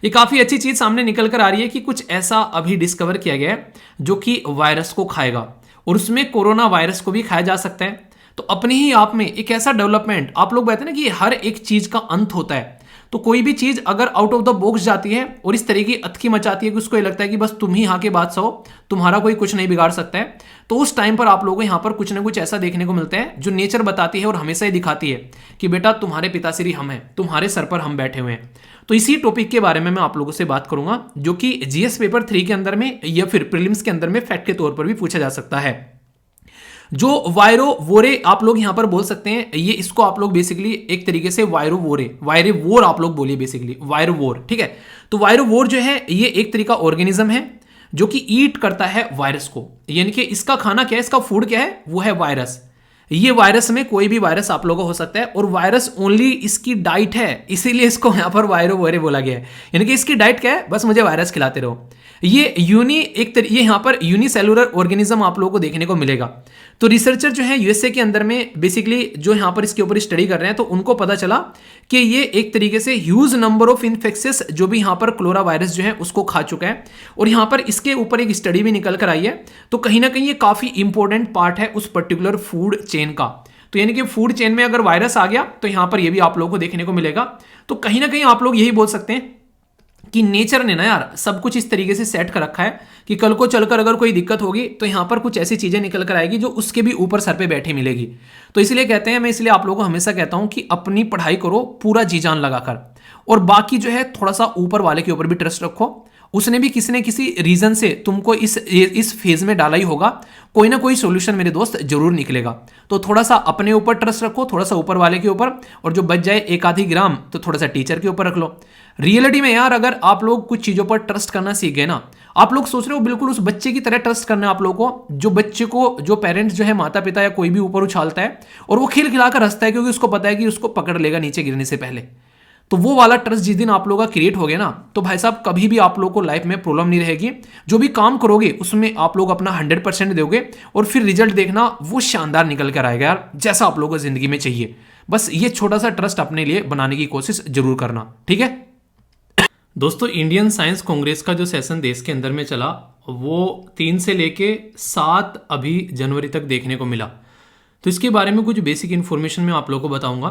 ये काफी अच्छी चीज सामने निकल कर आ रही है कि कुछ ऐसा अभी डिस्कवर किया गया है जो कि वायरस को खाएगा और उसमें कोरोना वायरस को भी खाया जा सकता है। तो अपने ही आप में एक ऐसा डेवलपमेंट, आप लोग कहते हैं ना कि हर एक चीज का अंत होता है, तो कोई भी चीज अगर आउट ऑफ द बॉक्स जाती है और इस तरह की अतकी मचाती है कि उसको ये लगता है कि बस तुम ही यहाँ के बादशाह हो, तुम्हारा कोई कुछ नहीं बिगाड़ सकता है, तो उस टाइम पर आप लोगों को यहाँ पर कुछ ना कुछ ऐसा देखने को मिलता है जो नेचर बताती है और हमेशा ही दिखाती है कि बेटा तुम्हारे पिताश्री हम हैं, तुम्हारे सर पर हम बैठे हुए हैं। तो इसी टॉपिक के बारे में मैं आप लोगों से बात करूंगा जो कि जीएस पेपर 3 के अंदर में या फिर प्रीलिम्स के अंदर में फैक्ट के तौर पर भी पूछा जा सकता है। जो वायरो वोरे आप लोग यहां पर बोल सकते हैं, ये इसको आप लोग बेसिकली एक तरीके से वायरो वोरे, वायरे वोर आप लोग बोलिए बेसिकली वायरो वोर, ठीक है। तो वायरो वोर जो है ये एक तरीका ऑर्गेनिज्म है जो कि ईट करता है वायरस को, यानी कि इसका खाना क्या है, इसका फूड क्या है, वो है वायरस। ये वायरस में कोई भी वायरस आप लोगों को हो सकता है और वायरस ओनली इसकी डाइट है, इसीलिए इसको यहां पर वायरो वोरे बोला गया है। यानी कि इसकी डाइट क्या है, बस मुझे वायरस खिलाते रहो। ये ये यहां पर यूनिसेलुलर ऑर्गेनिज्म आप लोगों को देखने को मिलेगा। तो रिसर्चर जो है यूएसए के अंदर में बेसिकली जो यहां पर इसके ऊपर स्टडी कर रहे हैं, तो उनको पता चला कि ये एक तरीके से ह्यूज नंबर ऑफ इन्फेक्शियस जो भी यहां पर क्लोरा वायरस जो है उसको खा चुका है और यहां पर इसके ऊपर एक स्टडी भी निकल कर आई है। तो कहीं ना कहीं ये काफी इंपॉर्टेंट पार्ट है उस पर्टिकुलर फूड चेन का। तो यानी कि फूड चेन में अगर वायरस आ गया तो यहां पर ये भी आप लोगों को देखने को मिलेगा। तो कहीं ना कहीं आप लोग यही बोल सकते हैं कि नेचर ने ना यार सब कुछ इस तरीके से सेट कर रखा है कि कल को चलकर अगर कोई दिक्कत होगी तो यहां पर कुछ ऐसी चीजें निकल कर आएगी जो उसके भी ऊपर सर पे बैठी मिलेगी। तो इसलिए कहते हैं, मैं इसलिए आप लोगों को हमेशा कहता हूं कि अपनी पढ़ाई करो पूरा जी जान लगाकर और बाकी जो है थोड़ा सा ऊपर वाले के ऊपर भी ट्रस्ट रखो। उसने भी किसी न किसी रीजन से तुमको इस फेज में डाला ही होगा, कोई ना कोई सॉल्यूशन मेरे दोस्त जरूर निकलेगा। तो थोड़ा सा अपने ऊपर ट्रस्ट रखो, थोड़ा सा ऊपर वाले के ऊपर, और जो बच जाए एक आधी ग्राम तो थोड़ा सा टीचर के ऊपर रख लो। रियलिटी में यार अगर आप लोग कुछ चीजों पर ट्रस्ट करना सीख गए ना, आप लोग सोच रहे हो बिल्कुल उस बच्चे की तरह ट्रस्ट करना है आप लोगों को, जो बच्चे को जो पेरेंट्स जो है माता पिता या कोई भी ऊपर उछालता है और वो खिलखिलाकर हंसता है क्योंकि उसको पता है कि उसको पकड़ लेगा नीचे गिरने से पहले। तो वो वाला ट्रस्ट जिस दिन आप लोगों का क्रिएट हो गया ना, तो भाई साहब कभी भी आप लोगों को लाइफ में प्रॉब्लम नहीं रहेगी। जो भी काम करोगे उसमें आप लोग अपना 100% दोगे और फिर रिजल्ट देखना वो शानदार निकल कर आएगा यार, जैसा आप लोगों को जिंदगी में चाहिए। बस ये छोटा सा ट्रस्ट अपने लिए बनाने की कोशिश जरूर करना, ठीक है दोस्तों। इंडियन साइंस कांग्रेस का जो सेशन देश के अंदर में चला वो 3 से लेके 7 अभी जनवरी तक देखने को मिला। तो इसके बारे में कुछ बेसिक इन्फॉर्मेशन मैं आप लोगों को बताऊंगा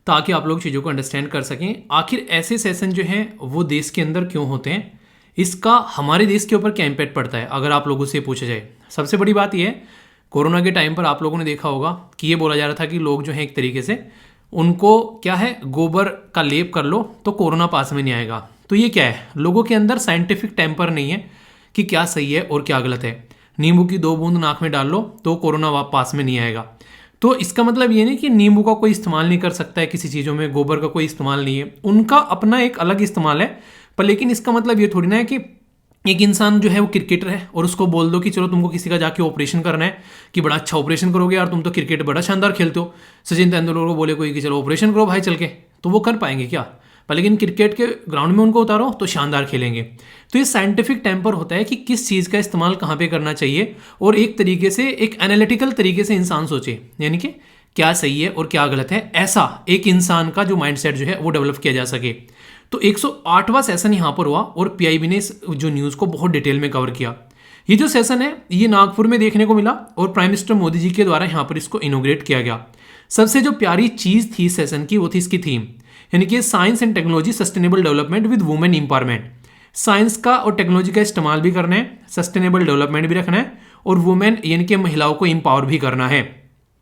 ताकि आप लोग चीज़ों को अंडरस्टैंड कर सकें। आखिर ऐसे सेशन जो हैं वो देश के अंदर क्यों होते हैं, इसका हमारे देश के ऊपर क्या इम्पैक्ट पड़ता है अगर आप लोगों से पूछा जाए। सबसे बड़ी बात यह है, कोरोना के टाइम पर आप लोगों ने देखा होगा कि ये बोला जा रहा था कि लोग जो हैं एक तरीके से उनको क्या है, गोबर का लेप कर लो तो कोरोना पास में नहीं आएगा। तो ये क्या है, लोगों के अंदर साइंटिफिक टेम्पर नहीं है कि क्या सही है और क्या गलत है। नींबू की 2 बूंद नाक में डाल लो तो कोरोना पास में नहीं आएगा। तो इसका मतलब ये नहीं कि नींबू का कोई इस्तेमाल नहीं कर सकता है किसी चीज़ों में, गोबर का कोई इस्तेमाल नहीं है, उनका अपना एक अलग इस्तेमाल है। पर लेकिन इसका मतलब ये थोड़ी ना है कि एक इंसान जो है वो क्रिकेटर है और उसको बोल दो कि चलो तुमको किसी का जाके ऑपरेशन करना है कि बड़ा अच्छा ऑपरेशन करोगे यार, तुम तो क्रिकेट बड़ा शानदार खेलते हो। सचिन तेंदुलकर को बोले कोई कि चलो ऑपरेशन करो भाई चल के, तो वो कर पाएंगे क्या? पर लेकिन क्रिकेट के ग्राउंड में उनको उतारो तो शानदार खेलेंगे। तो ये साइंटिफिक टेम्पर होता है कि किस चीज़ का इस्तेमाल कहाँ पे करना चाहिए और एक तरीके से एक एनालिटिकल तरीके से इंसान सोचे, यानी कि क्या सही है और क्या गलत है, ऐसा एक इंसान का जो माइंडसेट जो है वो डेवलप किया जा सके। तो 108वां सेशन यहाँ पर हुआ और पीआईबी ने इस जो न्यूज़ को बहुत डिटेल में कवर किया। ये जो सेशन है ये नागपुर में देखने को मिला और प्राइम मिनिस्टर मोदी जी के द्वारा यहाँ पर इसको इनोग्रेट किया गया। सबसे जो प्यारी चीज़ थी सेशन की वो थी इसकी थीम, यानी कि science and technology sustainable development with women empowerment. Science का और टेक्नोलॉजी का इस्तेमाल भी करना है, सस्टेनेबल डेवलपमेंट भी रखना है और वुमेन यानी कि महिलाओं को एम्पावर भी करना है।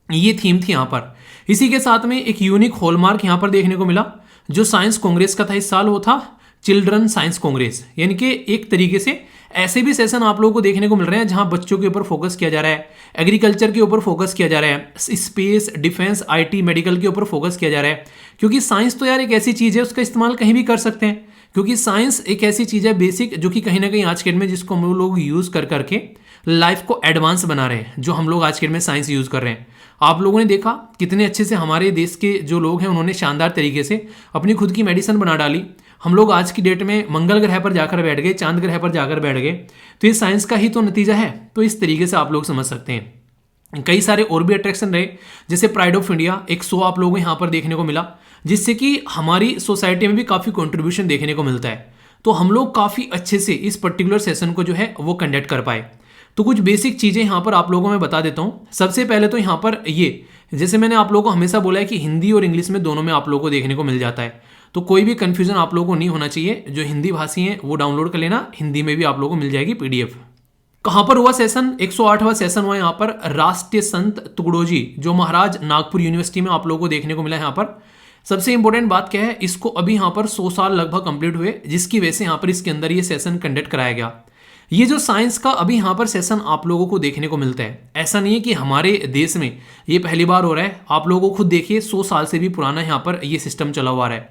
ये थीम थी यहाँ पर। इसी के साथ में एक यूनिक हॉलमार्क यहाँ पर देखने को मिला जो साइंस कांग्रेस का था इस साल, वो था चिल्ड्रन साइंस कांग्रेस, यानी कि एक तरीके से ऐसे भी सेशन आप लोगों को देखने को मिल रहे हैं जहां बच्चों के ऊपर फोकस किया जा रहा है, एग्रीकल्चर के ऊपर फोकस किया जा रहा है, स्पेस, डिफेंस, आईटी, मेडिकल के ऊपर फोकस किया जा रहा है। क्योंकि साइंस तो यार एक ऐसी चीज है, उसका इस्तेमाल कहीं भी कर सकते हैं। क्योंकि साइंस एक ऐसी चीज है बेसिक, जो कि कहीं ना कहीं आज के डेट में जिसको हम लोग यूज कर करके लाइफ को एडवांस बना रहे हैं, जो हम लोग आज के डेट में साइंस यूज कर रहे हैं। आप लोगों ने देखा कितने अच्छे से हमारे देश के जो लोग हैं उन्होंने शानदार तरीके से अपनी खुद की मेडिसिन बना डाली। हम लोग आज की डेट में मंगल ग्रह पर जाकर बैठ गए, चांद ग्रह पर जाकर बैठ गए, तो ये साइंस का ही तो नतीजा है। तो इस तरीके से आप लोग समझ सकते हैं। कई सारे और भी अट्रैक्शन रहे, जैसे प्राइड ऑफ इंडिया, एक शो आप लोगों को यहाँ पर देखने को मिला, जिससे कि हमारी सोसाइटी में भी काफ़ी कंट्रीब्यूशन देखने को मिलता है। तो हम लोग काफ़ी अच्छे से इस पर्टिकुलर सेशन को जो है वो कंडक्ट कर पाए। तो कुछ बेसिक चीज़ें यहाँ पर आप लोगों को मैं बता देता हूँ। सबसे पहले तो यहाँ पर ये, जैसे मैंने आप लोगों को हमेशा बोला है कि हिंदी और इंग्लिश में दोनों में आप लोगों को देखने को मिल जाता है। तो कोई भी कंफ्यूजन आप लोगों को नहीं होना चाहिए। जो हिंदी भाषी हैं वो डाउनलोड कर लेना, हिंदी में भी आप लोगों को मिल जाएगी PDF। कहाँ पर हुआ सेशन? 108वां सेशन हुआ यहाँ पर राष्ट्रीय संत तुगड़ोजी, जो महाराज नागपुर यूनिवर्सिटी में आप लोगों को देखने को मिला यहाँ पर। सबसे इंपॉर्टेंट बात क्या है, इसको अभी यहाँ पर 100 साल लगभग कंप्लीट हुए, जिसकी वजह से यहाँ पर इसके अंदर ये सेशन कंडक्ट कराया गया। ये जो साइंस का अभी यहाँ पर सेशन आप लोगों को देखने को मिलता है, ऐसा नहीं है कि हमारे देश में ये पहली बार हो रहा है। आप लोगों को खुद देखिए 100 साल से भी पुराना यहाँ पर ये सिस्टम चला हुआ है।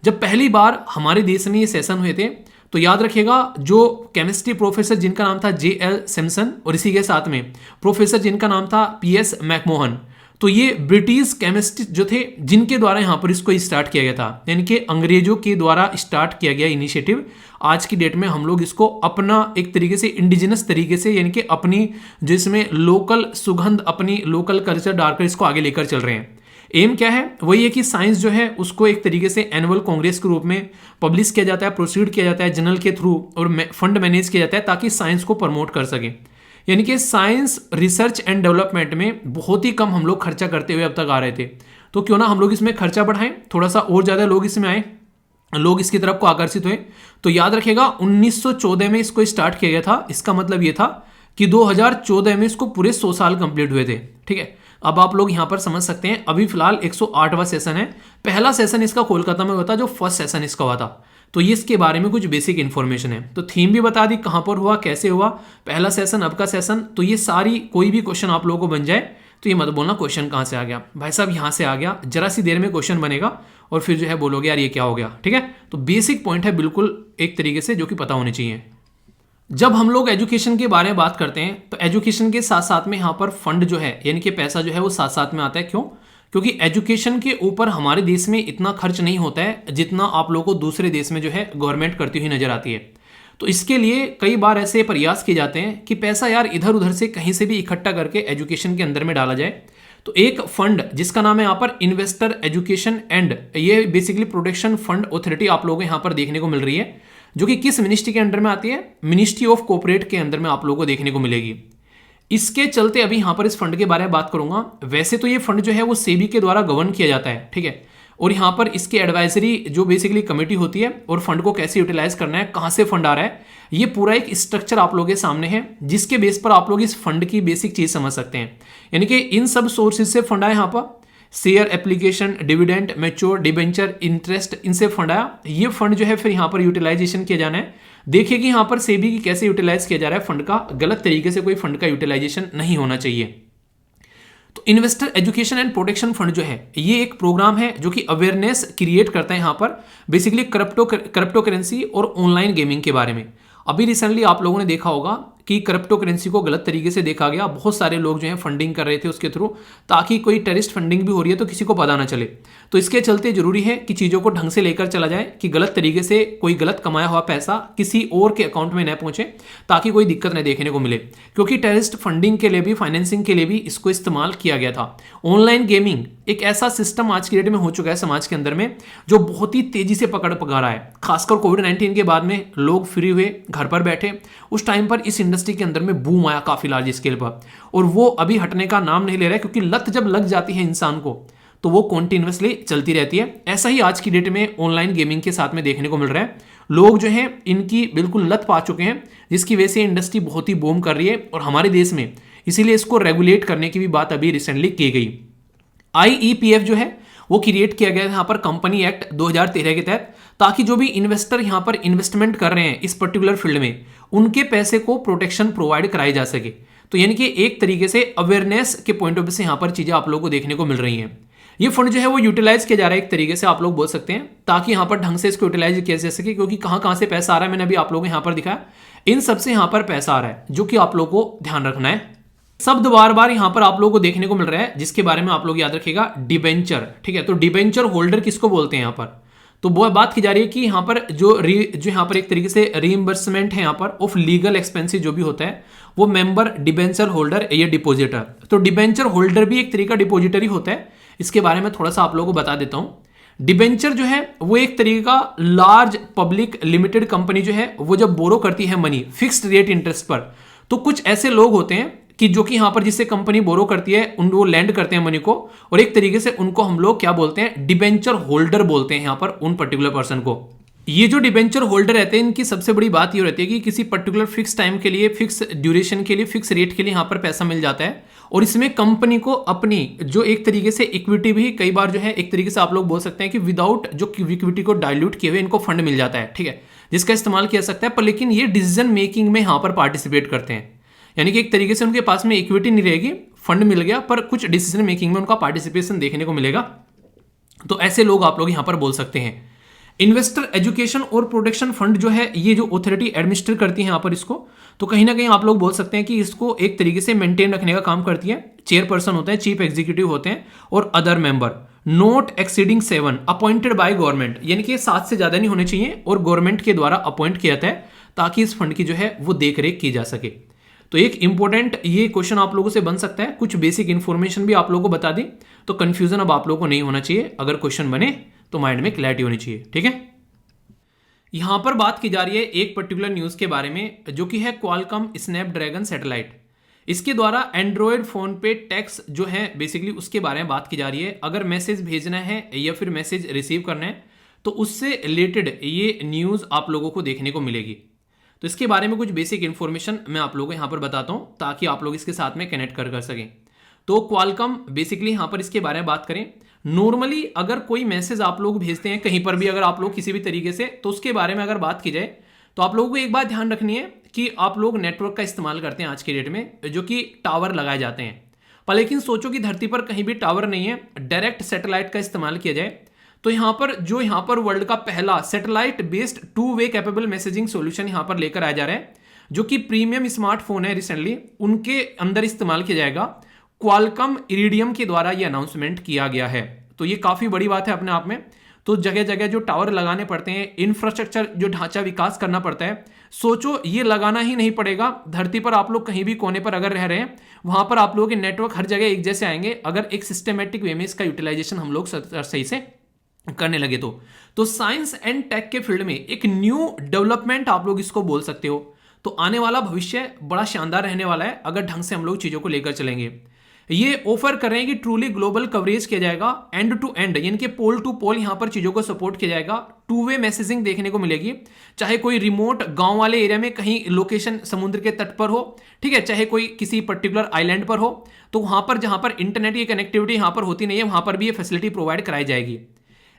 जब पहली बार हमारे देश में ये सेशन हुए थे, तो याद रखिएगा जो केमिस्ट्री प्रोफेसर जिनका नाम था JL सिम्पसन, और इसी के साथ में प्रोफेसर जिनका नाम था PS मैकमोहन, तो ये ब्रिटिश केमिस्ट जो थे जिनके द्वारा यहाँ पर इसको स्टार्ट किया गया था, यानी कि अंग्रेजों के द्वारा स्टार्ट किया गया इनिशिएटिव। आज की डेट में हम लोग इसको अपना एक तरीके से इंडिजिनस तरीके से, यानी कि अपनी जिसमें लोकल सुगंध, अपनी लोकल कल्चर डालकर इसको आगे लेकर चल रहे हैं। एम क्या है? वही है कि साइंस जो है उसको एक तरीके से एनुअल कांग्रेस के रूप में पब्लिश किया जाता है, प्रोसीड किया जाता है जर्नल के थ्रू, और फंड मैनेज किया जाता है ताकि साइंस को प्रमोट कर सके। यानी कि साइंस रिसर्च एंड डेवलपमेंट में बहुत ही कम हम लोग खर्चा करते हुए अब तक आ रहे थे, तो क्यों ना हम लोग इसमें खर्चा बढ़ाएं, थोड़ा सा और ज़्यादा लोग इसमें आए, लोग इसकी तरफ को आकर्षित हुए। तो याद रखिएगा 1914 में इसको स्टार्ट किया गया था। इसका मतलब ये था कि 2014 में इसको पूरे 100 साल कंप्लीट हुए थे। ठीक है, अब आप लोग यहां पर समझ सकते हैं। अभी फिलहाल 108वां सेशन है। पहला सेशन इसका कोलकाता में हुआ था, जो फर्स्ट सेशन इसका हुआ था। तो ये इसके बारे में कुछ बेसिक इन्फॉर्मेशन है। तो थीम भी बता दी, कहां पर हुआ, कैसे हुआ, पहला सेशन, अब का सेशन। तो ये सारी कोई भी क्वेश्चन आप लोगों को बन जाए तो ये मत बोलना क्वेश्चन कहां से आ गया, भाई साहब यहां से आ गया। जरा सी देर में क्वेश्चन बनेगा और फिर जो है बोलोगे यार ये क्या हो गया। ठीक है, तो बेसिक पॉइंट है बिल्कुल एक तरीके से जो कि पता होने चाहिए। जब हम लोग एजुकेशन के बारे में बात करते हैं तो एजुकेशन के साथ साथ में यहाँ पर फंड जो है, यानी कि पैसा जो है वो साथ साथ में आता है। क्यों? क्योंकि एजुकेशन के ऊपर हमारे देश में इतना खर्च नहीं होता है जितना आप लोगों को दूसरे देश में जो है गवर्नमेंट करती हुई नजर आती है। तो इसके लिए कई बार ऐसे प्रयास किए जाते हैं कि पैसा यार इधर उधर से कहीं से भी इकट्ठा करके एजुकेशन के अंदर में डाला जाए। तो एक फंड जिसका नाम है यहाँ पर इन्वेस्टर एजुकेशन एंड, ये बेसिकली प्रोटेक्शन फंड अथॉरिटी आप लोगों को यहाँ पर देखने को मिल रही है, जो कि किस मिनिस्ट्री के अंडर में आती है? मिनिस्ट्री ऑफ कोऑपरेट के अंदर में आप लोगों को देखने को मिलेगी। इसके चलते अभी यहां पर इस फंड के बारे में बात करूंगा। वैसे तो ये फंड जो है वो सेबी के द्वारा गवर्न किया जाता है, ठीक है, और यहां पर इसकी एडवाइजरी जो बेसिकली कमेटी होती है, और फंड को कैसे यूटिलाइज करना है, कहां से फंड आ रहा है, ये पूरा एक स्ट्रक्चर आप लोगों के सामने है, जिसके बेस पर आप लोग इस फंड की बेसिक चीज समझ सकते हैं। यानी कि इन सब सोर्सेज से फंड आया यहाँ पर, share application, dividend, mature, debenture, interest, इनसे फंड आया। ये फंड जो है फिर यहाँ पर यूटिलाइजेशन किया जाना है। देखिए कि यहाँ पर सेबी की कैसे यूटिलाइज किया जा रहा है फंड का, गलत तरीके से कोई फंड का यूटिलाइजेशन नहीं होना चाहिए। तो investor education and protection fund जो है ये एक प्रोग्राम है जो कि अवेयरनेस क्रिएट करता है यहाँ पर बेसिकली क्रिप्टो करेंसी और ऑनलाइन गेमिंग के बारे में। अभी रिसेंटली आप लोगों ने देखा होगा कि क्रिप्टो करेंसी को गलत तरीके से देखा गया, बहुत सारे लोग जो हैं फंडिंग कर रहे थे उसके थ्रू, ताकि कोई टेररिस्ट फंडिंग भी हो रही है तो किसी को पता ना चले। तो इसके चलते जरूरी है कि चीज़ों को ढंग से लेकर चला जाए, कि गलत तरीके से कोई गलत कमाया हुआ पैसा किसी और के अकाउंट में न पहुंचे, ताकि कोई दिक्कत न देखने को मिले। क्योंकि टेररिस्ट फंडिंग के लिए भी, फाइनेंसिंग के लिए भी इसको इस्तेमाल किया गया था। ऑनलाइन गेमिंग एक ऐसा सिस्टम आज की डेट में हो चुका है समाज के अंदर में, जो बहुत ही तेजी से पकड़ पका रहा है। खासकर कोविड-19 के बाद में लोग फ्री हुए, घर पर बैठे, उस टाइम पर इस इंडस्ट्री के अंदर में बूम आया काफी लार्ज स्केल पर, और वो अभी हटने का नाम नहीं ले रहा है। क्योंकि लत जब लग जाती है इंसान को तो वो कॉन्टिन्यूसली चलती रहती है। ऐसा ही आज की डेट में ऑनलाइन गेमिंग के साथ में देखने को मिल रहा है। लोग जो हैं इनकी बिल्कुल लत पा चुके हैं, जिसकी वजह से इंडस्ट्री बहुत ही बूम कर रही है और हमारे देश में, इसीलिए इसको रेगुलेट करने की भी बात अभी रिसेंटली की गई। IEPF जो है वो क्रिएट किया गया है यहाँ पर कंपनी एक्ट 2013 के तहत, ताकि जो भी इन्वेस्टर यहां पर इन्वेस्टमेंट कर रहे हैं इस पर्टिकुलर फील्ड में, उनके पैसे को प्रोटेक्शन प्रोवाइड कराई जा सके। तो यानी कि एक तरीके से अवेयरनेस के पॉइंट ऑफ व्यू से यहां पर चीजें आप लोगों को देखने को मिल रही हैं। ये फंड जो है वो यूटिलाइज किया जा रहा है एक तरीके से आप लोग बोल सकते हैं, ताकि यहां पर ढंग से इसको यूटिलाइज किया जा सके, क्योंकि कहां कहां से पैसा आ रहा है मैंने अभी आप लोगों को यहां पर दिखाया, इन सबसे यहां पर पैसा आ रहा है, जो कि आप लोगों को ध्यान रखना है। शब्द बार बार यहां पर आप लोगों को देखने को मिल रहा है, जिसके बारे में आप लोग याद रखिएगा, डिबेंचर। ठीक है, तो डिबेंचर होल्डर किसको बोलते हैं यहां पर, तो वो बात की जा रही है कि यहां पर जो यहां पर एक तरीके से रीइंबर्समेंट है यहां पर ऑफ लीगल एक्सपेंसिस जो भी होता है, वो मेंबर डिबेंचर होल्डर या डिपोजिटर। तो डिबेंचर होल्डर भी एक तरीका डिपोजिटरी होता है, इसके बारे में थोड़ा सा आप लोगों को बता देता हूं। डिबेंचर जो है वो एक तरीके का लार्ज पब्लिक लिमिटेड कंपनी जो है वो जब बोरो करती है मनी फिक्स्ड रेट इंटरेस्ट पर, तो कुछ ऐसे लोग होते हैं कि जो कि यहां पर जिससे कंपनी बोरो करती है उन वो लैंड करते हैं मनी को, और एक तरीके से उनको हम लोग क्या बोलते हैं, डिबेंचर होल्डर बोलते हैं यहां पर उन पर्टिकुलर पर्सन को। ये जो डिबेंचर होल्डर रहते हैं इनकी सबसे बड़ी बात ये रहती है कि किसी पर्टिकुलर फिक्स टाइम के लिए, फिक्स ड्यूरेशन के लिए, फिक्स रेट के लिए यहां पर पैसा मिल जाता है, और इसमें कंपनी को अपनी जो एक तरीके से इक्विटी भी कई बार जो है एक तरीके से आप लोग बोल सकते हैं कि विदाउट जो इक्विटी को डाइल्यूट किए हुए इनको फंड मिल जाता है। ठीक है, जिसका इस्तेमाल किया सकता है, पर लेकिन ये डिसीजन मेकिंग में यहां पर पार्टिसिपेट करते हैं, यानी कि एक तरीके से उनके पास में इक्विटी नहीं रहेगी, फंड मिल गया, पर कुछ डिसीजन मेकिंग में उनका पार्टिसिपेशन देखने को मिलेगा। तो ऐसे लोग आप लोग यहां पर बोल सकते हैं। इन्वेस्टर एजुकेशन और प्रोटेक्शन फंड जो है ये जो अथॉरिटी एडमिनिस्टर करती है यहां पर इसको, तो कहीं ना कहीं आप लोग बोल सकते हैं कि इसको एक तरीके से मेंटेन रखने का काम करती है। चेयरपर्सन होते हैं, चीफ एग्जीक्यूटिव होते हैं, और other member not exceeding 7 appointed by government, यानी कि 7 से ज्यादा नहीं होने चाहिए और गवर्नमेंट के द्वारा अपॉइंट किया जाता है, ताकि इस फंड की जो है वो देख रेख की जा सके। तो एक इंपॉर्टेंट ये क्वेश्चन आप लोगों से बन सकता है, कुछ बेसिक इंफॉर्मेशन भी आप लोगों को बता दी, तो कंफ्यूजन अब आप लोगों को नहीं होना चाहिए, अगर क्वेश्चन बने तो माइंड में क्लैरिटी होनी चाहिए। ठीक है, यहां पर बात की जा रही है एक पर्टिकुलर न्यूज के बारे में, जो कि है क्वालकॉम स्नैपड्रैगन सैटेलाइट। इसके द्वारा एंड्रॉयड फोन पे टेक्स्ट जो है बेसिकली उसके बारे में बात की जा रही है। अगर मैसेज भेजना है या फिर मैसेज रिसीव करना है तो उससे रिलेटेड ये न्यूज आप लोगों को देखने को मिलेगी। तो इसके बारे में कुछ बेसिक इंफॉर्मेशन मैं आप लोगों को यहां पर बताता हूं, ताकि आप लोग इसके साथ में कनेक्ट कर सकें। तो क्वालकॉम बेसिकली यहां पर इसके बारे में बात करें, नॉर्मली अगर कोई मैसेज आप लोग भेजते हैं कहीं पर भी, अगर आप लोग किसी भी तरीके से, तो उसके बारे में अगर बात की जाए तो आप लोगों को एक बात ध्यान रखनी है कि आप लोग नेटवर्क का इस्तेमाल करते हैं आज के डेट में, जो कि टावर लगाए जाते हैं। पर लेकिन सोचो कि धरती पर कहीं भी टावर नहीं है, डायरेक्ट सैटेलाइट का इस्तेमाल किया जाए, तो यहां पर वर्ल्ड का पहला सैटेलाइट बेस्ड 2 वे कैपेबल मैसेजिंग सॉल्यूशन यहां पर लेकर आया जा रहा है, जो कि प्रीमियम स्मार्टफोन है रिसेंटली उनके अंदर इस्तेमाल किया जाएगा। क्वालकॉम इरिडियम के द्वारा यह अनाउंसमेंट किया गया है। तो ये काफी बड़ी बात है अपने आप में। तो जगह जगह जो टावर लगाने पड़ते हैं, इंफ्रास्ट्रक्चर जो ढांचा विकास करना पड़ता है, सोचो ये लगाना ही नहीं पड़ेगा। धरती पर आप लोग कहीं भी कोने पर अगर रह रहे हैं, वहां पर आप लोगों के नेटवर्क हर जगह एक जैसे आएंगे, अगर एक सिस्टमेटिक वे में इसका यूटिलाइजेशन हम लोग सही से करने लगे तो साइंस एंड टेक के फील्ड में एक न्यू डेवलपमेंट आप लोग इसको बोल सकते हो। तो आने वाला भविष्य बड़ा शानदार रहने वाला है अगर ढंग से हम लोग चीजों को लेकर चलेंगे। ये ऑफर कर रहे हैं कि ट्रूली ग्लोबल कवरेज किया जाएगा, एंड टू एंड यानी कि पोल टू पोल यहां पर चीजों को सपोर्ट किया जाएगा। 2 वे मैसेजिंग देखने को मिलेगी, चाहे कोई रिमोट गांव वाले एरिया में कहीं लोकेशन समुद्र के तट पर हो, ठीक है, चाहे कोई किसी पर्टिकुलर आइलैंड पर हो, तो वहां पर जहां पर इंटरनेट की कनेक्टिविटी यहां पर होती नहीं है, वहां पर भी ये फैसिलिटी प्रोवाइड कराई जाएगी।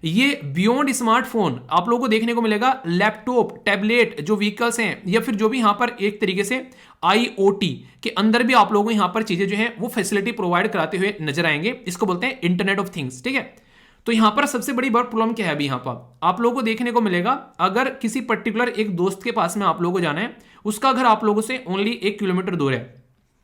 ये बियॉन्ड स्मार्टफोन आप लोगों को देखने को मिलेगा, लैपटॉप, टैबलेट जो व्हीकल्स हैं, या फिर जो भी यहां पर एक तरीके से IoT के अंदर भी आप लोगों को यहां पर चीजें जो है वो फैसिलिटी प्रोवाइड कराते हुए नजर आएंगे। इसको बोलते हैं इंटरनेट ऑफ थिंग्स। ठीक है, तो यहां पर सबसे बड़ी प्रॉब्लम क्या है अभी यहां पर आप लोगों को देखने को मिलेगा, अगर किसी पर्टिकुलर एक दोस्त के पास में आप लोगों को जाना है, उसका घर आप लोगों से ओनली 1 किलोमीटर दूर है,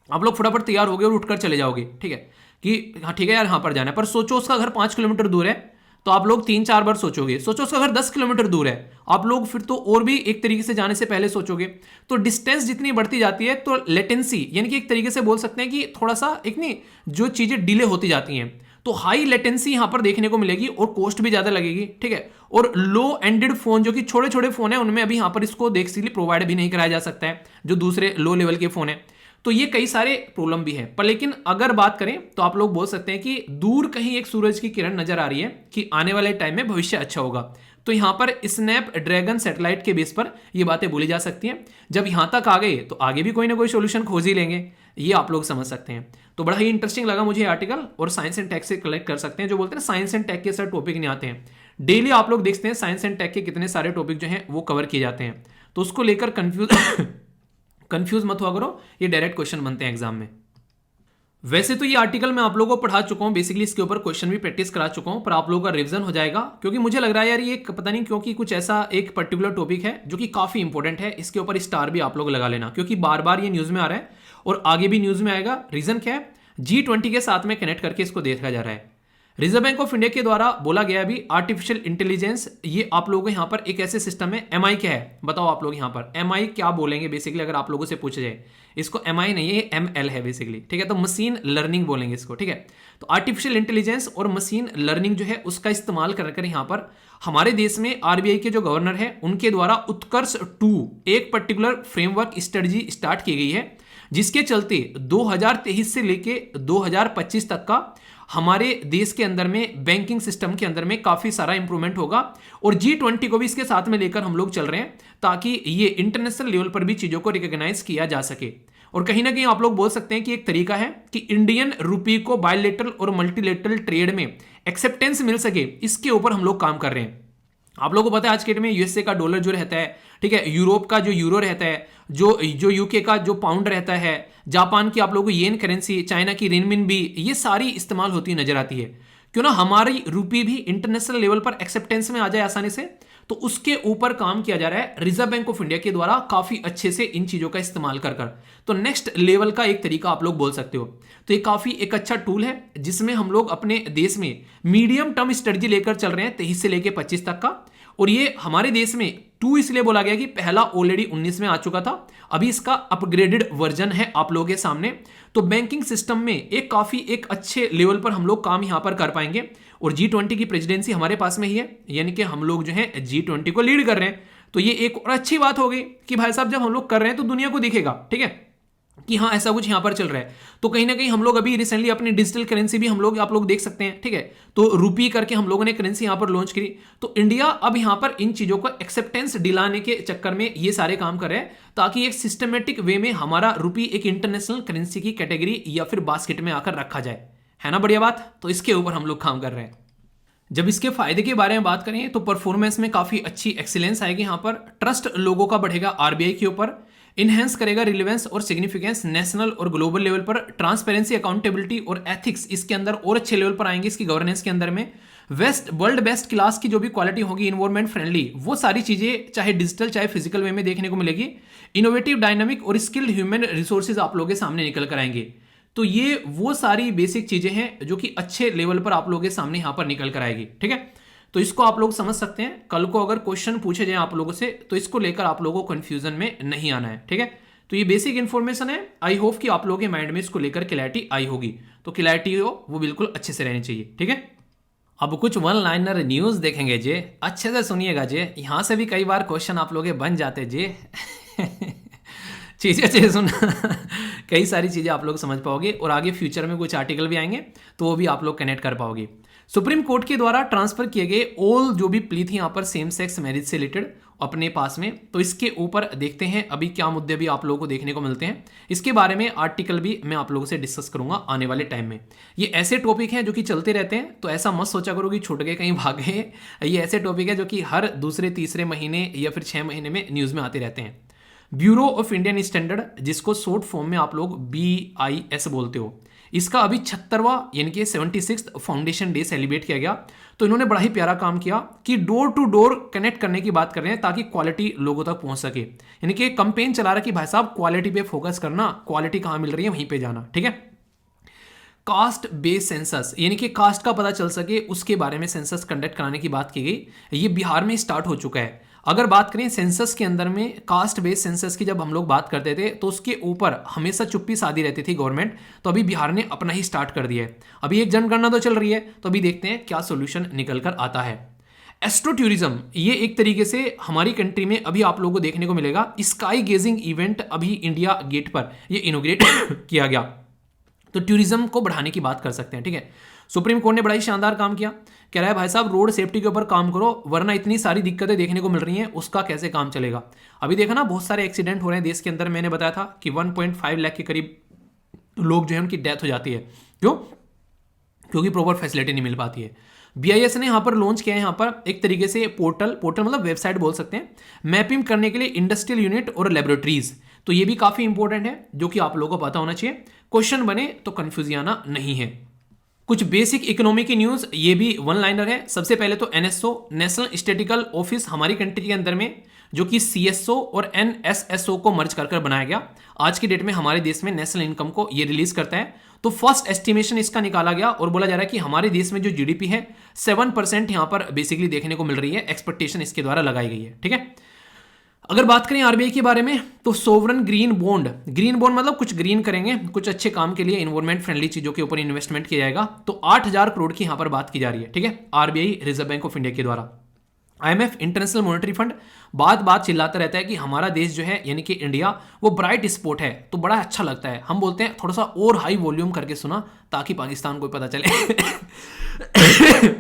आप लोग फटाफट तैयार हो गए और उठकर चले जाओगे, ठीक है, कि हाँ ठीक है यार यहां पर जाना है, पर सोचो उसका घर 5 किलोमीटर दूर है, तो आप लोग 3-4 बार सोचोगे। सोचो उसका घर 10 किलोमीटर दूर है, आप लोग फिर तो और भी एक तरीके से जाने से पहले सोचोगे। तो डिस्टेंस जितनी बढ़ती जाती है तो लेटेंसी यानी कि एक तरीके से बोल सकते हैं कि थोड़ा सा एक नहीं जो चीजें डिले होती जाती हैं, तो हाई लेटेंसी यहां पर देखने को मिलेगी और कॉस्ट भी ज्यादा लगेगी। ठीक है, और लो एंडेड फोन जो कि छोटे छोटे फोन है उनमें अभी यहां पर इसको बेसिकली प्रोवाइड भी नहीं कराया जा सकता है, जो दूसरे लो लेवल के फोन है। तो ये कई सारे प्रॉब्लम भी है, पर लेकिन अगर बात करें तो आप लोग बोल सकते हैं कि दूर कहीं एक सूरज की किरण नजर आ रही है कि आने वाले टाइम में भविष्य अच्छा होगा। तो यहां पर स्नैपड्रैगन सैटेलाइट के बेस पर ये बातें बोली जा सकती हैं। जब यहां तक आ गए तो आगे भी कोई ना कोई सोल्यूशन खोज ही लेंगे, ये आप लोग समझ सकते हैं। तो बड़ा ही इंटरेस्टिंग लगा मुझे आर्टिकल, और साइंस एंड टेक से कलेक्ट कर सकते हैं। जो बोलते हैं साइंस एंड टेक के सर टॉपिक नहीं आते हैं, डेली आप लोग देखते हैं साइंस एंड टेक के कितने सारे टॉपिक जो हैं वो कवर किए जाते हैं, तो उसको लेकर कंफ्यूज मत हुआ करो, ये डायरेक्ट क्वेश्चन बनते हैं एग्जाम में। वैसे तो ये आर्टिकल मैं आप लोगों को पढ़ा चुका हूं, बेसिकली इसके ऊपर क्वेश्चन भी प्रैक्टिस करा चुका हूं, पर आप लोगों का रिवीजन हो जाएगा, क्योंकि मुझे लग रहा है यार ये पता नहीं क्योंकि कुछ ऐसा एक पर्टिकुलर टॉपिक है जो कि काफी इंपॉर्टेंट है, इसके ऊपर स्टार भी आप लोग लगा लेना, क्योंकि बार बार ये न्यूज में आ रहा है और आगे भी न्यूज में आएगा। रीजन क्या है, G20 के साथ में कनेक्ट करके इसको देखा जा रहा है। रिजर्व बैंक ऑफ इंडिया के द्वारा बोला गया अभी आर्टिफिशियल इंटेलिजेंस, ये आप लोगों को यहाँ पर एक ऐसे सिस्टम है। MI क्या है बताओ आप लोग, यहाँ पर MI क्या बोलेंगे बेसिकली अगर आप लोगों से पूछा जाए, इसको MI नहीं है, ये ML है बेसिकली, ठीक है, तो मशीन लर्निंग बोलेंगे इसको, ठीक है। तो आर्टिफिशियल इंटेलिजेंस और मशीन लर्निंग जो है उसका इस्तेमाल कर यहाँ पर हमारे देश में RBI के जो गवर्नर है उनके द्वारा उत्कर्ष 2 एक पर्टिकुलर फ्रेमवर्क स्ट्रेटजी स्टार्ट की गई है, जिसके चलते 2023 से लेके 2025 तक का हमारे देश के अंदर में बैंकिंग सिस्टम के अंदर में काफी सारा इंप्रूवमेंट होगा, और G20 को भी इसके साथ में लेकर हम लोग चल रहे हैं ताकि ये इंटरनेशनल लेवल पर भी चीजों को रिकॉग्नाइज किया जा सके। और कहीं ना कहीं आप लोग बोल सकते हैं कि एक तरीका है कि इंडियन रुपी को बायलेटरल और मल्टीलेटरल ट्रेड में एक्सेप्टेंस मिल सके, इसके ऊपर हम लोग काम कर रहे हैं। आप लोगों को पता है आज के डेट में यूएसए का डॉलर जो रहता है, ठीक है, यूरोप का जो यूरो रहता है, जो यूके का जो पाउंड रहता है, जापान की आप लोगों को येन करेंसी, चाइना की रिनमिनबी, ये सारी इस्तेमाल होती नजर आती है। क्यों ना हमारी रुपी भी इंटरनेशनल लेवल पर एक्सेप्टेंस में आ जाए आसानी से, तो उसके ऊपर काम किया जा रहा है रिजर्व बैंक ऑफ इंडिया के द्वारा काफी अच्छे से इन चीजों का इस्तेमाल कर तो नेक्स्ट लेवल का एक तरीका आप लोग बोल सकते हो। तो ये काफी एक अच्छा टूल है जिसमें हम लोग अपने देश में मीडियम टर्म स्ट्रेटजी लेकर चल रहे हैं 23 से लेकर 25 तक का, और ये हमारे देश में 2 इसलिए बोला गया कि पहला ऑलरेडी 19 में आ चुका था, अभी इसका अपग्रेडेड वर्जन है आप लोगों के सामने। तो बैंकिंग सिस्टम में एक अच्छे लेवल पर हम लोग काम यहां पर कर पाएंगे, और G20 की प्रेसिडेंसी हमारे पास में ही है, यानी कि हम लोग जो है G20 को लीड कर रहे हैं। तो ये एक और अच्छी बात हो गई कि भाई साहब जब हम लोग कर रहे हैं तो दुनिया को दिखेगा, ठीक है, कि हाँ ऐसा कुछ यहां पर चल रहा है। तो कहीं ना कहीं हम लोग अभी रिसेंटली अपनी डिजिटल करेंसी भी आप लोग देख सकते हैं, ठीक है, तो रुपी करके हम लोगों ने करेंसी यहां पर लॉन्च करी। तो इंडिया अब यहां पर इन चीजों को एक्सेप्टेंस दिलाने के चक्कर में ये सारे काम कर रहे हैं, ताकि एक सिस्टमेटिक वे में हमारा रुपी एक इंटरनेशनल करेंसी की कैटेगरी या फिर बास्केट में आकर रखा जाए, है ना बढ़िया बात। तो इसके ऊपर हम लोग काम कर रहे हैं। जब इसके फायदे के बारे में बात करें तो परफॉर्मेंस में काफी अच्छी एक्सीलेंस आएगी, यहां पर ट्रस्ट लोगों का बढ़ेगा RBI के ऊपर, इनहेंस करेगा रिलेवेंस और सिग्निफिकेंस नेशनल और ग्लोबल लेवल पर, ट्रांसपेरेंसी, अकाउंटेबिलिटी और एथिक्स इसके अंदर और अच्छे लेवल पर आएंगे इसकी गवर्नेंस के अंदर में। वर्ल्ड बेस्ट क्लास की जो भी क्वालिटी होगी, इन्वायरमेंट फ्रेंडली, वो सारी चीजें चाहे डिजिटल चाहे फिजिकल वे में देखने को मिलेगी। इनोवेटिव, डायनामिक और स्किल्ड ह्यूमन रिसोर्सेज आप लोगों के सामने निकल कर आएंगे। तो ये वो सारी बेसिक चीजें हैं जो कि अच्छे लेवल पर आप लोगों के सामने यहां पर निकल कर आएगी, ठीक है। तो इसको आप लोग समझ सकते हैं, कल को अगर क्वेश्चन पूछे जाए आप लोगों से तो इसको लेकर आप लोगों को कंफ्यूजन में नहीं आना है, ठीक है। तो ये बेसिक इंफॉर्मेशन है, आई होप कि आप लोगों के माइंड में इसको लेकर क्लैरिटी आई होगी। तो क्लैरिटी हो वो बिल्कुल अच्छे से रहनी चाहिए, ठीक है। अब कुछ वन लाइनर न्यूज देखेंगे जे, अच्छे से सुनिएगा जे, यहां से भी कई बार क्वेश्चन आप लोग बन जाते जे चीजें अच्छे सुन कई सारी चीजें आप लोग समझ पाओगे, और आगे फ्यूचर में कुछ आर्टिकल भी आएंगे तो वो भी आप लोग कनेक्ट कर पाओगे। सुप्रीम कोर्ट के द्वारा ट्रांसफर किए गए ऑल जो भी प्ली थी यहां पर सेम सेक्स मैरिज से रिलेटेड अपने पास में, तो इसके ऊपर देखते हैं अभी क्या मुद्दे भी आप लोगों को देखने को मिलते हैं। इसके बारे में आर्टिकल भी मैं आप लोगों से डिस्कस करूंगा आने वाले टाइम में। ये ऐसे टॉपिक हैं जो कि चलते रहते हैं, तो ऐसा मत सोचा करो कि छूट गए कहीं भाग गए। ये ऐसे टॉपिक है जो कि हर दूसरे तीसरे महीने या फिर 6 महीने में न्यूज में आते रहते हैं। ब्यूरो ऑफ इंडियन स्टैंडर्ड, जिसको शॉर्ट फॉर्म में आप लोग BIS बोलते हो, इसका अभी 76वां यानी कि 76th फाउंडेशन डे सेलिब्रेट किया गया। तो इन्होंने बड़ा ही प्यारा काम किया कि डोर टू डोर कनेक्ट करने की बात कर रहे हैं ताकि क्वालिटी लोगों तक पहुंच सके, यानी कि कंपेन चला रहा कि भाई साहब क्वालिटी पे फोकस करना, क्वालिटी कहां मिल रही है वहीं पे जाना, ठीक है। कास्ट बेस्ड सेंसस, यानी कि कास्ट का पता चल सके उसके बारे में सेंसस कंडक्ट कराने की बात की गई। ये बिहार में स्टार्ट हो चुका है। अगर बात करें सेंसस के अंदर में कास्ट बेस्ड सेंसस की जब हम लोग बात करते थे तो उसके ऊपर हमेशा चुप्पी साधी रहती थी गवर्नमेंट, तो अभी बिहार ने अपना ही स्टार्ट कर दिया है। अभी एक जनगणना तो चल रही है, तो अभी देखते हैं क्या सोल्यूशन निकल कर आता है। एस्ट्रो टूरिज्म, ये एक तरीके से हमारी कंट्री में अभी आप लोगों को देखने को मिलेगा। स्काई गेजिंग इवेंट अभी इंडिया गेट पर ये इनोग्रेट किया गया, तो टूरिज्म को बढ़ाने की बात कर सकते हैं, ठीक है। सुप्रीम कोर्ट ने बड़ा ही शानदार काम किया, कह रहा है भाई साहब रोड सेफ्टी के ऊपर काम करो, वरना इतनी सारी दिक्कतें देखने को मिल रही हैं, उसका कैसे काम चलेगा। अभी देखा ना बहुत सारे एक्सीडेंट हो रहे हैं देश के अंदर, मैंने बताया था कि 1.5 लाख के करीब लोग जो है उनकी डेथ हो जाती है। क्यों? क्योंकि प्रॉपर फैसिलिटी नहीं मिल पाती है। बीआईएस ने यहाँ पर लॉन्च किया है यहाँ पर एक तरीके से पोर्टल मतलब वेबसाइट बोल सकते हैं, मैपिंग करने के लिए इंडस्ट्रियल यूनिट और लेबोरेटरीज। तो ये भी काफी इंपॉर्टेंट है जो कि आप लोगों को पता होना चाहिए, क्वेश्चन बने तो कंफ्यूज आना नहीं है। कुछ बेसिक इकोनॉमी की न्यूज, ये भी वन लाइनर है। सबसे पहले तो एनएसओ नेशनल स्टैटिस्टिकल ऑफिस हमारी कंट्री के अंदर में, जो कि सीएसओ और एनएसएसओ को मर्ज कर बनाया गया, आज की डेट में हमारे देश में नेशनल इनकम को ये रिलीज करता है। तो फर्स्ट एस्टिमेशन इसका निकाला गया और बोला जा रहा है कि हमारे देश में जो जीडीपी है 7% यहां पर बेसिकली देखने को मिल रही है, एक्सपेक्टेशन इसके द्वारा लगाई गई है। ठीक है, अगर बात करें आरबीआई के बारे में तो सोवरन ग्रीन बॉन्ड मतलब कुछ ग्रीन करेंगे, कुछ अच्छे काम के लिए, इन्वायरमेंट फ्रेंडली चीजों के ऊपर इन्वेस्टमेंट किया जाएगा। तो 8,000 करोड़ की यहां पर बात की जा रही है। ठीक है, RBI reserve bank of India के द्वारा। आईएमएफ इंटरनेशनल मॉनेटरी फंड बात चिल्लाता रहता है कि हमारा देश जो है यानी कि इंडिया वो ब्राइट स्पॉट है, तो बड़ा अच्छा लगता है। हम बोलते हैं थोड़ा सा और हाई वॉल्यूम करके सुना ताकि पाकिस्तान को पता चले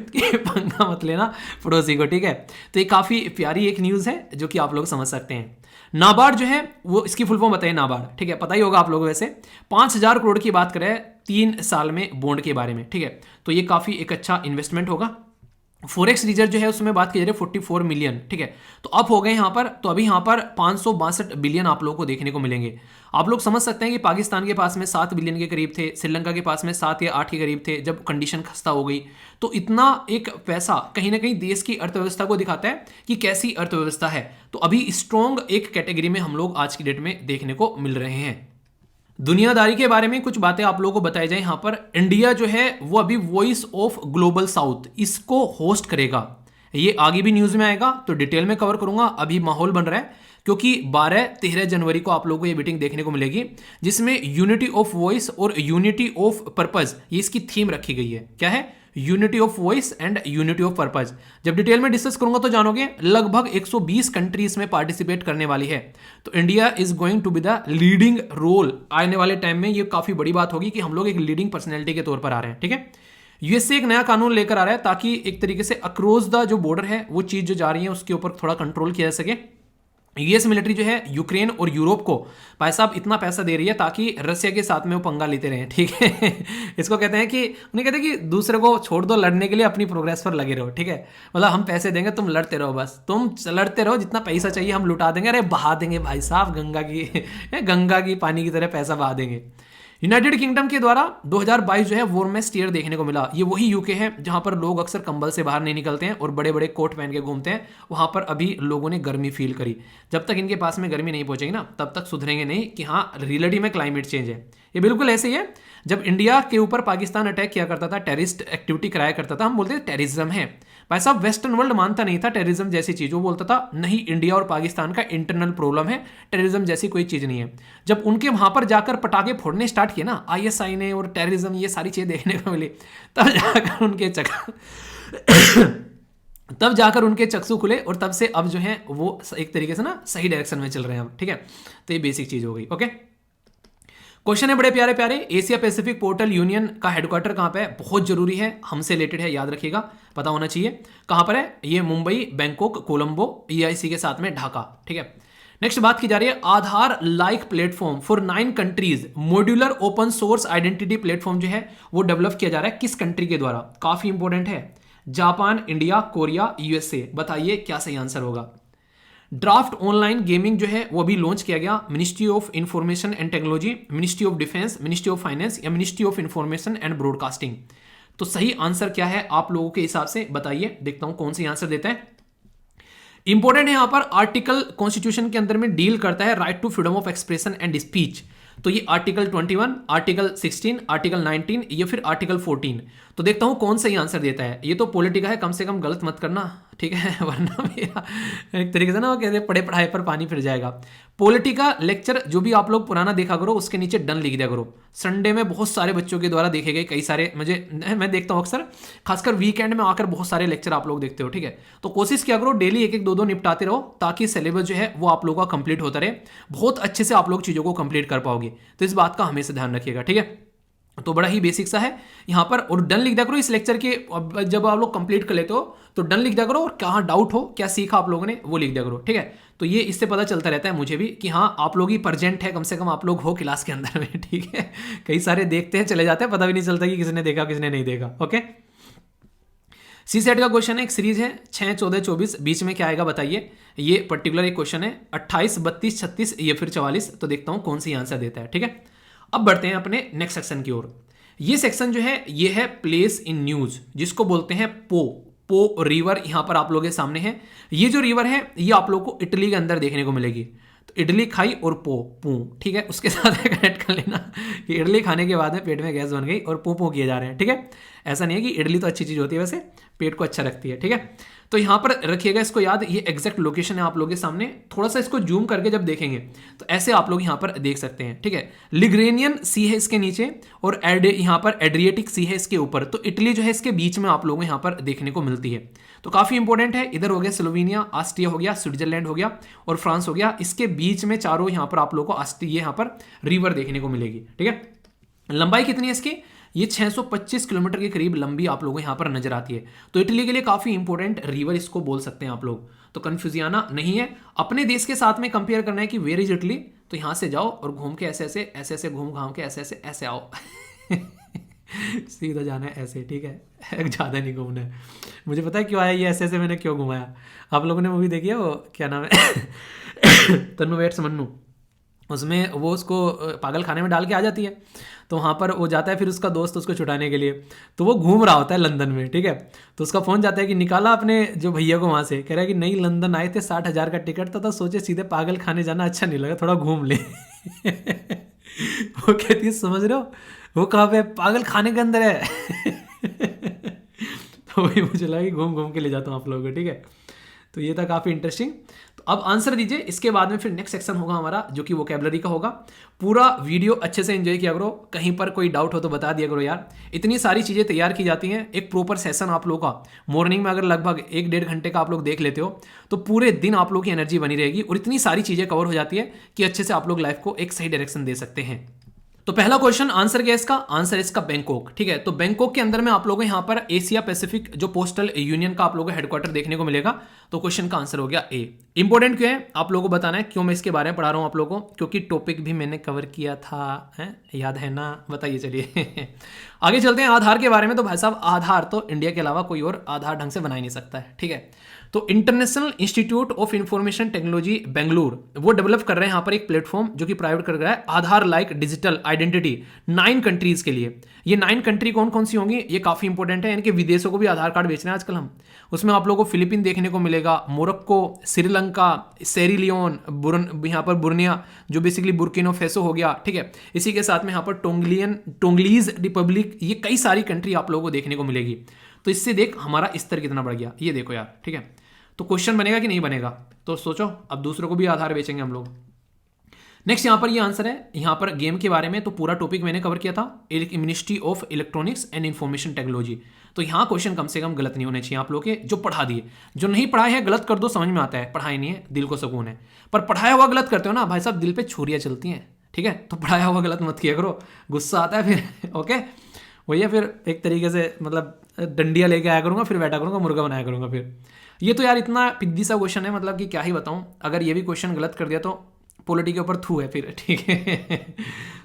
कि पंगा मत लेना पड़ोसी को। ठीक है, तो ये काफी प्यारी एक न्यूज है जो कि आप लोग समझ सकते हैं। नाबार्ड जो है वो इसकी फुल फॉर्म बताइए नाबार्ड। ठीक है, पता ही होगा आप लोगों वैसे। 5,000 करोड़ की बात करें 3 साल में बॉन्ड के बारे में। ठीक है, तो ये काफी एक अच्छा इन्वेस्टमेंट होगा। फॉरेक्स रिजर्व जो है उसमें बात की जा रही है 44 मिलियन। ठीक है, तो अप हो गए यहाँ पर, तो अभी यहाँ पर 562 बिलियन आप लोगों को देखने को मिलेंगे। आप लोग समझ सकते हैं कि पाकिस्तान के पास में 7 बिलियन के करीब थे, श्रीलंका के पास में 7 या 8 के करीब थे जब कंडीशन खस्ता हो गई। तो इतना एक पैसा कहीं ना कहीं देश की अर्थव्यवस्था को दिखाता है कि कैसी अर्थव्यवस्था है। तो अभी स्ट्रॉन्ग एक कैटेगरी में हम लोग आज की डेट में देखने को मिल रहे हैं। दुनियादारी के बारे में कुछ बातें आप लोगों को बताई जाए। यहां पर इंडिया जो है वो अभी वॉइस ऑफ ग्लोबल साउथ इसको होस्ट करेगा। ये आगे भी न्यूज में आएगा तो डिटेल में कवर करूंगा। अभी माहौल बन रहा है क्योंकि 12-13 जनवरी को आप लोगों को ये मीटिंग देखने को मिलेगी जिसमें यूनिटी ऑफ वॉइस और यूनिटी ऑफ पर्पज ये इसकी थीम रखी गई है। क्या है? Unity of voice and unity of purpose. जब डिटेल में डिस्कस करूंगा तो जानोगे। लगभग 120 कंट्रीज में पार्टिसिपेट करने वाली है। तो India is going to be the leading role. आने वाले टाइम में ये काफी बड़ी बात होगी कि हम लोग एक लीडिंग पर्सनैलिटी के तौर पर आ रहे हैं। ठीक है, यूएसए एक नया कानून लेकर आ रहा है ताकि एक तरीके से अक्रॉस द जो बॉर्डर है वो चीज जो जा रही है उसके ऊपर थोड़ा कंट्रोल किया जा सके। यूएस मिलिट्री जो है यूक्रेन और यूरोप को भाई साहब इतना पैसा दे रही है ताकि रशिया के साथ में वो पंगा लेते रहें। ठीक है इसको कहते हैं कि उन्हें कहते हैं कि दूसरे को छोड़ दो लड़ने के लिए, अपनी प्रोग्रेस पर लगे रहो। ठीक है, मतलब हम पैसे देंगे तुम लड़ते रहो, बस तुम लड़ते रहो, जितना पैसा चाहिए हम लुटा देंगे। अरे बहा देंगे भाई साहब, गंगा की पानी की तरह पैसा बहा देंगे। यूनाइटेड किंगडम के द्वारा 2022 जो है वार्मेस्ट ईयर देखने को मिला। ये वही यूके है जहां पर लोग अक्सर कंबल से बाहर नहीं निकलते हैं और बड़े बड़े कोट पहन के घूमते हैं। वहां पर अभी लोगों ने गर्मी फील करी। जब तक इनके पास में गर्मी नहीं पहुंचेगी ना तब तक सुधरेंगे नहीं कि हाँ रियलिटी में क्लाइमेट चेंज है। ये बिल्कुल ऐसे ही है। जब इंडिया के ऊपर पाकिस्तान अटैक किया करता था, टेररिस्ट एक्टिविटी कराया करता था, हम बोलते थे टेररिज्म है। भाई साहब वेस्टर्न वर्ल्ड मानता नहीं था टेररिज्म जैसी चीज। वो बोलता था नहीं, इंडिया और पाकिस्तान का इंटरनल प्रॉब्लम है, टेररिज्म जैसी कोई चीज नहीं है। जब उनके वहां पर जाकर पटाखे फोड़ने स्टार्ट किए ना आईएसआई ने और टेररिज्म ये सारी चीजें देखने को मिली, तब जाकर उनके चक्षु खुले और तब से अब जो है वो एक तरीके से ना सही डायरेक्शन में चल रहे हैं अब। ठीक है, तो ये बेसिक चीज हो गई। ओके, क्वेश्चन है बड़े प्यारे प्यारे। एशिया पैसिफिक पोर्टल यूनियन का हेडक्वार्टर कहां पे है? बहुत जरूरी है, हमसे रिलेटेड है, याद रखिएगा, पता होना चाहिए। कहां पर है ये? मुंबई, बैंकॉक, कोलंबो, EIC के साथ में ढाका। ठीक है, नेक्स्ट बात की जा रही है Aadhaar like platform for 9 countries. Modular open source identity platform जो है वो डेवलप किया जा रहा है। किस कंट्री के द्वारा? काफी इंपॉर्टेंट है। Japan, India, Korea, USA। बताइए क्या सही आंसर होगा। ड्राफ्ट ऑनलाइन गेमिंग जो है वो अभी लॉन्च किया गया। Ministry of information and technology, ministry of defence, ministry of finance या ministry of information and broadcasting. तो सही आंसर क्या है आप लोगों के हिसाब से बताइए, देखता हूं कौन सी आंसर देता है। इंपॉर्टेंट है यहां पर आर्टिकल कॉन्स्टिट्यूशन के अंदर में डील करता है right to freedom of expression and speech. तो ये आर्टिकल 21, आर्टिकल 16, आर्टिकल 19 या फिर आर्टिकल 14। तो देखता हूं कौन सही आंसर देता है। ये तो पॉलिटिका है, कम से कम गलत मत करना, ठीक है, वरना मेरा एक तरीके से ना वो कहते हैं पढ़े पढ़ाई पर पानी फिर जाएगा। पॉलिटिका लेक्चर जो भी आप लोग पुराना देखा करो उसके नीचे डन लिख दिया करो। संडे में बहुत सारे बच्चों के द्वारा देखे गए कई सारे, मैं देखता हूं अक्सर, खासकर वीकेंड में आकर बहुत सारे लेक्चर आप लोग देखते हो। ठीक है, तो कोशिश किया करो डेली 1-1, 2-2 निपटाते रहो ताकि सिलेबस जो है वो आप लोगों का कंप्लीट होता रहे। बहुत अच्छे से आप लोग चीजों को कंप्लीट कर पाओगे, तो इस बात का हमेशा ध्यान रखिएगा। ठीक है, तो बड़ा ही बेसिक सा है यहाँ पर। और डन लिख दिया करो इस लेक्चर के, जब आप लोग कंप्लीट कर लेते हो तो डन लिख दिया करो, और कहाँ डाउट हो, क्या सीखा आप लोगों ने, वो लिख दिया करो। ठीक है, तो ये इससे पता चलता रहता है मुझे भी कि हाँ आप लोग ही प्रेजेंट है, कम से कम आप लोग हो क्लास के अंदर में। ठीक है, कई सारे देखते हैं चले जाते हैं, पता भी नहीं चलता कि किसने देखा किसने नहीं देखा। ओके, सी सेट का क्वेश्चन है, एक सीरीज है 6, 14, 24, बीच में क्या आएगा बताइए। ये पर्टिकुलर एक क्वेश्चन है 28, 32, 36 या फिर 44। तो देखता हूं कौन सी आंसर देता है। ठीक है, अब बढ़ते हैं अपने नेक्स्ट सेक्शन की ओर। ये सेक्शन जो है ये है प्लेस इन न्यूज, जिसको बोलते हैं पो रिवर यहां पर आप लोगों के सामने है। ये जो रिवर है ये आप लोगों को इटली के अंदर देखने को मिलेगी। तो इडली खाई और पू, ठीक है, उसके साथ कनेक्ट कर लेना कि इडली खाने के बाद में पेट में गैस बन गई और पू किए जा रहे हैं। ठीक है, ऐसा नहीं है कि इडली तो अच्छी चीज होती है, वैसे पेट को अच्छा रखती है। ठीक है, तो यहां पर रखिएगा इसको याद, ये एग्जैक्ट लोकेशन है आप लोगों के सामने। थोड़ा सा इसको जूम करके जब देखेंगे तो ऐसे आप लोग यहां पर देख सकते हैं। ठीक है, लिग्रेनियन सी है इसके नीचे और यहां पर एड्रिएटिक सी है इसके ऊपर। तो इटली जो है इसके बीच में आप लोगों को यहां पर देखने को मिलती है। तो काफी इंपॉर्टेंट है। इधर हो गया स्लोवेनिया, ऑस्ट्रिया हो गया, स्विट्जरलैंड हो गया और फ्रांस हो गया। इसके बीच में चारों यहां पर आप लोगों को ऑस्ट्रिया यहां पर रिवर देखने को मिलेगी। ठीक है, लंबाई कितनी है इसकी, ये 625 किलोमीटर के करीब लंबी आप लोगों को यहां पर नजर आती है। तो इटली के लिए काफी इंपॉर्टेंट रिवर इसको बोल सकते हैं आप लोग। तो कंफ्यूजियाना नहीं है। अपने देश के साथ में कंपेयर करना है कि वेयर इज इटली, तो यहां से जाओ और घूम के ऐसे ऐसे घूम घाम के ऐसे आओ सीधा जाना है ऐसे। ठीक है, ज्यादा नहीं घूमना है। मुझे पता है क्यों आया ये ऐसे मैंने क्यों घुमाया। आप लोगों ने मूवी देखी है वो क्या नाम है तन्नू वेट्स मन्नू, उसमें वो उसको पागल खाने में डाल के आ जाती है। तो वहाँ पर वो जाता है, फिर उसका दोस्त उसको छुटाने के लिए, तो वो घूम रहा होता है लंदन में। ठीक है, तो उसका फ़ोन जाता है कि निकाला अपने जो भैया को वहाँ से, कह रहा है कि नहीं लंदन आए थे 60,000 का टिकट था, तो सोचे सीधे पागल खाने जाना अच्छा नहीं लगा, थोड़ा घूम ले वो कहती है समझ रहे हो वो कहाँ पे, पागल खाने के अंदर है तो वही मुझे लगा कि घूम घूम के ले जाता हूँ आप लोगों को। ठीक है, तो ये था काफ़ी इंटरेस्टिंग। तो अब आंसर दीजिए, इसके बाद में फिर नेक्स्ट सेक्शन होगा हमारा जो कि वोकैबुलरी का होगा। पूरा वीडियो अच्छे से एंजॉय किया करो, कहीं पर कोई डाउट हो तो बता दिया करो यार। इतनी सारी चीज़ें तैयार की जाती हैं, एक प्रॉपर सेशन आप लोगों का मॉर्निंग में अगर लगभग 1-1.5 घंटे का आप लोग देख लेते हो तो पूरे दिन आप लोग की एनर्जी बनी रहेगी और इतनी सारी चीज़ें कवर हो जाती है कि अच्छे से आप लोग लाइफ को एक सही डायरेक्शन दे सकते हैं। तो पहला क्वेश्चन आंसर क्या है इसका, आंसर इसका बैंकॉक। ठीक है, तो बैंकॉक के अंदर में आप लोगों को यहां पर एशिया पैसिफिक जो पोस्टल यूनियन का आप लोगों को हेडक्वार्टर देखने को मिलेगा। तो क्वेश्चन का आंसर हो गया ए। इंपॉर्टेंट क्यों है आप लोगों को बताना है, क्यों मैं इसके बारे में पढ़ा रहा हूं आप लोगों को, क्योंकि टॉपिक भी मैंने कवर किया था है? याद है ना, बताइए चलिए आगे चलते हैं आधार के बारे में। तो भाई साहब आधार तो इंडिया के अलावा कोई और आधार ढंग से बना ही नहीं सकता है। ठीक है, तो international institute of information technology Bengaluru वो डेवलप कर रहे हैं यहाँ पर एक प्लेटफॉर्म जो कि प्राइवेट कर रहा है, Aadhaar like digital identity 9 countries के लिए। ये 9 कंट्री कौन कौन सी होंगी, ये काफी इंपॉर्टेंट है। इनके विदेशों को भी आधार कार्ड बेच रहे हैं आजकल हम। उसमें आप लोगों को फिलीपीन देखने को मिलेगा, मोरक्को, श्रीलंका, सेरीलियोन, यहाँ पर बुर्निया जो बेसिकली बुर्किनो फेसो हो गया। ठीक है, इसी के साथ में यहाँ पर टोंगलीज रिपब्लिक, ये कई सारी कंट्री आप लोगों को देखने को मिलेगी। तो इससे देख हमारा स्तर कितना बढ़ गया, ये देखो यार। ठीक है, तो क्वेश्चन बनेगा कि नहीं बनेगा, तो सोचो अब दूसरों को भी आधार बेचेंगे हम लोग। नेक्स्ट यहां पर ये आंसर है, यहां पर गेम के बारे में। तो पूरा टॉपिक मैंने कवर किया था, ministry of electronics and information technology. तो यहां क्वेश्चन कम से कम गलत नहीं होने चाहिए आप लोग के, जो पढ़ा दिए। जो नहीं पढ़ाए है गलत कर दो, समझ में आता है, पढ़ाई नहीं है दिल को सुकून है। पर पढ़ाया हुआ गलत करते हो ना भाई साहब, दिल पे छुरियां चलती हैं। ठीक है, तो पढ़ाया हुआ गलत मत किया करो, गुस्सा आता है फिर ओके भैया, फिर एक तरीके से मतलब डंडिया लेके आया करूंगा, फिर बैठा करूंगा, मुर्गा बनाया करूंगा फिर। ये तो यार इतना पिद्दी सा क्वेश्चन है, मतलब कि क्या ही बताऊं। अगर ये भी क्वेश्चन गलत कर दिया तो पॉलिटी के ऊपर थू है फिर। ठीक है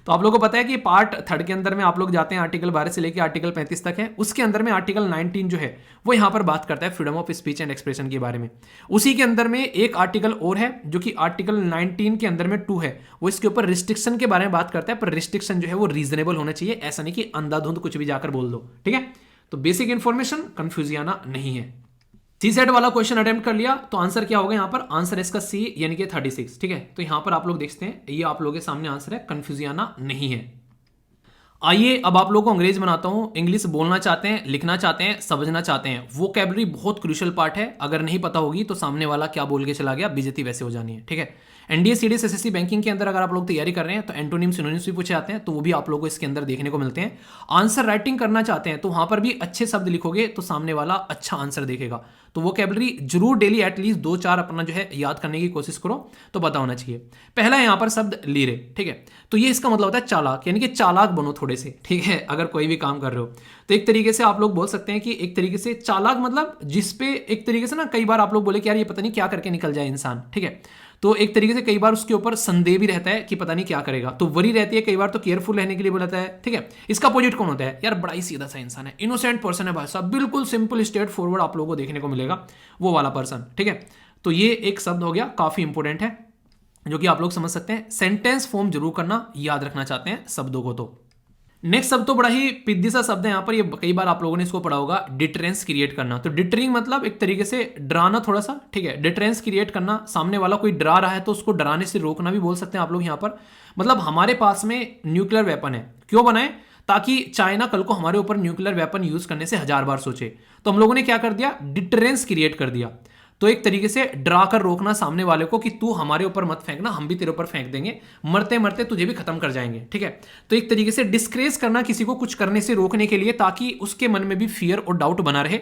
तो आप लोगों को पता है कि पार्ट 3 के अंदर में आप लोग जाते हैं, आर्टिकल 12 से लेकर आर्टिकल 35 तक है। उसके अंदर में आर्टिकल 19 जो है वो यहाँ पर बात करता है freedom of speech and expression के बारे में। उसी के अंदर में एक आर्टिकल और है जो कि आर्टिकल 19 के अंदर में 2 है, वो इसके ऊपर रिस्ट्रिक्शन के बारे में बात करता है। पर रिस्ट्रिक्शन जो है वो रीजनेबल होना चाहिए, ऐसा नहीं कि अंधाधुंध कुछ भी जाकर बोल दो। ठीक है, तो बेसिक इंफॉर्मेशन कंफ्यूजियाना नहीं है। सी सेट वाला क्वेश्चन अटेम्प्ट कर लिया, तो आंसर क्या होगा यहाँ पर, आंसर इसका सी यानी कि 36। ठीक है, तो यहां पर आप लोग देखते हैं, ये आप लोगों के सामने आंसर है, कंफ्यूजियाना नहीं है। आइए अब आप लोगों को अंग्रेज बनाता हूं। इंग्लिश बोलना चाहते हैं, लिखना चाहते हैं, समझना चाहते हैं, वोकैबुलरी बहुत क्रूशियल पार्ट है। अगर नहीं पता होगी तो सामने वाला क्या बोल के चला गया, बेइज्जती वैसे हो जानी है। ठीक है, एनडीए सीडीएस एसएससी बैंकिंग के अंदर अगर आप लोग तैयारी कर रहे हैं तो एंटोनिम सिनोनिम्स भी पूछे जाते हैं, तो वो भी आप लोगों को इसके अंदर देखने को मिलते हैं। आंसर राइटिंग करना चाहते हैं तो वहां पर भी अच्छे शब्द लिखोगे तो सामने वाला अच्छा आंसर देखेगा। तो वोकैबुलरी जरूर डेली एटलीस्ट 2-4 अपना जो है याद करने की कोशिश करो, तो पता होना चाहिए। पहला यहां पर शब्द लीरे। ठीक है, तो ये इसका मतलब होता है चालाक, यानी कि चालाक बनो थोड़े से। ठीक है, अगर कोई भी काम कर रहे हो तो एक तरीके से आप लोग बोल सकते हैं कि एक तरीके से चालाक मतलब जिसपे एक तरीके से ना कई बार आप लोग बोले कि यार ये पता नहीं क्या करके निकल जाए इंसान। ठीक है, तो एक तरीके से कई बार उसके ऊपर संदेह भी रहता है कि पता नहीं क्या करेगा, तो वरी रहती है, कई बार तो केयरफुल रहने के लिए बोला जाता है। ठीक है, इसका अपोजिट कौन होता है? यार बड़ा ही सीधा सा इंसान है, इनोसेंट पर्सन है भाई साहब, बिल्कुल सिंपल स्ट्रेट फॉरवर्ड आप लोगों को देखने को मिलेगा वो वाला पर्सन। ठीक है, तो ये एक शब्द हो गया, काफी इंपॉर्टेंट है, जो कि आप लोग समझ सकते हैं। सेंटेंस फॉर्म जरूर करना, याद रखना चाहते हैं शब्दों को तो। नेक्स्ट शब्द तो बड़ा ही पिद्दी सा शब्द है यहाँ पर, ये कई बार आप लोगों ने इसको पढ़ा होगा, डिटरेंस क्रिएट करना। तो डिटरिंग मतलब एक तरीके से डराना थोड़ा सा। ठीक है, डिटरेंस क्रिएट करना, सामने वाला कोई डरा रहा है तो उसको डराने से रोकना भी बोल सकते हैं आप लोग यहाँ पर। मतलब हमारे पास में न्यूक्लियर वेपन है, क्यों बनाए? ताकि चाइना कल को हमारे ऊपर न्यूक्लियर वेपन यूज करने से 1000 बार सोचे। तो हम लोगों ने क्या कर दिया? डिटरेंस क्रिएट कर दिया। तो एक तरीके से डरा कर रोकना सामने वाले को कि तू हमारे ऊपर मत फेंकना, हम भी तेरे ऊपर फेंक देंगे, मरते मरते तुझे भी खत्म कर जाएंगे। ठीक है, तो एक तरीके से डिस्करेज करना किसी को कुछ करने से रोकने के लिए, ताकि उसके मन में भी फियर और डाउट बना रहे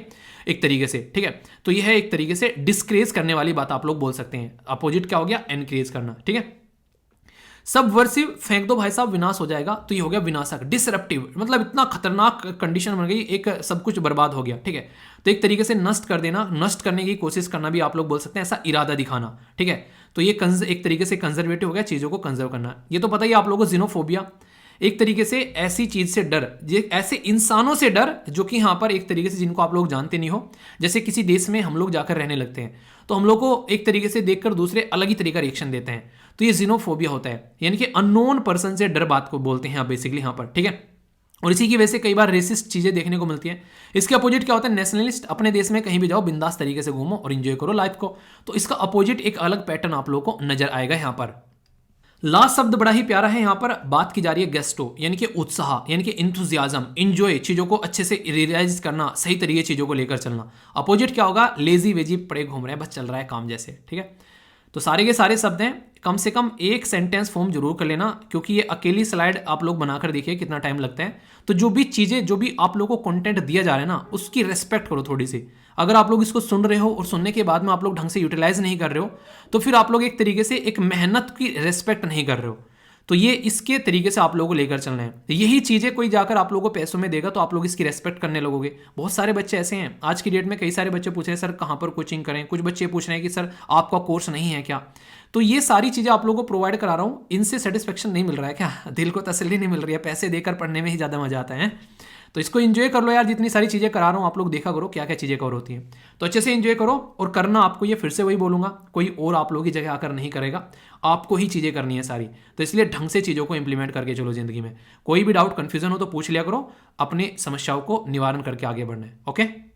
एक तरीके से। ठीक है, तो यह है एक तरीके से डिस्करेज करने वाली बात आप लोग बोल सकते हैं। अपोजिट क्या हो गया? एनकरेज करना। ठीक है, सबवर्सिव, फेंक दो भाई साहब विनाश हो जाएगा, तो ये हो गया विनाशक। डिसरप्टिव मतलब इतना खतरनाक कंडीशन बन गई, एक सब कुछ बर्बाद हो गया। ठीक है, तो एक तरीके से नष्ट कर देना, नष्ट करने की कोशिश करना भी आप लोग बोल सकते हैं, ऐसा इरादा दिखाना। ठीक है, तो ये एक तरीके से कंजर्वेटिव हो गया, चीजों को कंजर्व करना। ये तो पता ही आप लोगों को, जिनोफोबिया एक तरीके से ऐसी चीज से डर, ऐसे इंसानों से डर जो कि यहाँ पर एक तरीके से जिनको आप लोग जानते नहीं हो। जैसे किसी देश में हम लोग जाकर रहने लगते हैं तो हम लोग को एक तरीके से देखकर दूसरे अलग ही तरीका रिएक्शन देते हैं, तो ये जिनोफोबिया होता है, यानी कि अननोन पर्सन से डर बात को बोलते हैं आप बेसिकली यहाँ पर। ठीक है, और इसी की वजह से कई बार रेसिस्ट चीजें देखने को मिलती हैं। इसके अपोजिट क्या होता है? नेशनलिस्ट, अपने देश में कहीं भी जाओ बिंदास तरीके से घूमो और एंजॉय करो लाइफ को। तो इसका अपोजिट एक अलग पैटर्न आप लोगों को नजर आएगा यहाँ पर। लास्ट शब्द बड़ा ही प्यारा है, यहाँ पर बात की जा रही है गेस्टो, यानी कि उत्साह, यानी कि इंथुजियाज्म, एंजॉय, चीजों को अच्छे से रियलाइज करना, सही तरीके चीजों को लेकर चलना। अपोजिट क्या होगा? लेजी वेजी, पड़े घूम रहे हैं, बस चल रहा है काम जैसे। ठीक है, तो सारे के सारे शब्द हैं, कम से कम एक सेंटेंस फॉर्म जरूर कर लेना, क्योंकि ये अकेली स्लाइड आप लोग बनाकर देखिए कितना टाइम लगता है। तो जो भी चीजें, जो भी आप लोगों को कंटेंट दिया जा रहा है ना, उसकी रेस्पेक्ट करो थोड़ी सी। अगर आप लोग इसको सुन रहे हो और सुनने के बाद में आप लोग ढंग से यूटिलाइज नहीं कर रहे हो, तो फिर आप लोग एक तरीके से एक मेहनत की रेस्पेक्ट नहीं कर रहे हो। तो ये इसके तरीके से आप लोगों को लेकर चलना है। यही चीजें कोई जाकर आप लोगों को पैसों में देगा तो आप लोग इसकी रेस्पेक्ट करने लगोगे। बहुत सारे बच्चे ऐसे हैं आज की डेट में, कई सारे बच्चे पूछ रहे हैं सर कहाँ पर कोचिंग करें, कुछ बच्चे पूछ रहे हैं कि सर आपका कोर्स नहीं है क्या। तो ये सारी चीजें आप लोगों को प्रोवाइड करा रहा हूँ, इनसे सेटिस्फेक्शन नहीं मिल रहा है क्या? दिल को तसल्ली नहीं मिल रही है? पैसे देकर पढ़ने में ही ज्यादा मजा आता है। तो इसको एंजॉय कर लो यार, जितनी सारी चीजें करा रहा हूँ आप लोग देखा करो क्या क्या चीजें कवर होती हैं। तो अच्छे से एंजॉय करो, और करना आपको, ये फिर से वही बोलूंगा, कोई और आप लोगों की जगह आकर नहीं करेगा, आपको ही चीजें करनी है सारी। तो इसलिए ढंग से चीजों को इंप्लीमेंट करके चलो जिंदगी में। कोई भी डाउट कंफ्यूजन हो तो पूछ लिया करो, अपनी समस्याओं को निवारण करके आगे बढ़ना है। ओके।